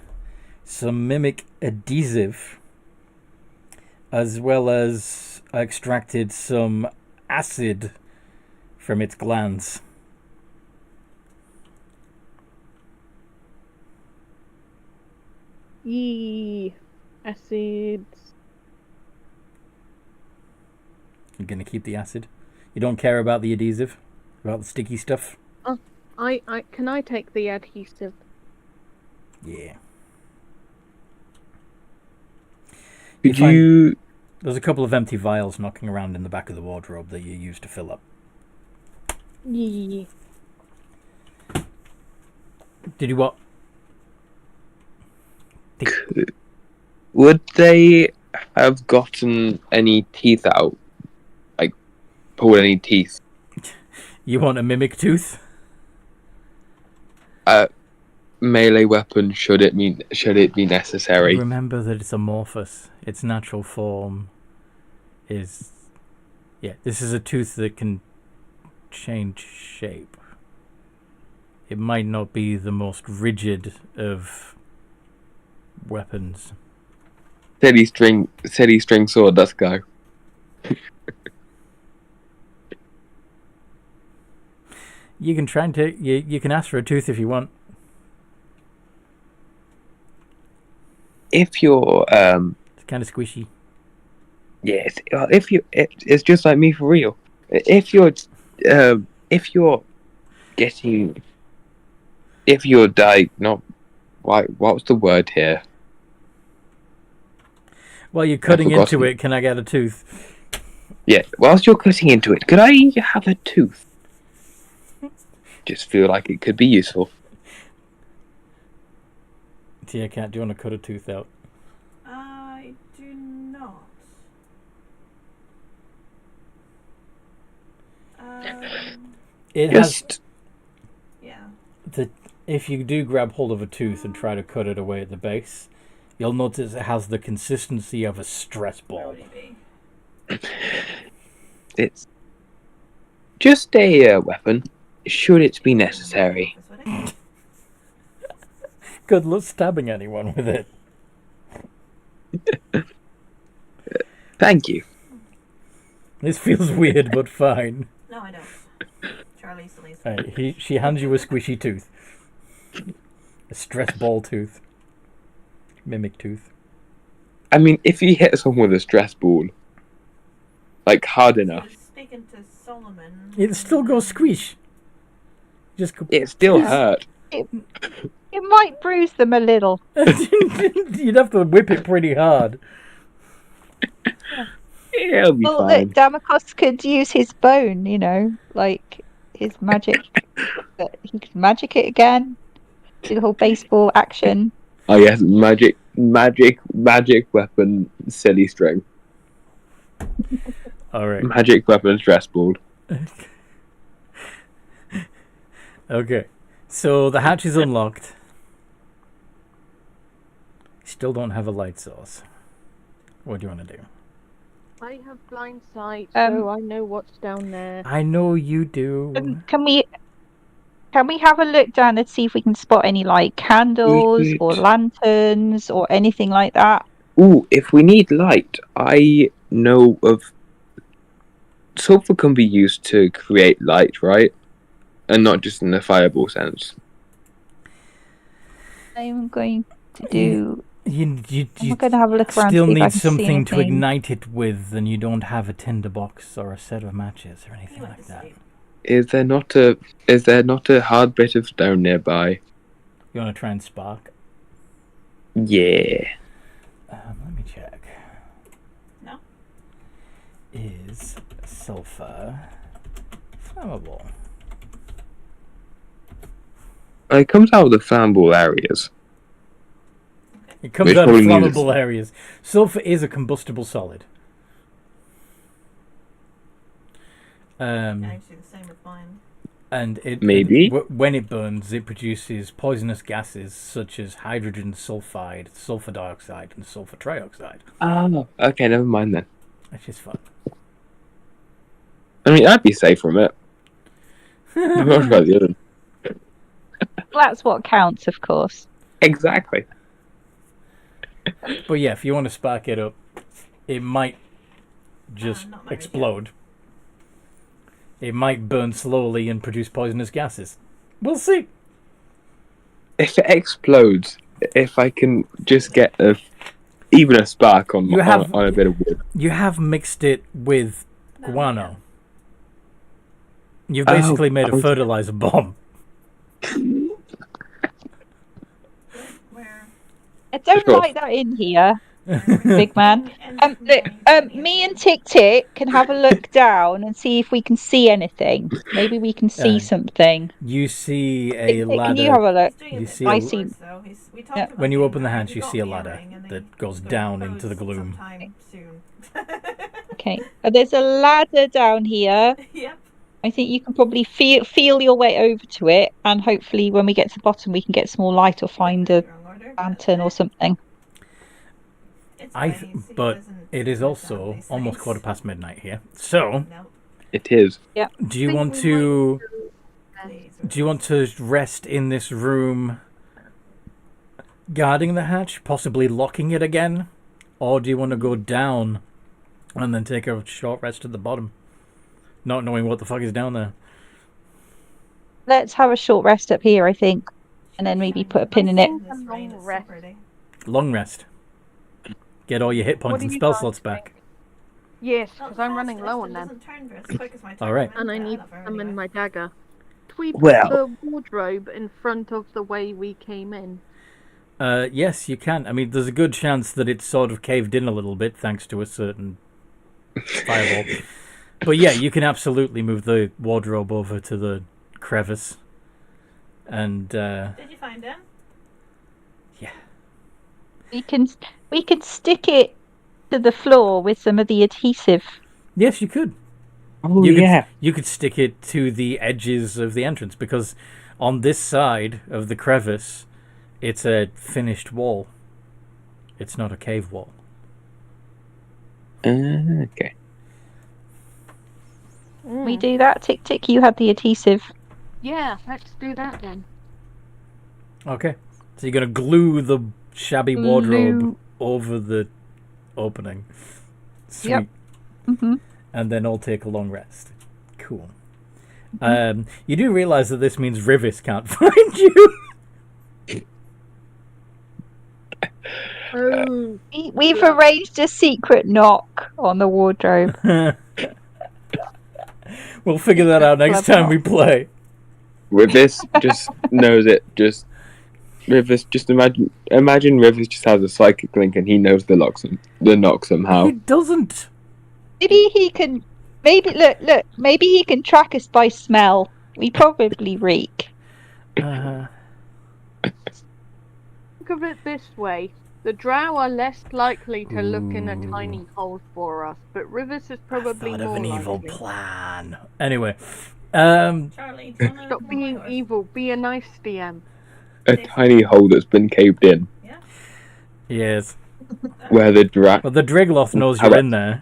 some mimic adhesive, as well as extracted some acid from its glands. Acids. I'm going to keep the acid. You don't care about the adhesive? About the sticky stuff? Can I take the adhesive? Yeah. Could find- you? There's a couple of empty vials knocking around in the back of the wardrobe that you used to fill up. Yeah. Did you what? Would they have gotten any teeth out? Like, pulled any teeth? You want a mimic tooth? Melee weapon, should it be necessary? Remember that it's amorphous. Its natural form is... Yeah, this is a tooth that can change shape. It might not be the most rigid of weapons. Steady string sword, let's go. You can try and take... You can ask for a tooth if you want. If you're It's kind of squishy. yes, it's just like me for real. If you're what's the word here? While you're cutting into forgotten. it, can I get a tooth? Yeah, whilst you're cutting into it, could I have a tooth? Just feel like it could be useful. Tia Cat, do you want to cut a tooth out? I do not. It has... Just Yeah. If you do grab hold of a tooth and try to cut it away at the base, you'll notice it has the consistency of a stress Where ball. would it be? it's just a weapon. Should it be necessary? This would it? Good luck stabbing anyone with it. Thank you. This feels weird, but fine. No, I don't. Charlie's the least. Right, she hands you a squishy tooth. A stress ball tooth. Mimic tooth. I mean, if you hit someone with a stress ball, like hard enough, Speaking to Solomon. It still goes squish. Just go... it still hurt. It might bruise them a little. You'd have to whip it pretty hard. It'll be Well, fine. look, Damocos could use his bone, like his magic. But he could magic it again. Do the whole baseball action. Oh yes, magic weapon, silly string. Alright. Magic weapon, stress ball. Okay. So the hatch is unlocked. Still don't have a light source. What do you want to do? I have blind sight, Um, so I know what's down there. I know you do. Can we have a look down and see if we can spot any like candles or lanterns or anything like that? Ooh, if we need light, I know of... Sulfur can be used to create light, right? And not just in the fireball sense. I'm going to do. You I'm going to have a look around. still to see if I need can see something to anything. ignite it with, and you don't have a tinderbox or a set of matches or He anything went like to that. sleep. Is there not a hard bit of stone nearby? You want to try and spark? Yeah. Let me check. No. Is sulfur flammable? It comes out of the flammable areas. It comes Which out of probably means flammable areas. Sulfur is a combustible solid. Yeah, I do the same with mine. And Maybe. when it burns, it produces poisonous gases such as hydrogen sulfide, sulfur dioxide, and sulfur trioxide, Oh, okay, never mind then. which is fun. I mean, I'd be safe from it. I'm not about the other. That's what counts, of course. Exactly. But yeah, if you want to spark it up, it might just not my explode. It might burn slowly and produce poisonous gases. We'll see. If it explodes, if I can just get even a spark on You have- a bit of wood. You have mixed it with guano. You've basically made a fertilizer bomb. Where? I don't Sure. like that in here, big man. And Look, me and Tick Tick can have a look down and see if we can see anything. Maybe we can see something. You see Tick a Tick, can ladder. you have a look? He's doing You a bit see I a- see. backwards, though. We talked Yeah. about When you doing open the that. hatch, We you got see a the ladder earring, and then that goes he's gonna down propose into the gloom. sometime soon. Okay. There's a ladder down here. Yep. I think you can probably feel your way over to it, and hopefully, when we get to the bottom, we can get some more light or find a Wrong order, but, lantern or something. It's I fine, th- he but doesn't it is mess up also these almost things. midnight here. So, No, It is. do you Think want we to please. do you want to rest in this room, guarding the hatch, possibly locking it again, or do you want to go down and then take a short rest at the bottom, not knowing what the fuck is down there? Let's have a short rest up here, I think, and then maybe put a pin in it. This A rain long is so rest. pretty. Long rest. Get all your hit What points do and you spell guys slots back. Yes, Not because I'm running fastest low and on them. doesn't turn as quick as my All right. And I turn, need but to whatever, summon anyway. my dagger. Do we put Well- the wardrobe in front of the way we came in? Yes, you can. I mean, there's a good chance that it's sort of caved in a little bit thanks to a certain fireball. But yeah, you can absolutely move the wardrobe over to the crevice. And Did you find him? We can stick it to the floor with some of the adhesive. yes, you could. Oh You could, yeah. you could stick it to the edges of the entrance because on this side of the crevice, it's a finished wall. It's not a cave wall. Okay. We do that. Tick Tick, you had the adhesive. Yeah, let's do that then. Okay. So you're going to glue the shabby wardrobe Glue. over the opening. Sweet. Yep. Hmm. And then I'll take a long rest. Cool. You do realize that this means Rivis can't find you. Oh, We've arranged a secret knock on the wardrobe. We'll figure that out next time we play. Rivers just knows it. Just Rivers. Just imagine Rivers just has a psychic link and he knows the knock somehow. He doesn't. Maybe he can. Look. Maybe he can track us by smell. We probably reek. Uh, think of it this way. The drow are less likely to look in a Ooh. tiny hole for us, but Rivers is probably I thought of more an evil likely. plan. Anyway, Charlie, do you wanna Stop come being along, or- evil. Be a nice DM. A tiny hole that's been caved in yes. where the Well, the Draegloth knows you're in there.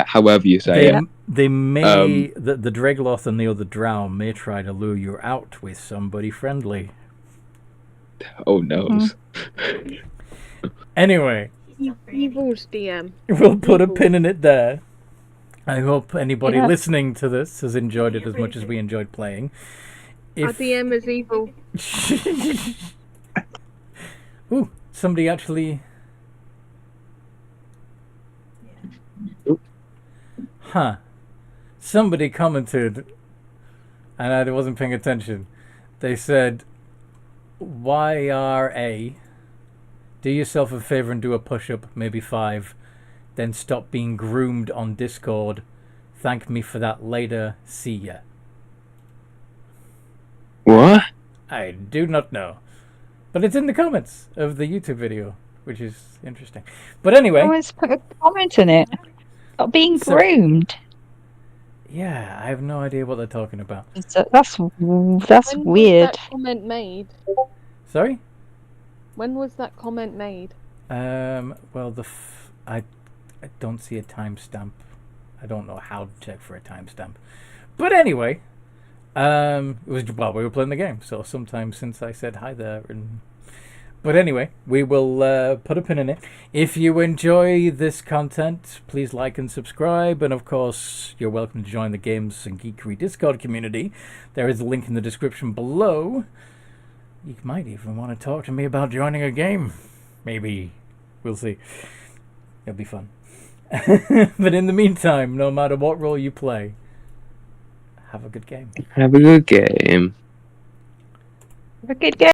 however you say it. They may the Draegloth and the other drow may try to lure you out with somebody friendly. Oh noes. Anyway, He's not very Evil's DM. we'll put a pin in it there. I hope anybody Yeah. listening to this has enjoyed it as much as we enjoyed playing. Our If DM is evil. Ooh, somebody actually. Huh. Somebody commented, and I wasn't paying attention. They said, YRA, do yourself a favor and do a push up, maybe 5. Then stop being groomed on Discord. Thank me for that later. See ya. What? I do not know. But it's in the comments of the YouTube video, which is interesting. But anyway, Always put a comment in it. Not being So- groomed. yeah, I have no idea what they're talking about. That's When weird. was that comment made? Sorry? When was that comment made? Well, I don't see a timestamp. I don't know how to check for a timestamp. But anyway, it was while we were playing the game, so sometime since I said hi there. But anyway, we will put a pin in it. If you enjoy this content, please like and subscribe. And of course, you're welcome to join the Games and Geekery Discord community. There is a link in the description below. You might even want to talk to me about joining a game. Maybe. We'll see. It'll be fun. But in the meantime, no matter what role you play, have a good game. Have a good game. Have a good game.